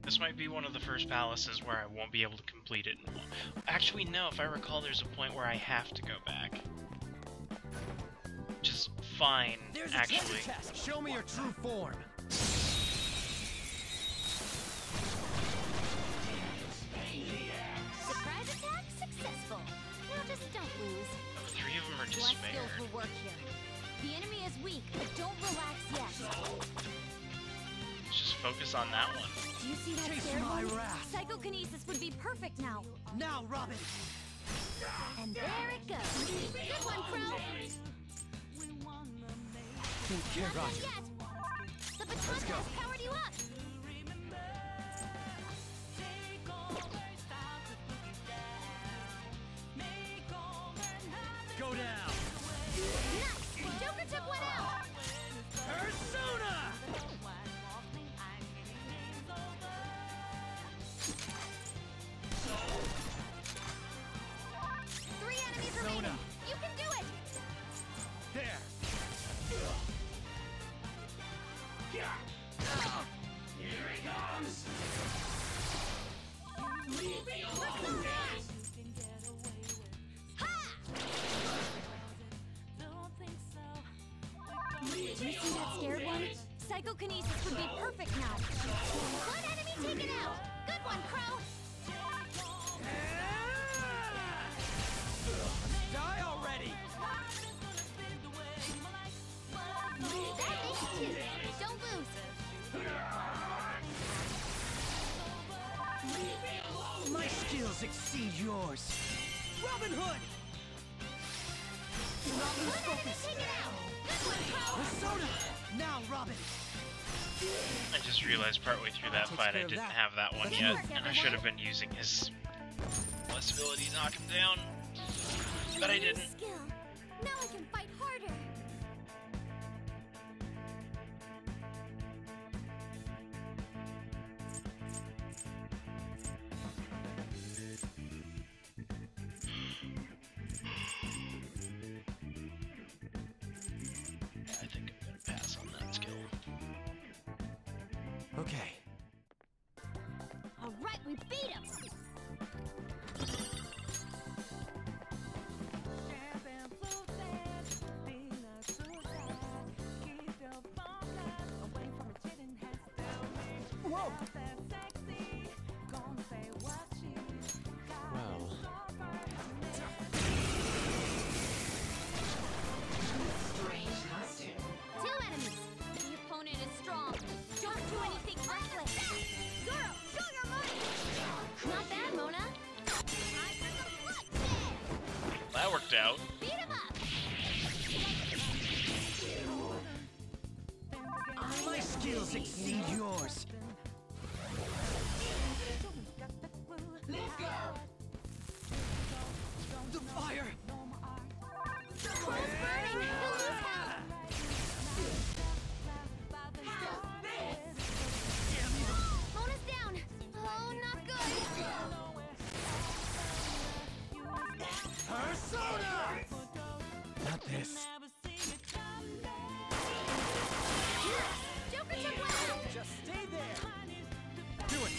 Speaker 16: This might be one of the first palaces where I won't be able to complete it. Actually, no, if I recall, there's a point where I have to go back. Which is fine,
Speaker 20: There's
Speaker 16: actually.
Speaker 20: a treasure chest. Show me your true form.
Speaker 2: Surprise attack successful. Now just don't lose.
Speaker 16: Oh, 3 of them are
Speaker 2: Less skills
Speaker 16: despaired.
Speaker 2: will work here. The enemy is weak, but don't relax yet.
Speaker 16: Let's just focus on that one.
Speaker 2: Do you see that
Speaker 8: Chase
Speaker 2: scared
Speaker 8: my
Speaker 2: one?
Speaker 8: wrath.
Speaker 2: Psychokinesis would be perfect now.
Speaker 8: now, Robin.
Speaker 2: And there it goes. Good one, Crow.
Speaker 20: Take care,
Speaker 2: Not
Speaker 20: Roger.
Speaker 2: yet. The baton has powered you up.
Speaker 20: Go down.
Speaker 2: Nice. Joker took one out.
Speaker 20: Persona.
Speaker 2: 3 enemies remaining. You can do it.
Speaker 20: There.
Speaker 2: Do you see that scared one? Psychokinesis would be perfect now. One enemy taken out. Good one, Crow.
Speaker 20: Die already.
Speaker 2: That makes 2. Don't lose.
Speaker 8: My skills exceed yours. Robin Hood. Robin's focus.
Speaker 2: Take it out. Good one, Crow.
Speaker 8: Persona. Now, Robin.
Speaker 16: I just realized partway through that
Speaker 8: Takes
Speaker 16: fight I
Speaker 8: care of
Speaker 16: didn't
Speaker 8: that.
Speaker 16: have that one
Speaker 2: Good
Speaker 16: yet,
Speaker 2: work,
Speaker 16: and I
Speaker 2: everyone.
Speaker 16: should have been using his plus ability to knock him down. But I didn't.
Speaker 2: Skill. Now I can fight harder.
Speaker 16: Yeah, I think I'm gonna pass on that skill.
Speaker 20: Okay.
Speaker 2: All right, we beat him.
Speaker 20: Whoa.
Speaker 5: Well,
Speaker 2: 2 enemies. The opponent is strong. Don't do anything reckless. Zoro, show your might. Not bad, Mona. Time for some bloodshed.
Speaker 16: That worked out.
Speaker 2: Beat him up.
Speaker 8: My skills exceed yours. The fire.
Speaker 2: Cole's burning. He'll lose health. Mona's down. Oh, not good.
Speaker 8: Persona. Not this.
Speaker 2: Joker took one out.
Speaker 20: Just stay there.
Speaker 8: Do it.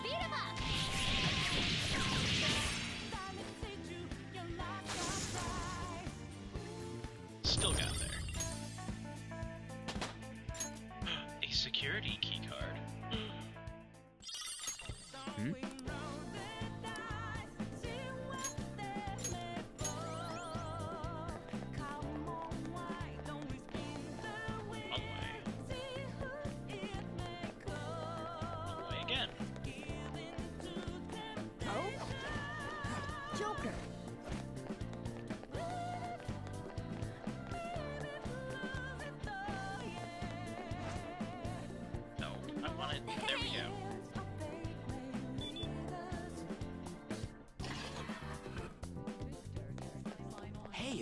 Speaker 2: Beat him up.
Speaker 16: Still got there. A security keycard.
Speaker 4: Hmm?
Speaker 16: One way.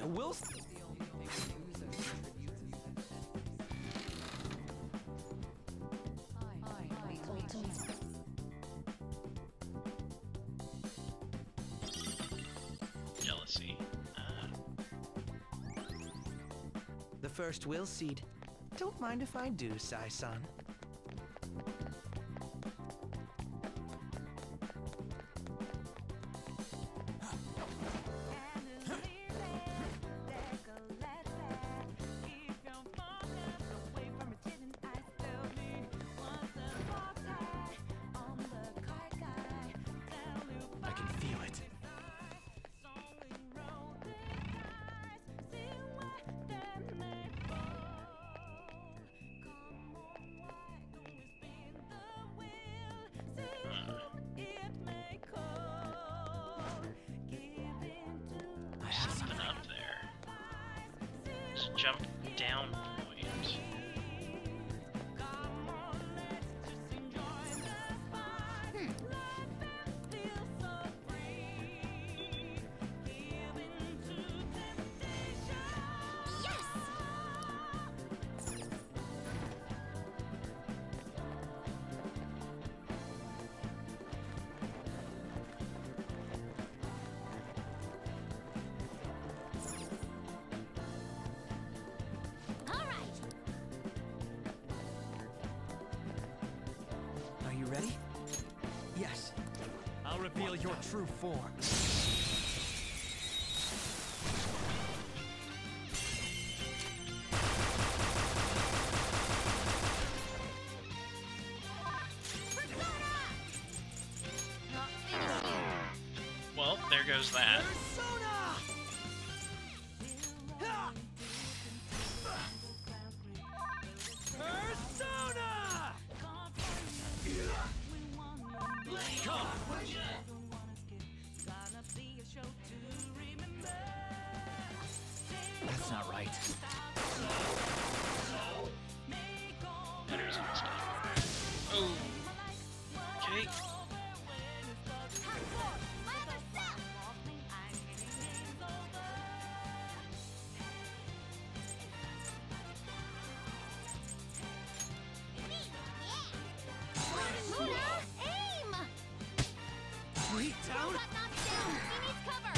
Speaker 17: will.
Speaker 16: Jealousy.
Speaker 8: The first will seed. Don't mind if I do, Sai-san.
Speaker 4: I can feel it.
Speaker 16: Something up there. Just jump down point.
Speaker 8: Are you ready? Yes. I'll reveal your true form.
Speaker 16: Well, there goes that.
Speaker 4: That's not right.
Speaker 16: There's a mistake. Oh. Okay.
Speaker 8: Wait down.
Speaker 2: He needs cover.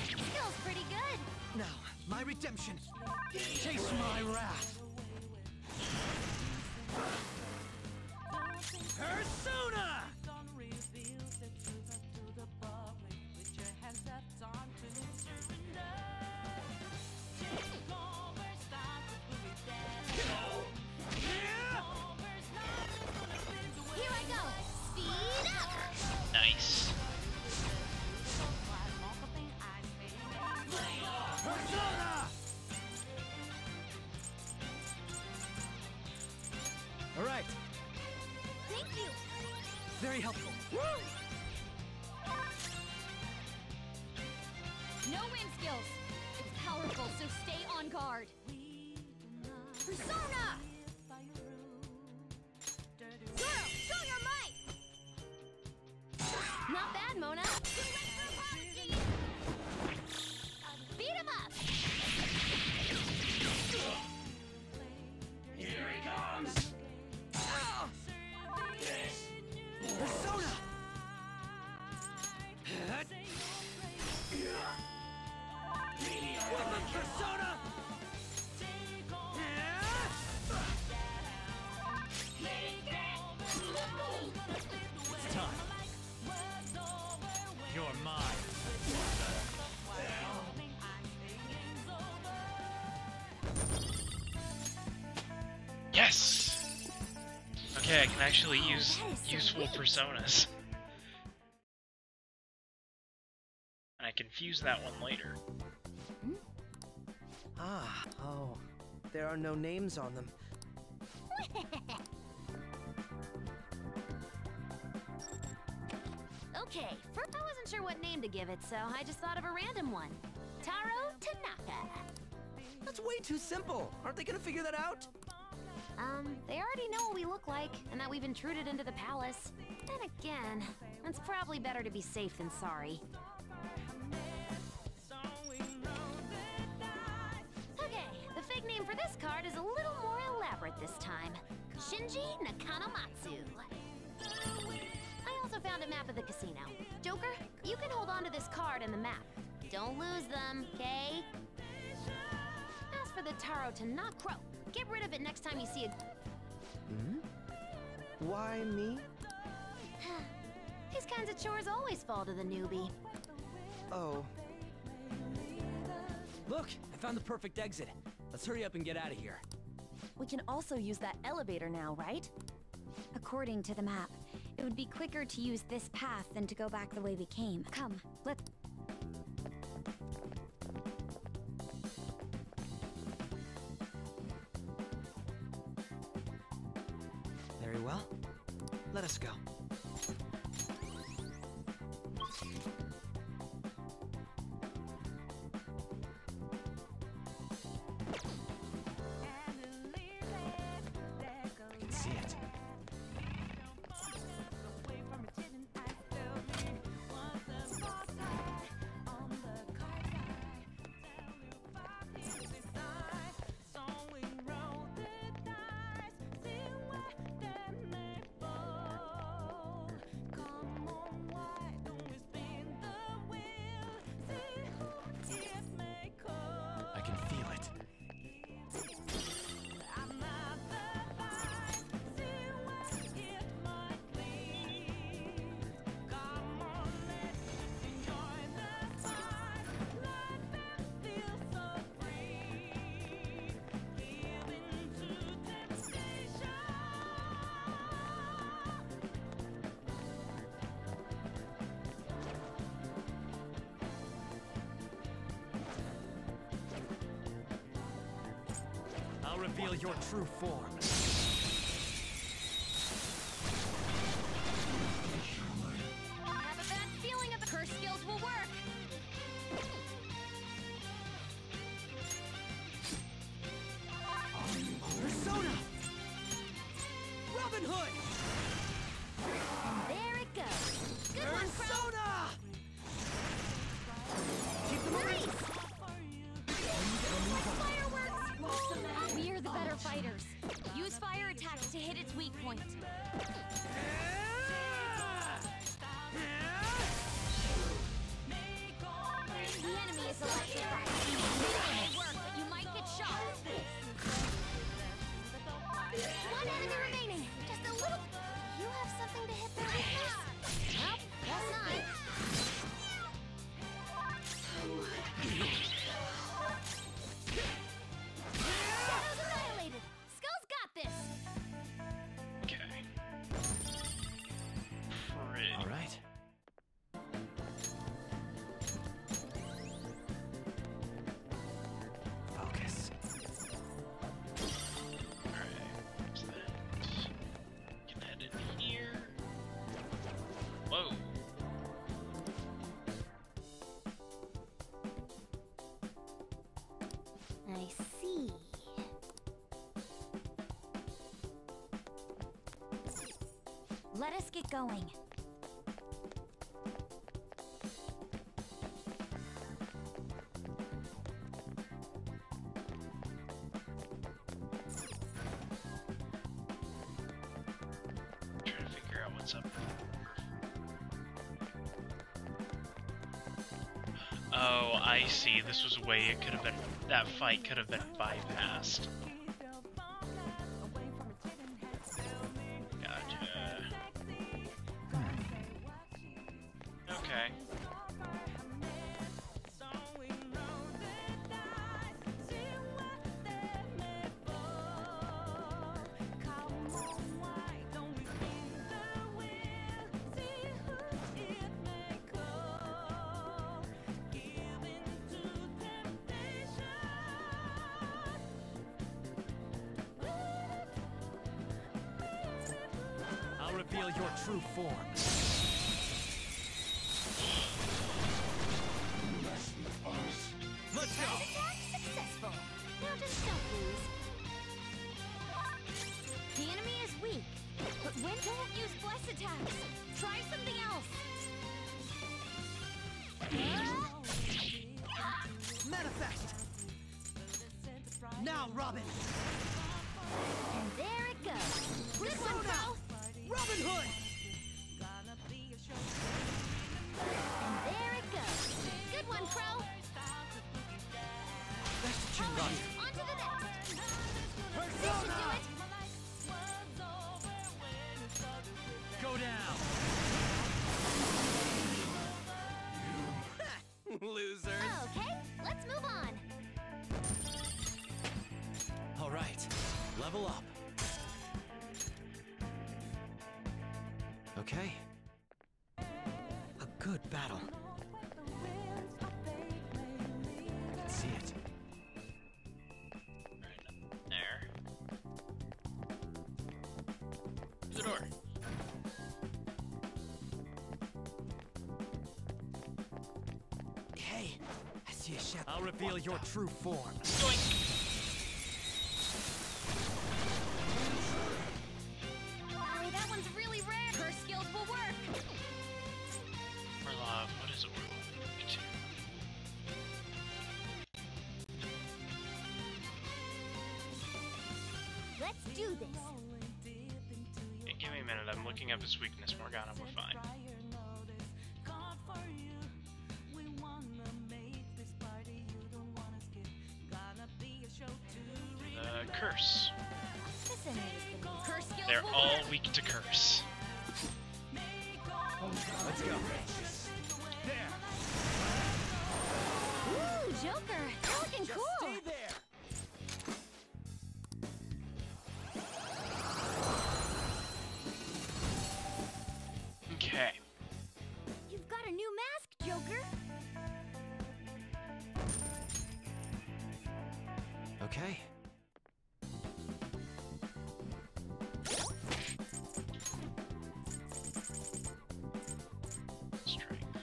Speaker 2: Skill's pretty good.
Speaker 8: Now, my redemption. Chase my wrath. Persona!
Speaker 2: Here I go. Speed up.
Speaker 16: Nice.
Speaker 8: Persona! All right.
Speaker 2: Thank you.
Speaker 8: Very helpful.
Speaker 2: No wind skills. It's powerful, so stay on guard. Persona! Zoro, show your might!
Speaker 3: Not bad, Mona.
Speaker 2: Beat him up!
Speaker 20: Here he comes.
Speaker 8: Persona! Persona! It's time. You're mine.
Speaker 16: Yes! Okay, I can actually use useful personas. And I can fuse that one later.
Speaker 8: Ah, oh. There are no names on them.
Speaker 3: Okay, first I wasn't sure what name to give it, so I just thought of a random one. Taro Tanaka.
Speaker 8: That's way too simple. Aren't they gonna figure that out?
Speaker 3: They already know what we look like, and that we've intruded into the palace. Then again, it's probably better to be safe than sorry. this time. Shinji Nakanomatsu. I also found a map of the casino. Joker, you can hold on to this card and the map. Don't lose them, okay? As for the Taro to not crow, get rid of it next time you see a...
Speaker 17: Hmm? Why me?
Speaker 3: These kinds of chores always fall to the newbie.
Speaker 17: Oh.
Speaker 4: Look, I found the perfect exit. Let's hurry up and get out of here.
Speaker 14: We can also use that elevator now, right?
Speaker 2: According to the map, it would be quicker to use this path than to go back the way we came. Come, let's...
Speaker 8: Very well. Let us go.
Speaker 4: I can see it. I can feel it. I'll reveal your true form.
Speaker 3: I have a bad feeling of the curse skills will work.
Speaker 8: Persona! Robin Hood!
Speaker 3: There it goes. Good one, Crow.
Speaker 8: Persona! Keep them
Speaker 3: Nice!
Speaker 8: away!
Speaker 3: Fireworks! We're the better fighters. Use fire attacks to hit its weak point. The enemy is electrified. It may work, but you might get shot. One enemy remaining. Just a little. You have something to hit their weakness? Well, guess not. Shadows annihilated. Skull's got this.
Speaker 16: Okay. Pretty.
Speaker 4: All right. Focus.
Speaker 16: Alright, what's that? Can head in here. Whoa.
Speaker 2: I see. Let us get going.
Speaker 16: Trying to figure out what's up. Oh, I see. This was a way it could have been. That fight could have been bypassed. Gotcha. Okay.
Speaker 4: I'll reveal your true form. Let's go!
Speaker 3: Attack successful. Now just don't lose. The enemy is weak, but when don't use bless attacks. Try something else.
Speaker 8: Manifest! Now, Robin!
Speaker 2: And there it goes. Good one, Crow.
Speaker 20: Robin Hood!
Speaker 2: And there it goes. Good one, Crow.
Speaker 8: That's what you
Speaker 2: All
Speaker 8: got.
Speaker 2: right, on to the next. This should do it.
Speaker 20: Go down!
Speaker 8: Losers.
Speaker 2: Okay, let's move on.
Speaker 8: All right, level up.
Speaker 4: Okay.
Speaker 8: A good battle.
Speaker 4: I can see it.
Speaker 16: There. The door.
Speaker 8: Hey, I see a shadow. I'll reveal your true form.
Speaker 2: Oh, that one's really rare. Her skills will work.
Speaker 16: Orlov, what is Orlov? Me too.
Speaker 2: Let's do this.
Speaker 16: Yeah, give me a minute, I'm looking up his weakness, Morgana, we're fine. Curse.
Speaker 2: Her skills
Speaker 16: They're
Speaker 2: will
Speaker 16: all
Speaker 2: work.
Speaker 16: weak to curse.
Speaker 8: Let's go.
Speaker 2: Ooh, Joker, you're looking cool.
Speaker 20: Stay there!
Speaker 16: Okay.
Speaker 2: You've got a new mask, Joker.
Speaker 4: Okay.
Speaker 16: Strength.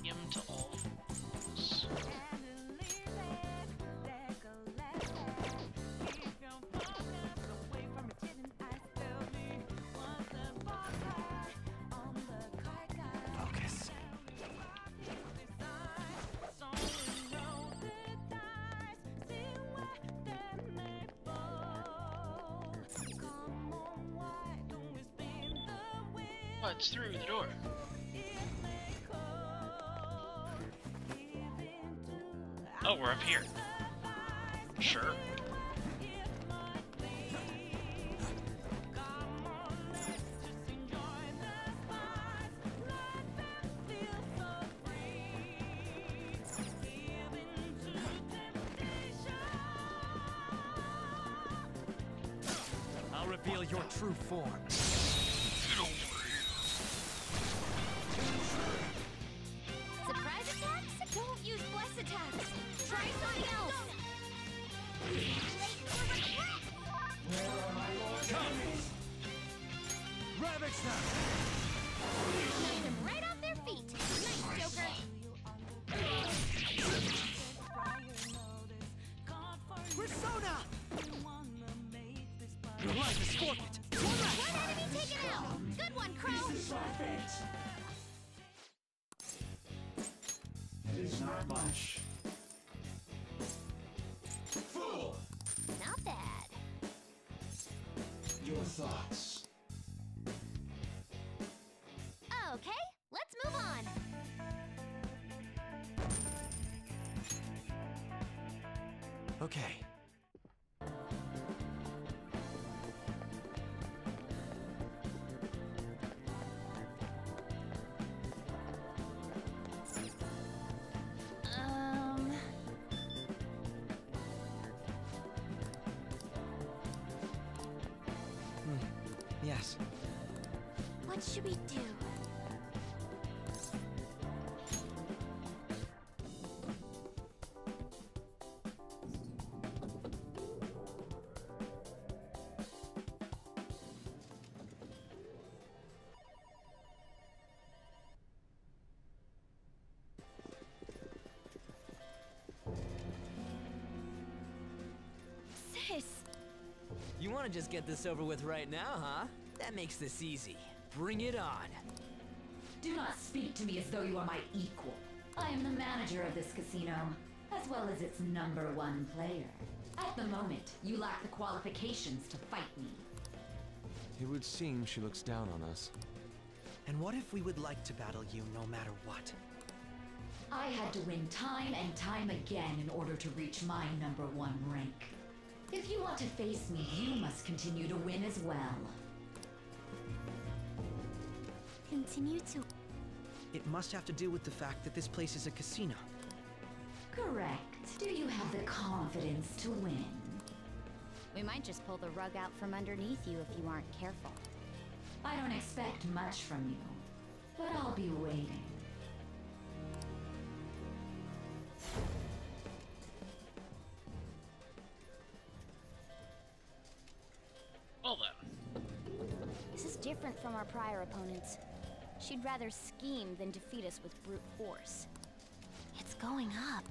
Speaker 16: Him to all fours.
Speaker 4: Focus.
Speaker 16: What's through the door? Oh, we're up here. Sure.
Speaker 8: I'll reveal your true form.
Speaker 2: Surprise attacks? Don't use bless attacks. Try something else.
Speaker 20: Ravage them!
Speaker 2: Knocked them right off their feet. Nice, Joker.
Speaker 20: Persona!
Speaker 8: Your life is forfeit.
Speaker 2: One enemy taken out. Good one, Crow.
Speaker 21: It is not much. Fool!
Speaker 2: Not bad.
Speaker 21: Your thoughts.
Speaker 2: Okay, let's move on.
Speaker 4: Okay.
Speaker 8: Yes.
Speaker 2: What should we do? Sis!
Speaker 4: You want to just get this over with right now, huh? That makes this easy. Bring it on.
Speaker 11: Do not speak to me as though you are my equal. I am the manager of this casino, as well as its #1 player. At the moment, you lack the qualifications to fight me.
Speaker 5: It would seem she looks down on us.
Speaker 8: And what if we would like to battle you no matter what?
Speaker 11: I had to win time and time again in order to reach my #1 rank. If you want to face me, you must continue to win as well.
Speaker 2: Continue to...
Speaker 8: It must have to do with the fact that this place is a casino.
Speaker 11: Correct. Do you have the confidence to win?
Speaker 2: We might just pull the rug out from underneath you if you aren't careful.
Speaker 11: I don't expect much from you, but I'll be waiting.
Speaker 16: Well then.
Speaker 2: This is different from our prior opponents. She'd rather scheme than defeat us with brute force. It's going up.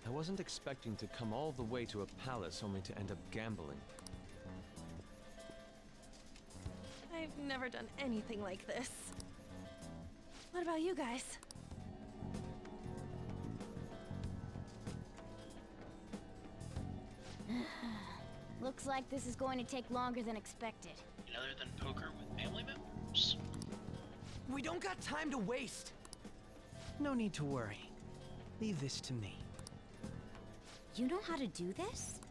Speaker 5: I wasn't expecting to come all the way to a palace only to end up gambling.
Speaker 14: I've never done anything like this. What about you guys?
Speaker 2: Looks like this is going to take longer than expected.
Speaker 16: Other than poker with family members?
Speaker 8: We don't got time to waste. No need to worry. Leave this to me.
Speaker 2: You know how to do this?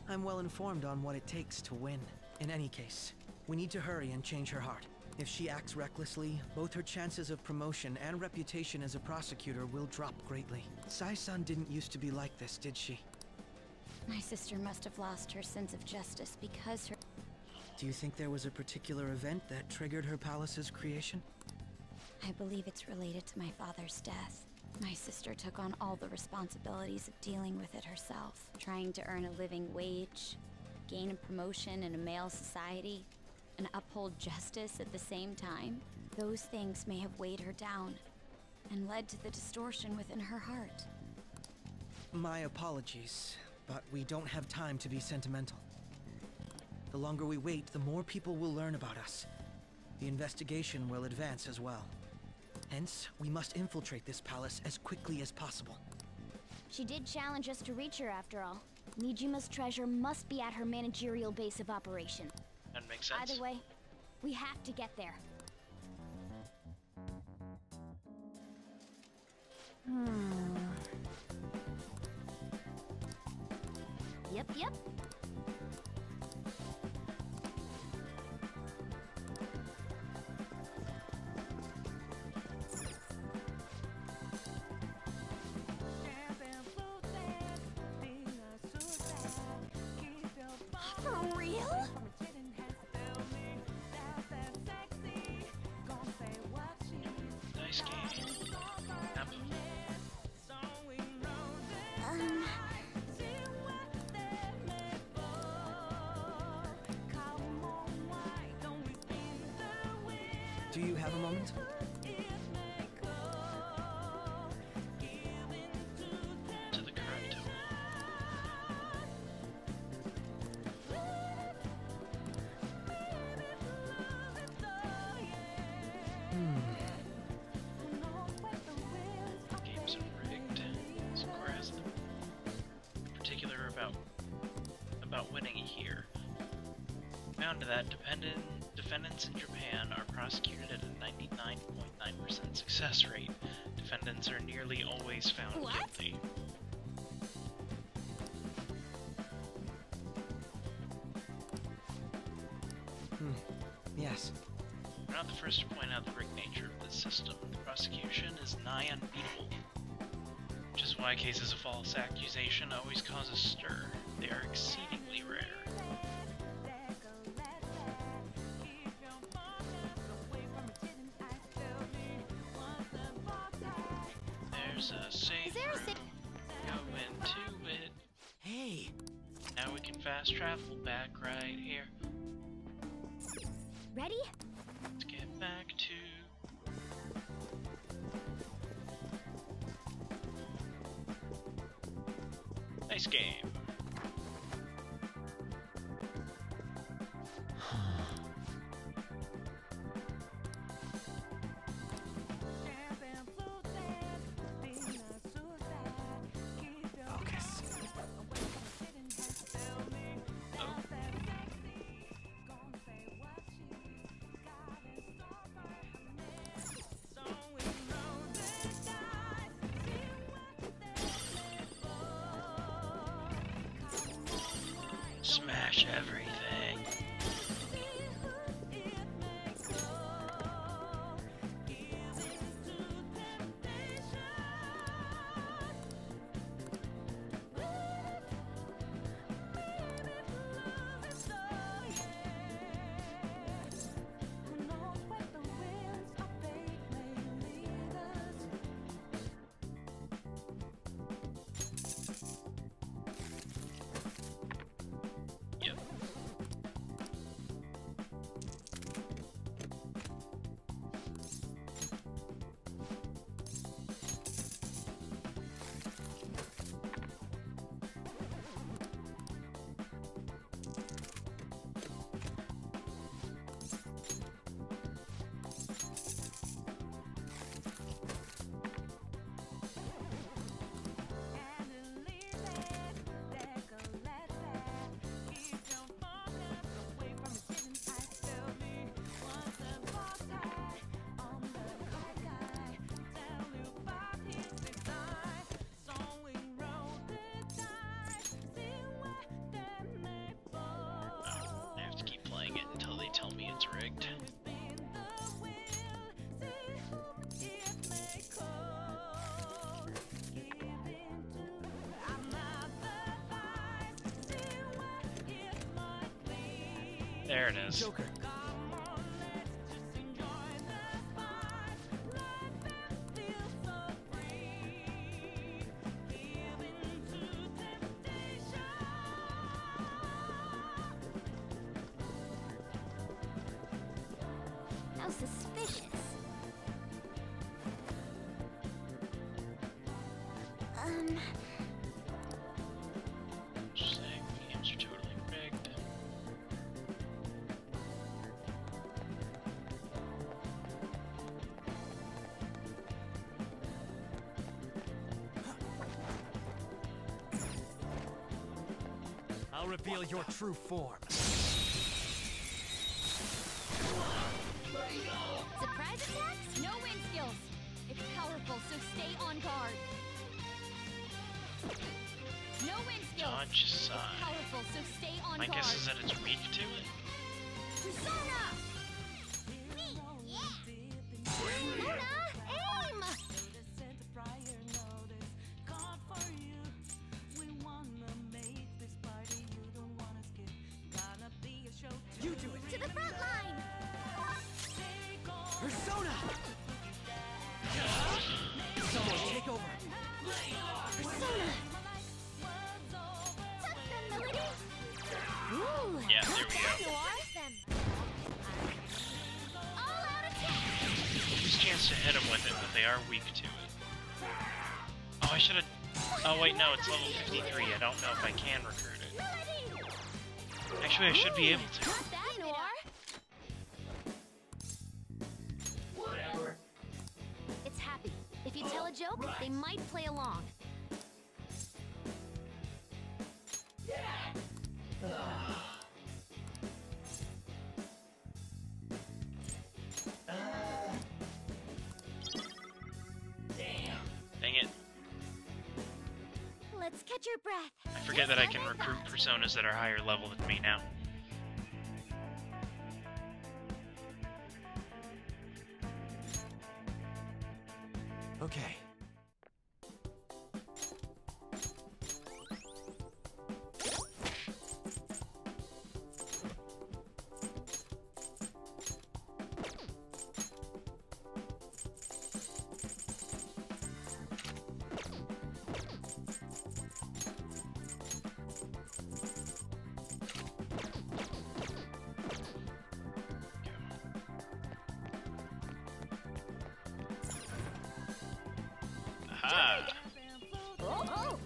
Speaker 8: I'm well informed on what it takes to win. In any case, we need to hurry and change her heart. If she acts recklessly, both her chances of promotion and reputation as a prosecutor will drop greatly. Sai-san didn't used to be like this, did she?
Speaker 2: My sister must have lost her sense of justice because her...
Speaker 8: Do you think there was a particular event that triggered her palace's creation?
Speaker 2: I believe it's related to my father's death. My sister took on all the responsibilities of dealing with it herself, trying to earn a living wage, gain a promotion in a male society, and uphold justice at the same time. Those things may have weighed her down and led to the distortion within her heart.
Speaker 8: My apologies, but we don't have time to be sentimental. The longer we wait, the more people will learn about us. The investigation will advance as well. Hence, we must infiltrate this palace as quickly as possible.
Speaker 2: She did challenge us to reach her after all. Nijima's treasure must be at her managerial base of operation.
Speaker 16: That makes sense.
Speaker 2: Either way, we have to get there. Yep.
Speaker 14: For real?
Speaker 16: Nice game. Yep.
Speaker 8: Do you have a moment?
Speaker 16: To the current total. Games are rigged. Squares in particular about winning here. Found that defendants in Japan are prosecuted at a 99.9% success rate. Defendants are nearly always found guilty.
Speaker 8: Yes.
Speaker 16: We're not the first to point out the rigged nature of this system. The prosecution is nigh unbeatable. Which is why cases of false accusation always cause a stir. They are exceedingly rare. There's a safe room. Go into it.
Speaker 8: Hey!
Speaker 16: Now we can fast travel back right here.
Speaker 2: Ready?
Speaker 16: Let's get back to... Nice game. Smash everything. Tell me it's rigged. There it is.
Speaker 8: Joker.
Speaker 2: How suspicious.
Speaker 16: Just saying, games are totally rigged.
Speaker 17: I'll reveal your true form.
Speaker 2: Surprise attacks? No wind skills. It's powerful, so stay on guard. No wind skills.
Speaker 16: Dodge
Speaker 2: It's
Speaker 16: side.
Speaker 2: powerful, so stay on
Speaker 16: My
Speaker 2: guard.
Speaker 16: guess is that it's weak to it.
Speaker 2: Persona! Me, yeah! Persona, aim!
Speaker 8: You do it!
Speaker 2: To the front line!
Speaker 8: Persona! Someone take over!
Speaker 2: Persona! Tuck them, Melody! Ooh,
Speaker 16: Yeah, there we go.
Speaker 2: All out attack!
Speaker 16: Use chance to hit them with it, but they are weak to it. Oh, I should have. Oh wait, no, it's level 53. I don't know if I can recruit it. Actually, I should be able to.
Speaker 2: Got that, Noir?
Speaker 11: Whatever.
Speaker 3: It's Happy. If you tell a joke, they might play along.
Speaker 16: Dang it.
Speaker 2: Let's catch your breath.
Speaker 16: I forget that I can recruit personas that are higher level than me now.
Speaker 17: Okay.
Speaker 16: Aha!
Speaker 2: Oh!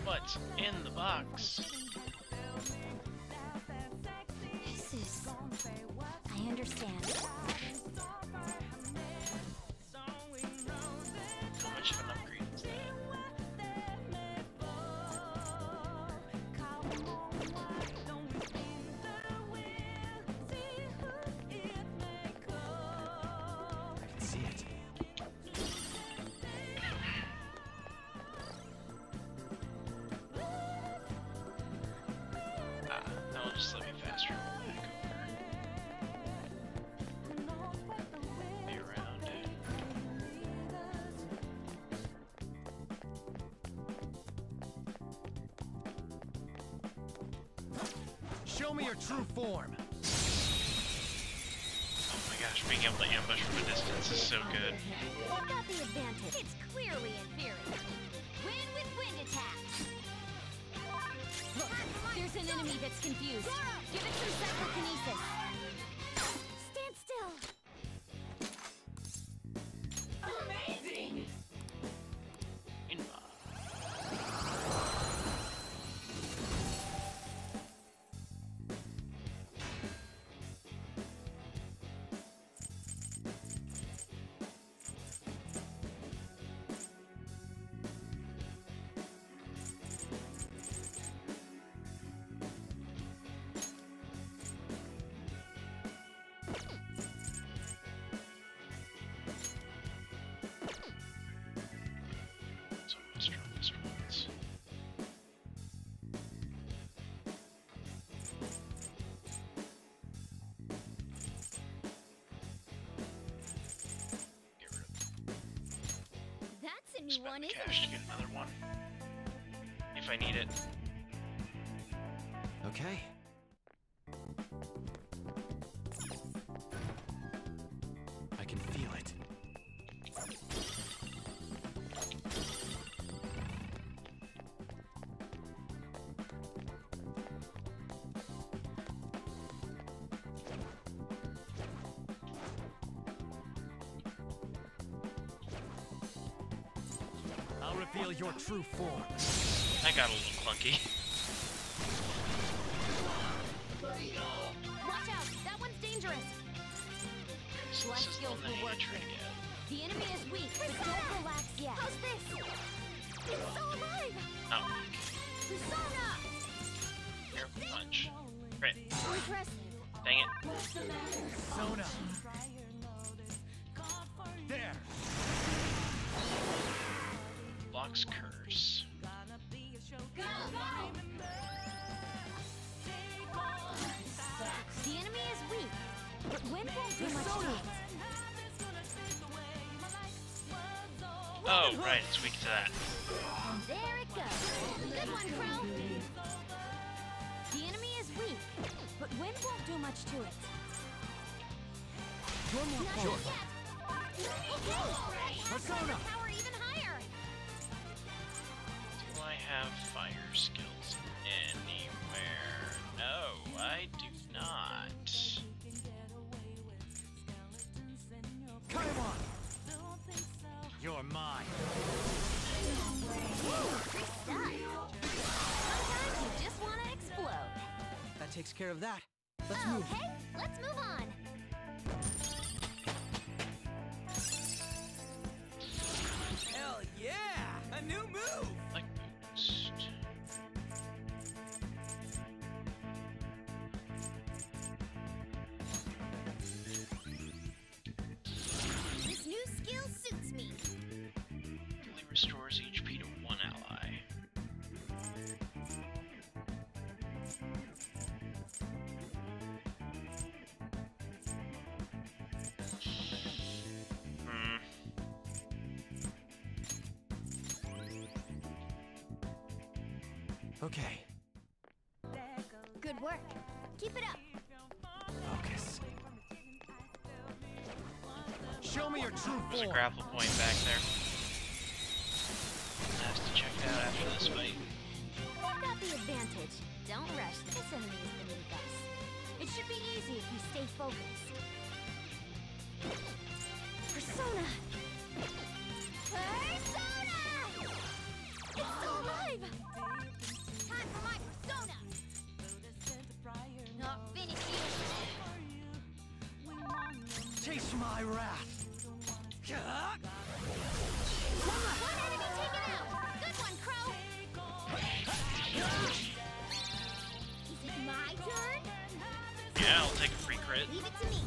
Speaker 16: What's in the box?
Speaker 2: This is... I understand.
Speaker 16: How much of an upgrade is that?
Speaker 17: I can see it.
Speaker 8: Show me your true form.
Speaker 16: Oh my gosh, being able to ambush from a distance is so good.
Speaker 2: We've got the advantage. It's clearly inferior.
Speaker 7: Win with wind attacks. Look, there's an enemy that's confused. Give it some psychokinesis.
Speaker 2: Stand still.
Speaker 7: Amazing!
Speaker 16: Some of the strongest ones. Get rid of
Speaker 2: That's a new
Speaker 16: spend
Speaker 2: one,
Speaker 16: the
Speaker 2: isn't
Speaker 16: cash to
Speaker 2: it?
Speaker 16: get another one. If I need it.
Speaker 4: Okay. I can feel it.
Speaker 8: I'll reveal your true form.
Speaker 16: I got a little clunky.
Speaker 7: Watch out! That one's dangerous!
Speaker 16: So
Speaker 7: Life
Speaker 16: this is the
Speaker 7: skills
Speaker 16: one that
Speaker 7: will
Speaker 16: I
Speaker 7: work
Speaker 16: need to try to
Speaker 7: here.
Speaker 16: get.
Speaker 7: The enemy is weak, but don't relax yet.
Speaker 2: How's this? It's so alive!
Speaker 16: Oh,
Speaker 2: Persona!
Speaker 16: miracle punch. Great.
Speaker 2: Impressive.
Speaker 16: Dang it.
Speaker 8: Persona. There.
Speaker 16: Lock's curse.
Speaker 7: The enemy is weak, but wind won't do much to it.
Speaker 16: Oh, right, it's weak to that.
Speaker 2: And there it goes. Good one, Crow.
Speaker 7: The enemy is weak, but wind won't do much to it.
Speaker 8: You're more
Speaker 2: Not
Speaker 8: sure.
Speaker 2: yet. Okay.
Speaker 8: Persona.
Speaker 2: Power even higher.
Speaker 16: Do I have fire skills anywhere? No, I do not.
Speaker 8: Come on. You're mine.
Speaker 7: Sometimes you just want to explode.
Speaker 8: That takes care of that. Let's move.
Speaker 2: Okay, let's move on.
Speaker 8: Hell yeah! A new move!
Speaker 16: Like boost.
Speaker 2: This new skill suits me.
Speaker 16: Fully restores HP to one ally. Hmm.
Speaker 4: Okay.
Speaker 2: Good work. Keep it up.
Speaker 4: Focus.
Speaker 8: Show me your true
Speaker 16: There's a
Speaker 8: form.
Speaker 16: grapple point back there. I have to check it out after this fight.
Speaker 2: We've got the advantage. Don't rush. This enemy is beneath us. It should be easy if you stay focused. Persona! Persona! It's still alive! Time for my persona! Not finished yet.
Speaker 8: Chase my wrath.
Speaker 2: One enemy taken out! Good one, Crow! Is it my turn?
Speaker 16: Yeah, I'll take a free crit.
Speaker 2: Leave it to me.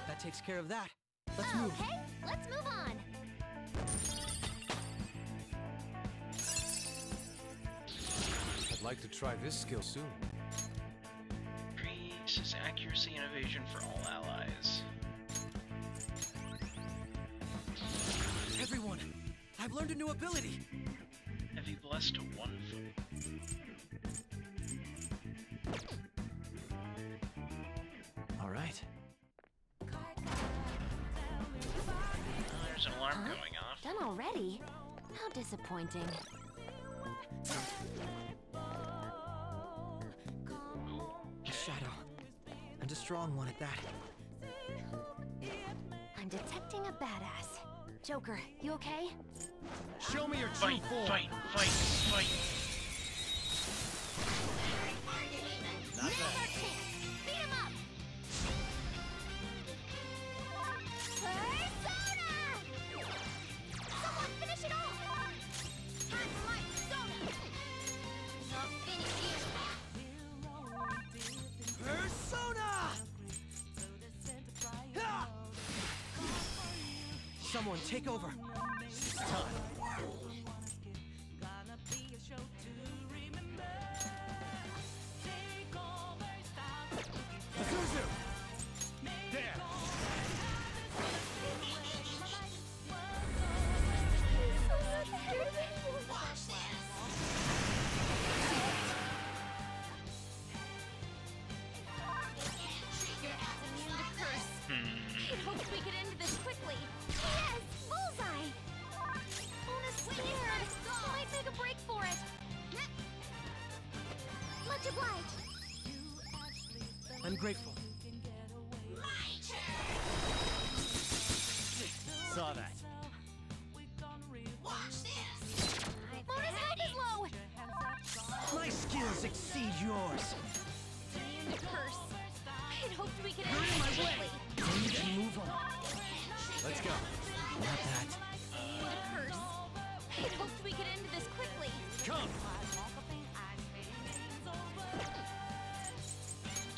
Speaker 8: That takes care of that. Let's move.
Speaker 2: Okay, let's move on.
Speaker 5: I'd like to try this skill soon.
Speaker 16: Increases accuracy and evasion for all allies.
Speaker 8: Everyone, I've learned a new ability.
Speaker 16: less to 1 foot.
Speaker 4: All right.
Speaker 16: There's an alarm going off.
Speaker 3: Done already? How disappointing.
Speaker 8: Shadow. And a strong one at that.
Speaker 3: I'm detecting a badass. Joker, you okay?
Speaker 8: Show me your
Speaker 16: Fight, fight, fight, fight.
Speaker 2: Not bad. Beat him up. Persona! Someone finish it off. Hot light soda. Not finished yet.
Speaker 8: Persona! Ha! Someone take over. It's time. Zuzu! There!
Speaker 2: I hoped we could end this quickly. Yes! Bullseye! Bonus weird! Might make a break for it. Much obliged.
Speaker 8: I'm grateful.
Speaker 20: Saw that.
Speaker 2: Bonus health is low!
Speaker 8: My skills exceed yours.
Speaker 2: Immune to curse. I hoped we could end
Speaker 8: You're in
Speaker 2: this
Speaker 8: my way.
Speaker 2: quickly.
Speaker 8: Then you can move on. Let's go. Not that.
Speaker 2: Immune to curse. I hoped we could end this quickly.
Speaker 8: Come.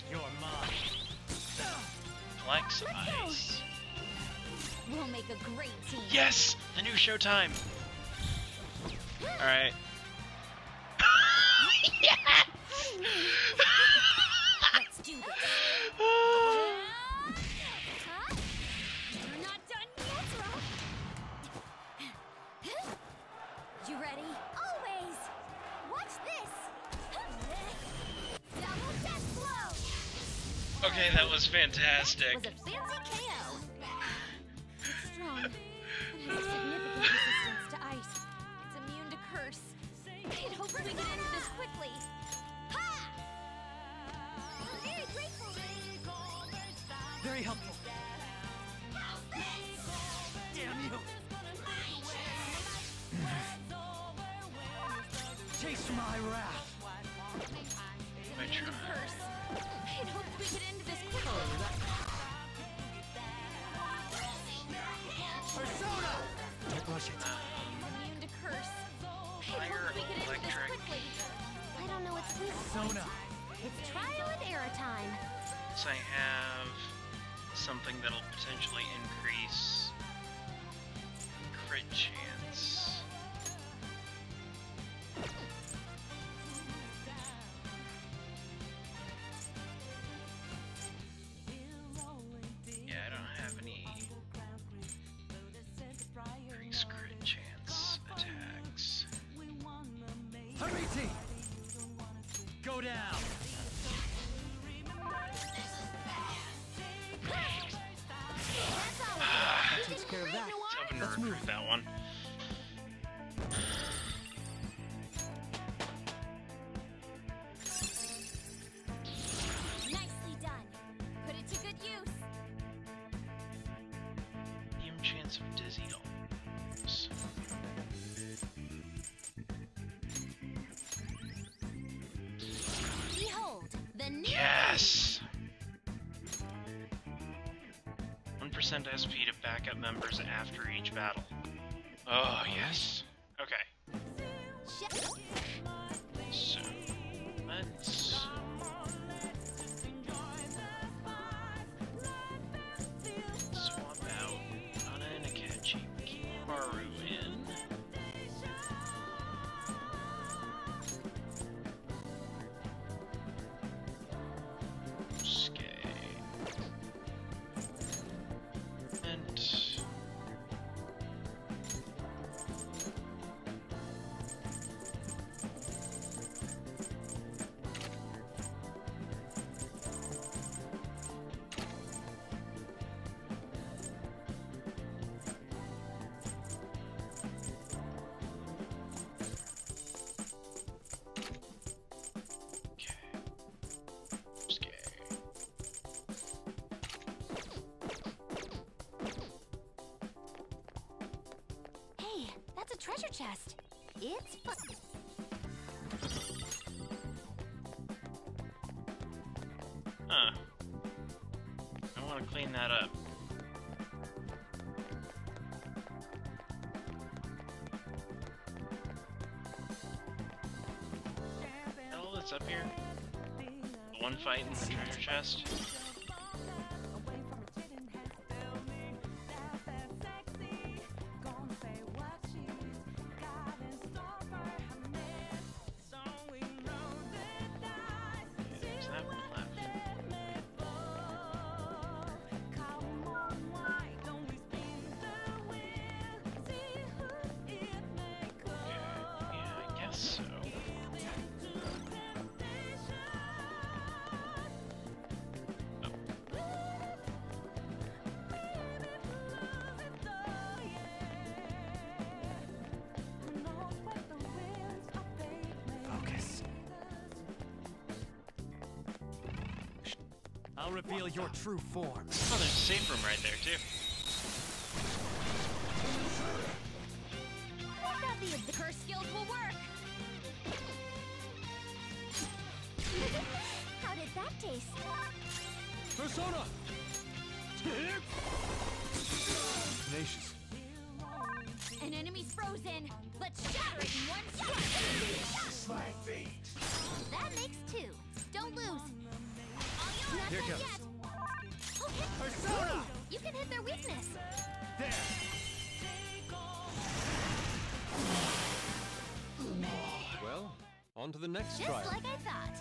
Speaker 8: You're mine.
Speaker 16: Flex ice.
Speaker 2: We'll make a great team.
Speaker 16: Yes! The new showtime! Alright. Yes!
Speaker 2: Let's do this. Huh? You're not done yet, Rob. You ready? Always. Watch this. Double death blow.
Speaker 16: Okay, that was fantastic.
Speaker 2: Was a fancy KO. It's strong, but has significant resistance to ice. It's immune to curse. I'd hoped we could end this quickly. Ha! I'm very grateful.
Speaker 8: Very helpful. Damn you. Taste my wrath.
Speaker 16: I try.
Speaker 2: Curse. I'd hoped we could end this quickly.
Speaker 8: Persona! Don't rush it.
Speaker 2: Immune to curse. I'd
Speaker 16: Fire,
Speaker 2: hoped we could end this
Speaker 16: electric.
Speaker 2: quickly. I don't know what's weak.
Speaker 8: Persona!
Speaker 2: It's trial and error time.
Speaker 16: So I have something that'll potentially increase crit chance. Yeah, I don't have any increase crit chance attacks.
Speaker 8: Hariti! Go down! That takes care of that.
Speaker 16: I was hoping to
Speaker 8: Let's move.
Speaker 16: recruit that one.
Speaker 2: Nicely done. Put it to good use.
Speaker 16: Medium chance of dizzy dolls.
Speaker 2: Behold, the new
Speaker 16: Yes! 1% SP to backup members after each battle. Oh, yes. Okay. So, let's... swap out Ana and Akechi. Keep Haru in. Skye. And...
Speaker 3: the treasure chest. It's fun.
Speaker 16: Huh. I want to clean that up. All that's up here? The one fight in the treasure chest? There's that one left. Yeah, I guess so.
Speaker 8: Focus. I'll reveal your true form.
Speaker 16: Oh, there's a safe room right there, too.
Speaker 2: I thought the curse skills will work. How did that taste?
Speaker 8: Persona! Tenacious.
Speaker 2: An enemy's frozen. Let's shatter it in one strike.
Speaker 21: This is my fate.
Speaker 2: That makes two. Don't lose. Not
Speaker 8: Here
Speaker 2: done
Speaker 8: goes.
Speaker 2: yet. Okay.
Speaker 8: Persona!
Speaker 2: You can hit their weakness.
Speaker 8: There!
Speaker 5: Well, on to the next
Speaker 2: Just
Speaker 5: trial.
Speaker 2: like I thought.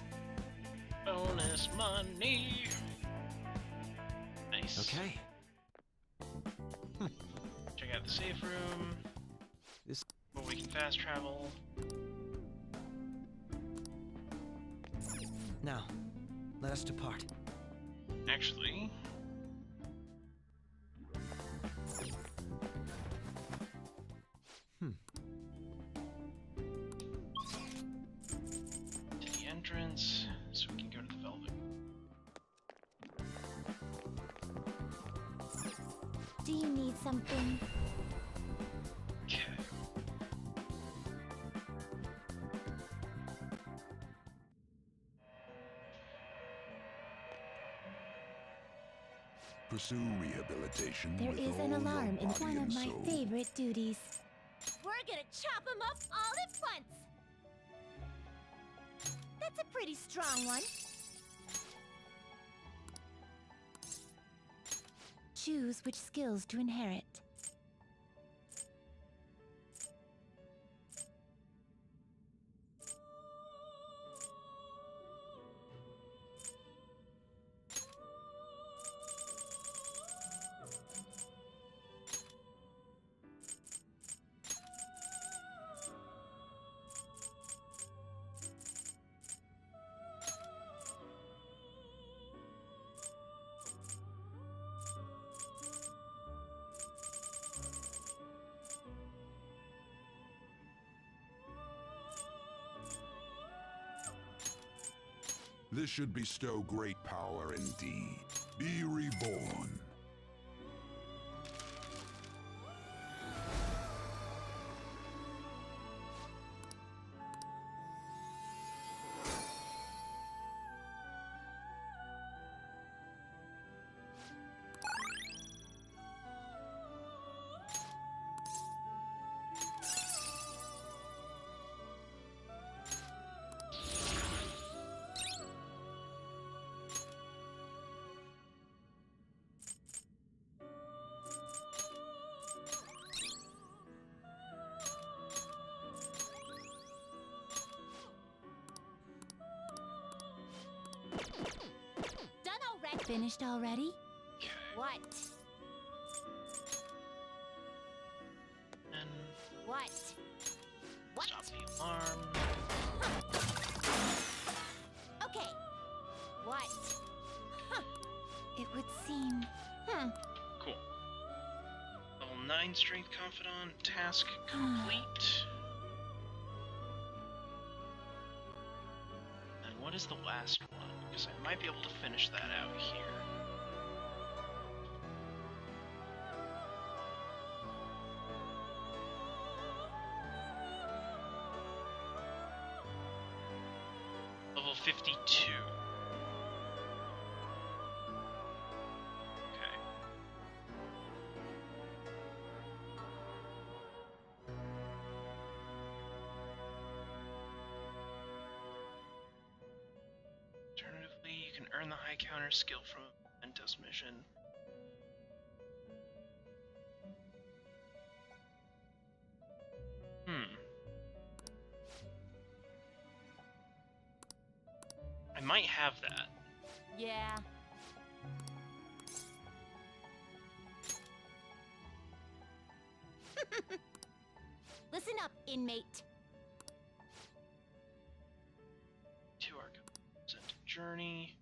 Speaker 16: Bonus money! Nice.
Speaker 5: Okay.
Speaker 16: Check out the safe room.
Speaker 5: This.
Speaker 16: Where we can fast travel.
Speaker 8: Now, let us depart.
Speaker 16: Actually... To the entrance, so we can go to the Velvet.
Speaker 2: Do you need something?
Speaker 16: Okay.
Speaker 21: Pursue rehabilitation
Speaker 2: There
Speaker 21: with
Speaker 2: is
Speaker 21: all
Speaker 2: an
Speaker 21: your
Speaker 2: alarm in
Speaker 21: body
Speaker 2: one of
Speaker 21: and
Speaker 2: my
Speaker 21: soul.
Speaker 2: favorite duties. We're gonna chop them up all at once! That's a pretty strong one. Choose which skills to inherit.
Speaker 21: This should bestow great power indeed. Be reborn.
Speaker 2: Done already? Finished already? What?
Speaker 16: And
Speaker 2: What? What?
Speaker 16: stop the alarm.
Speaker 2: Okay. What? Huh. It would seem...
Speaker 16: Cool. Level 9 Strength Confidant task complete. And what is the last one? Because I might be able to finish that out here. Earn the high counter skill from a Mentos mission. I might have that.
Speaker 14: Yeah.
Speaker 2: Listen up, inmate.
Speaker 16: To our presented journey.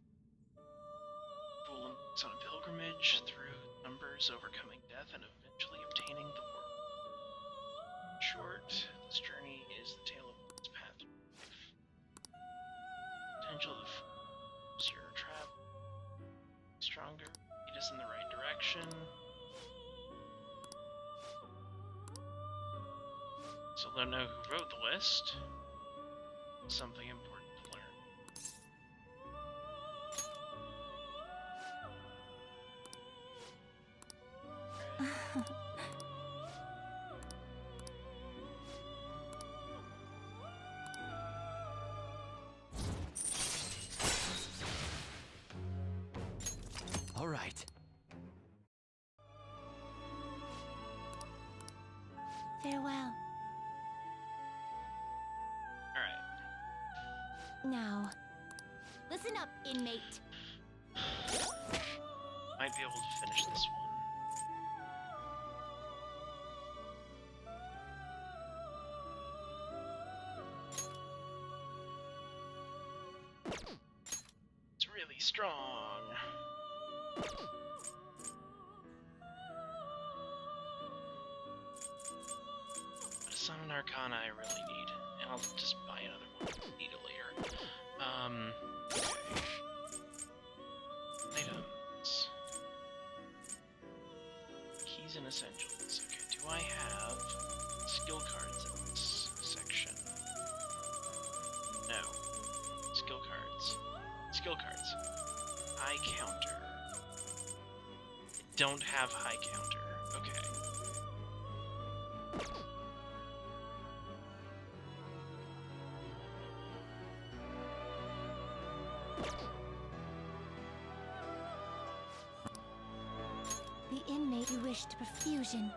Speaker 16: Fool embarks on a pilgrimage through numbers, overcoming death, and eventually obtaining the world. In short, this journey is the tale of one's path through life. Potential to force your trap stronger, lead us in the right direction. Still don't know who wrote the list. Something important to learn.
Speaker 4: All right.
Speaker 2: Farewell. Now, listen up, inmate.
Speaker 16: Might be able to finish this one. It's really strong. But a Sun and Arcana I really need. And I'll just buy another one if I need it later. Okay. Items. Keys and essentials. Okay, do I have skill cards in this section? No. Skill cards. Skill cards. High counter. I don't have high counter. Okay.
Speaker 2: The inmate who wished perfusion.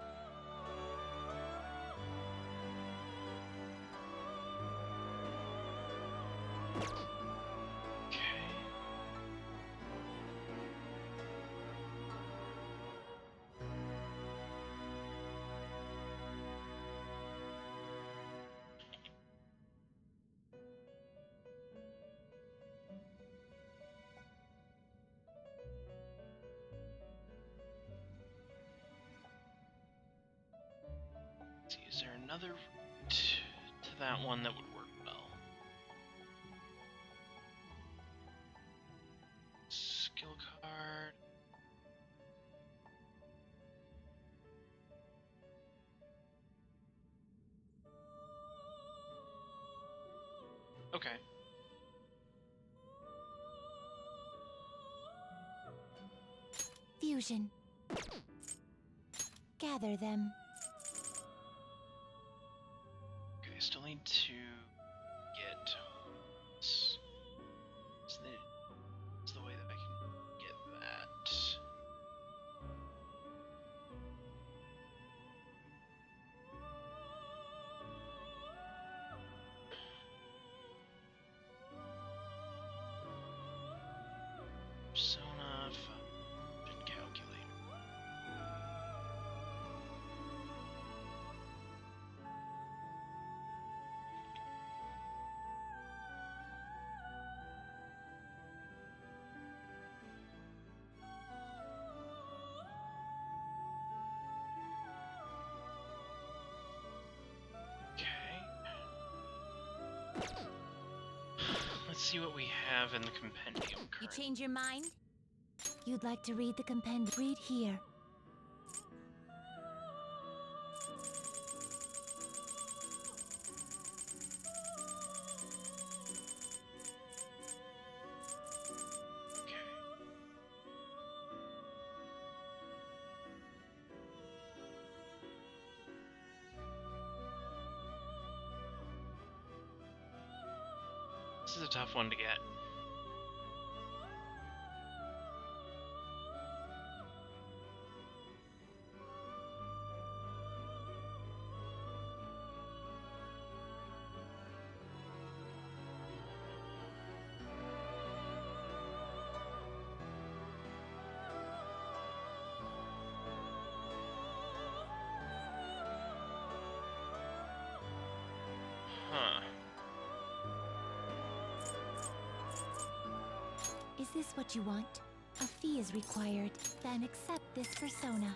Speaker 16: See, is there another route to that one that would work well? Skill card. Okay.
Speaker 2: Fusion. Gather them.
Speaker 16: Okay, I still need to get this. It's the way that I can get that. Persona function calculator. Let's see what we have in the compendium
Speaker 2: You
Speaker 16: currently.
Speaker 2: change your mind? You'd like to read the compendium? Read here.
Speaker 16: This is a tough one to get.
Speaker 2: Is this what you want? A fee is required. Then accept this persona.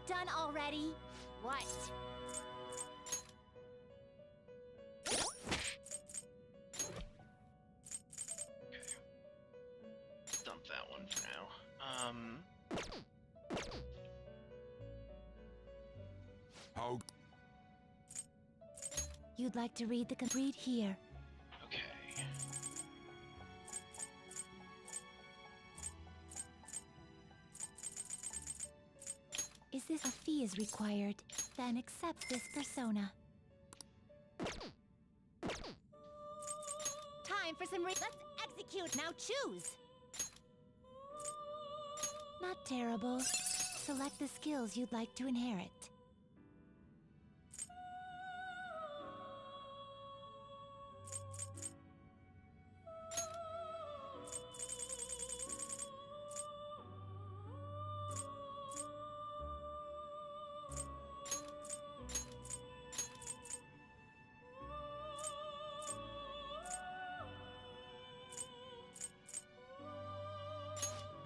Speaker 2: Done already? What?
Speaker 16: Dump that one for now.
Speaker 21: How?
Speaker 2: You'd like to read read here.
Speaker 16: Okay.
Speaker 2: Is this a fee is required? Then accept this persona. Time for some let's execute. Now choose. Not terrible. Select the skills you'd like to inherit.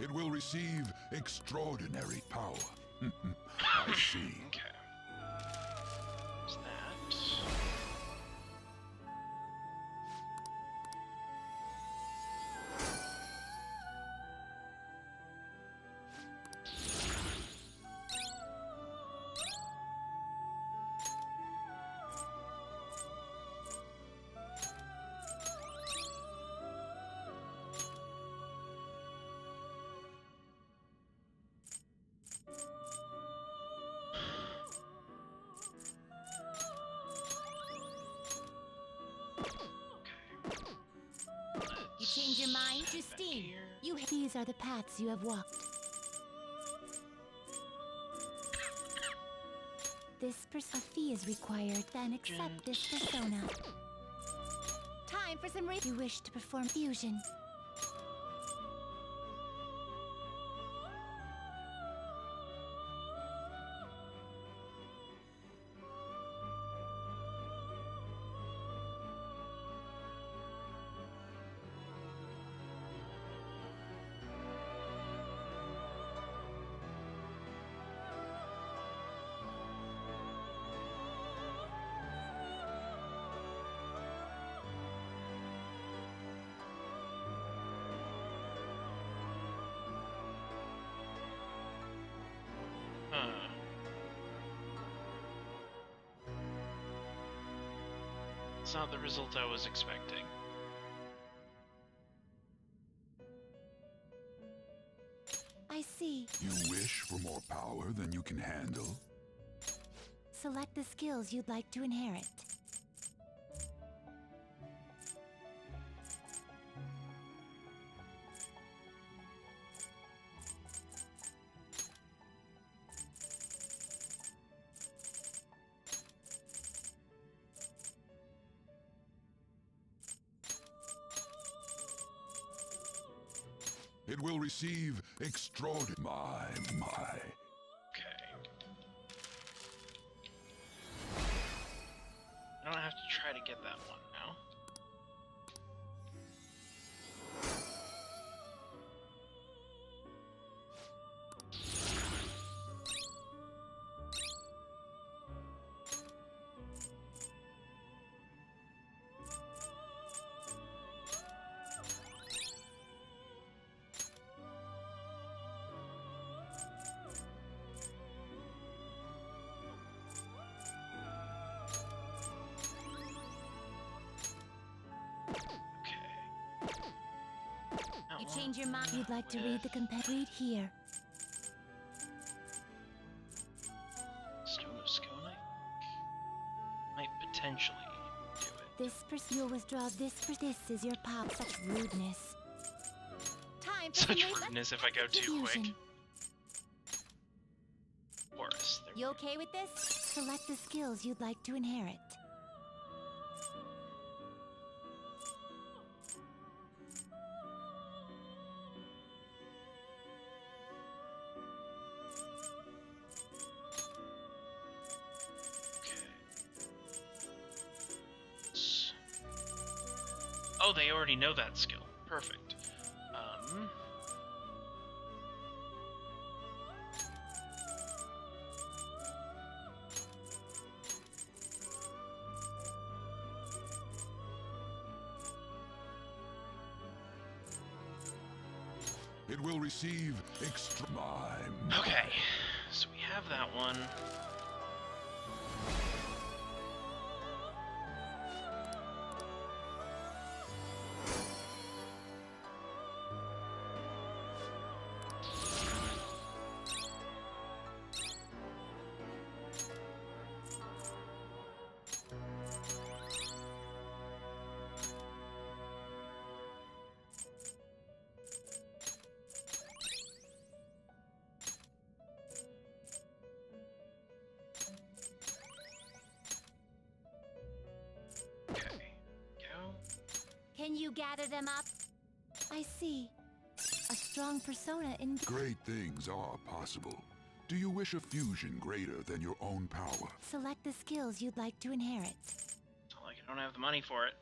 Speaker 21: It will receive extraordinary power. I see.
Speaker 16: Okay. There's that.
Speaker 2: You change your mind, Justine. These are the paths you have walked. This a fee is required. Then accept this persona. Time for some you wish to perform fusion.
Speaker 16: It's not the result I was expecting.
Speaker 2: I see.
Speaker 21: You wish for more power than you can handle?
Speaker 2: Select the skills you'd like to inherit.
Speaker 21: It will receive extraordinary. My.
Speaker 16: Okay. I don't have to try to get that one now.
Speaker 2: You change your mind. You'd like to read the read here.
Speaker 16: Stone of Scone, I think, might potentially do it.
Speaker 2: This you'll withdraw this is your pop. Such rudeness. Time for
Speaker 16: Such
Speaker 2: some
Speaker 16: rudeness if I go too quick.
Speaker 2: fusion.
Speaker 16: Horus, there.
Speaker 2: You okay with this? Select the skills you'd like to inherit.
Speaker 16: Oh, they already know that skill. Perfect.
Speaker 21: It will receive extra mime.
Speaker 16: Okay, so we have that one.
Speaker 2: Can you gather them up? I see. A strong persona in...
Speaker 21: Great things are possible. Do you wish a fusion greater than your own power?
Speaker 2: Select the skills you'd like to inherit.
Speaker 16: It's not like I don't have the money for it.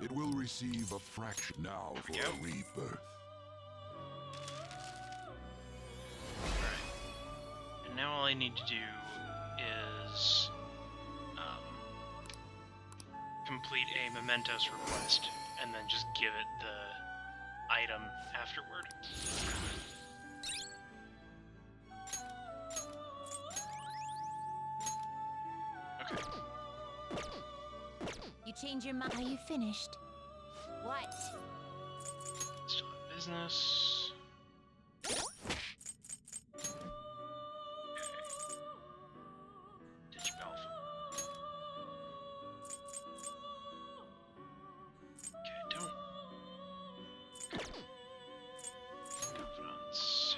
Speaker 21: It will receive a fraction now for a rebirth.
Speaker 16: And now all I need to do is complete a mementos request, and then just give it the item afterward.
Speaker 2: You change your mind. Are you finished? What?
Speaker 16: Still have business. Okay. Ditch Balfour. Okay, don't. Confidence.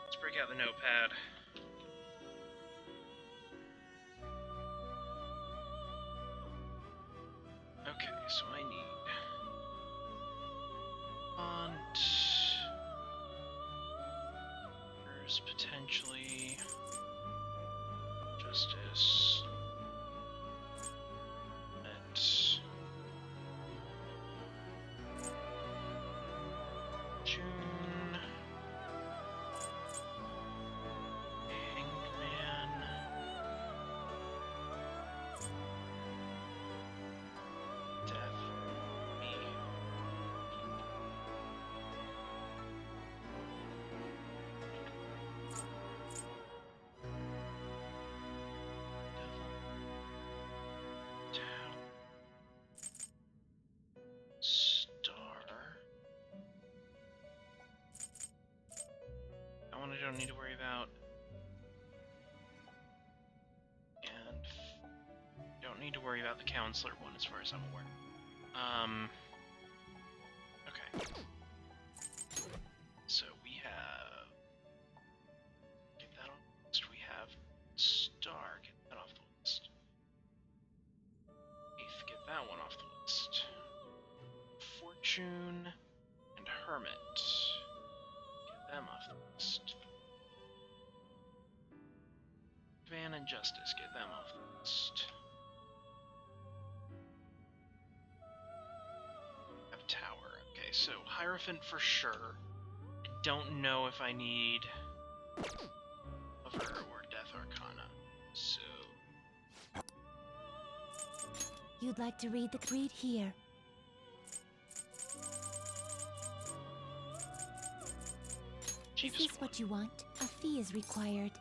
Speaker 16: Let's break out the notepad. Okay, so I need font. There's potentially justice. June. Hangman. Death. Me. Devil. Star. That one I don't need to worry about. And don't need to worry about the counselor one as far as I'm aware. Okay. So we have... Get that on the list. We have Star. Get that off the list. Eighth, get that one off the list. Fortune and Hermit. Get them off the list. Van and Justice. Get them off the list. Tower. Okay, so Hierophant for sure. I don't know if I need Hover or Death Arcana. So
Speaker 2: You'd like to read here. Is this what you want? A fee is required.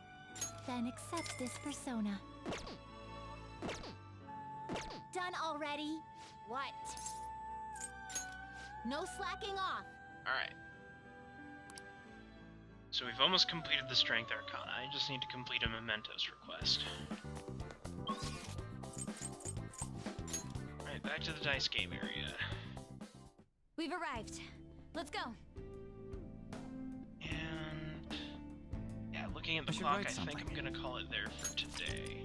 Speaker 2: Then accept this persona. Done already? What? No slacking off.
Speaker 16: alright. So we've almost completed the Strength Arcana. I just need to complete a Mementos request. Alright, back to the dice game area.
Speaker 14: We've arrived. Let's go.
Speaker 16: And yeah, looking at the clock, I think I'm gonna call it there for today.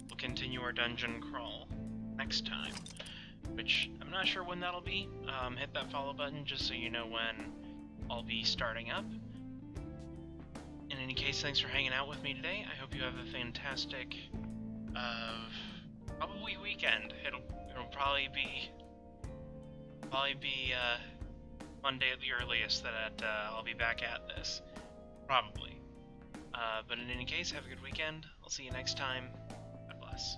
Speaker 16: We'll continue our dungeon crawl next time, which I'm not sure when that'll be. Hit that follow button just so you know when I'll be starting up. In any case, thanks for hanging out with me today. I hope you have a fantastic, probably weekend. It'll probably be Monday at the earliest that I'll be back at this, probably. But in any case, have a good weekend. I'll see you next time. God bless.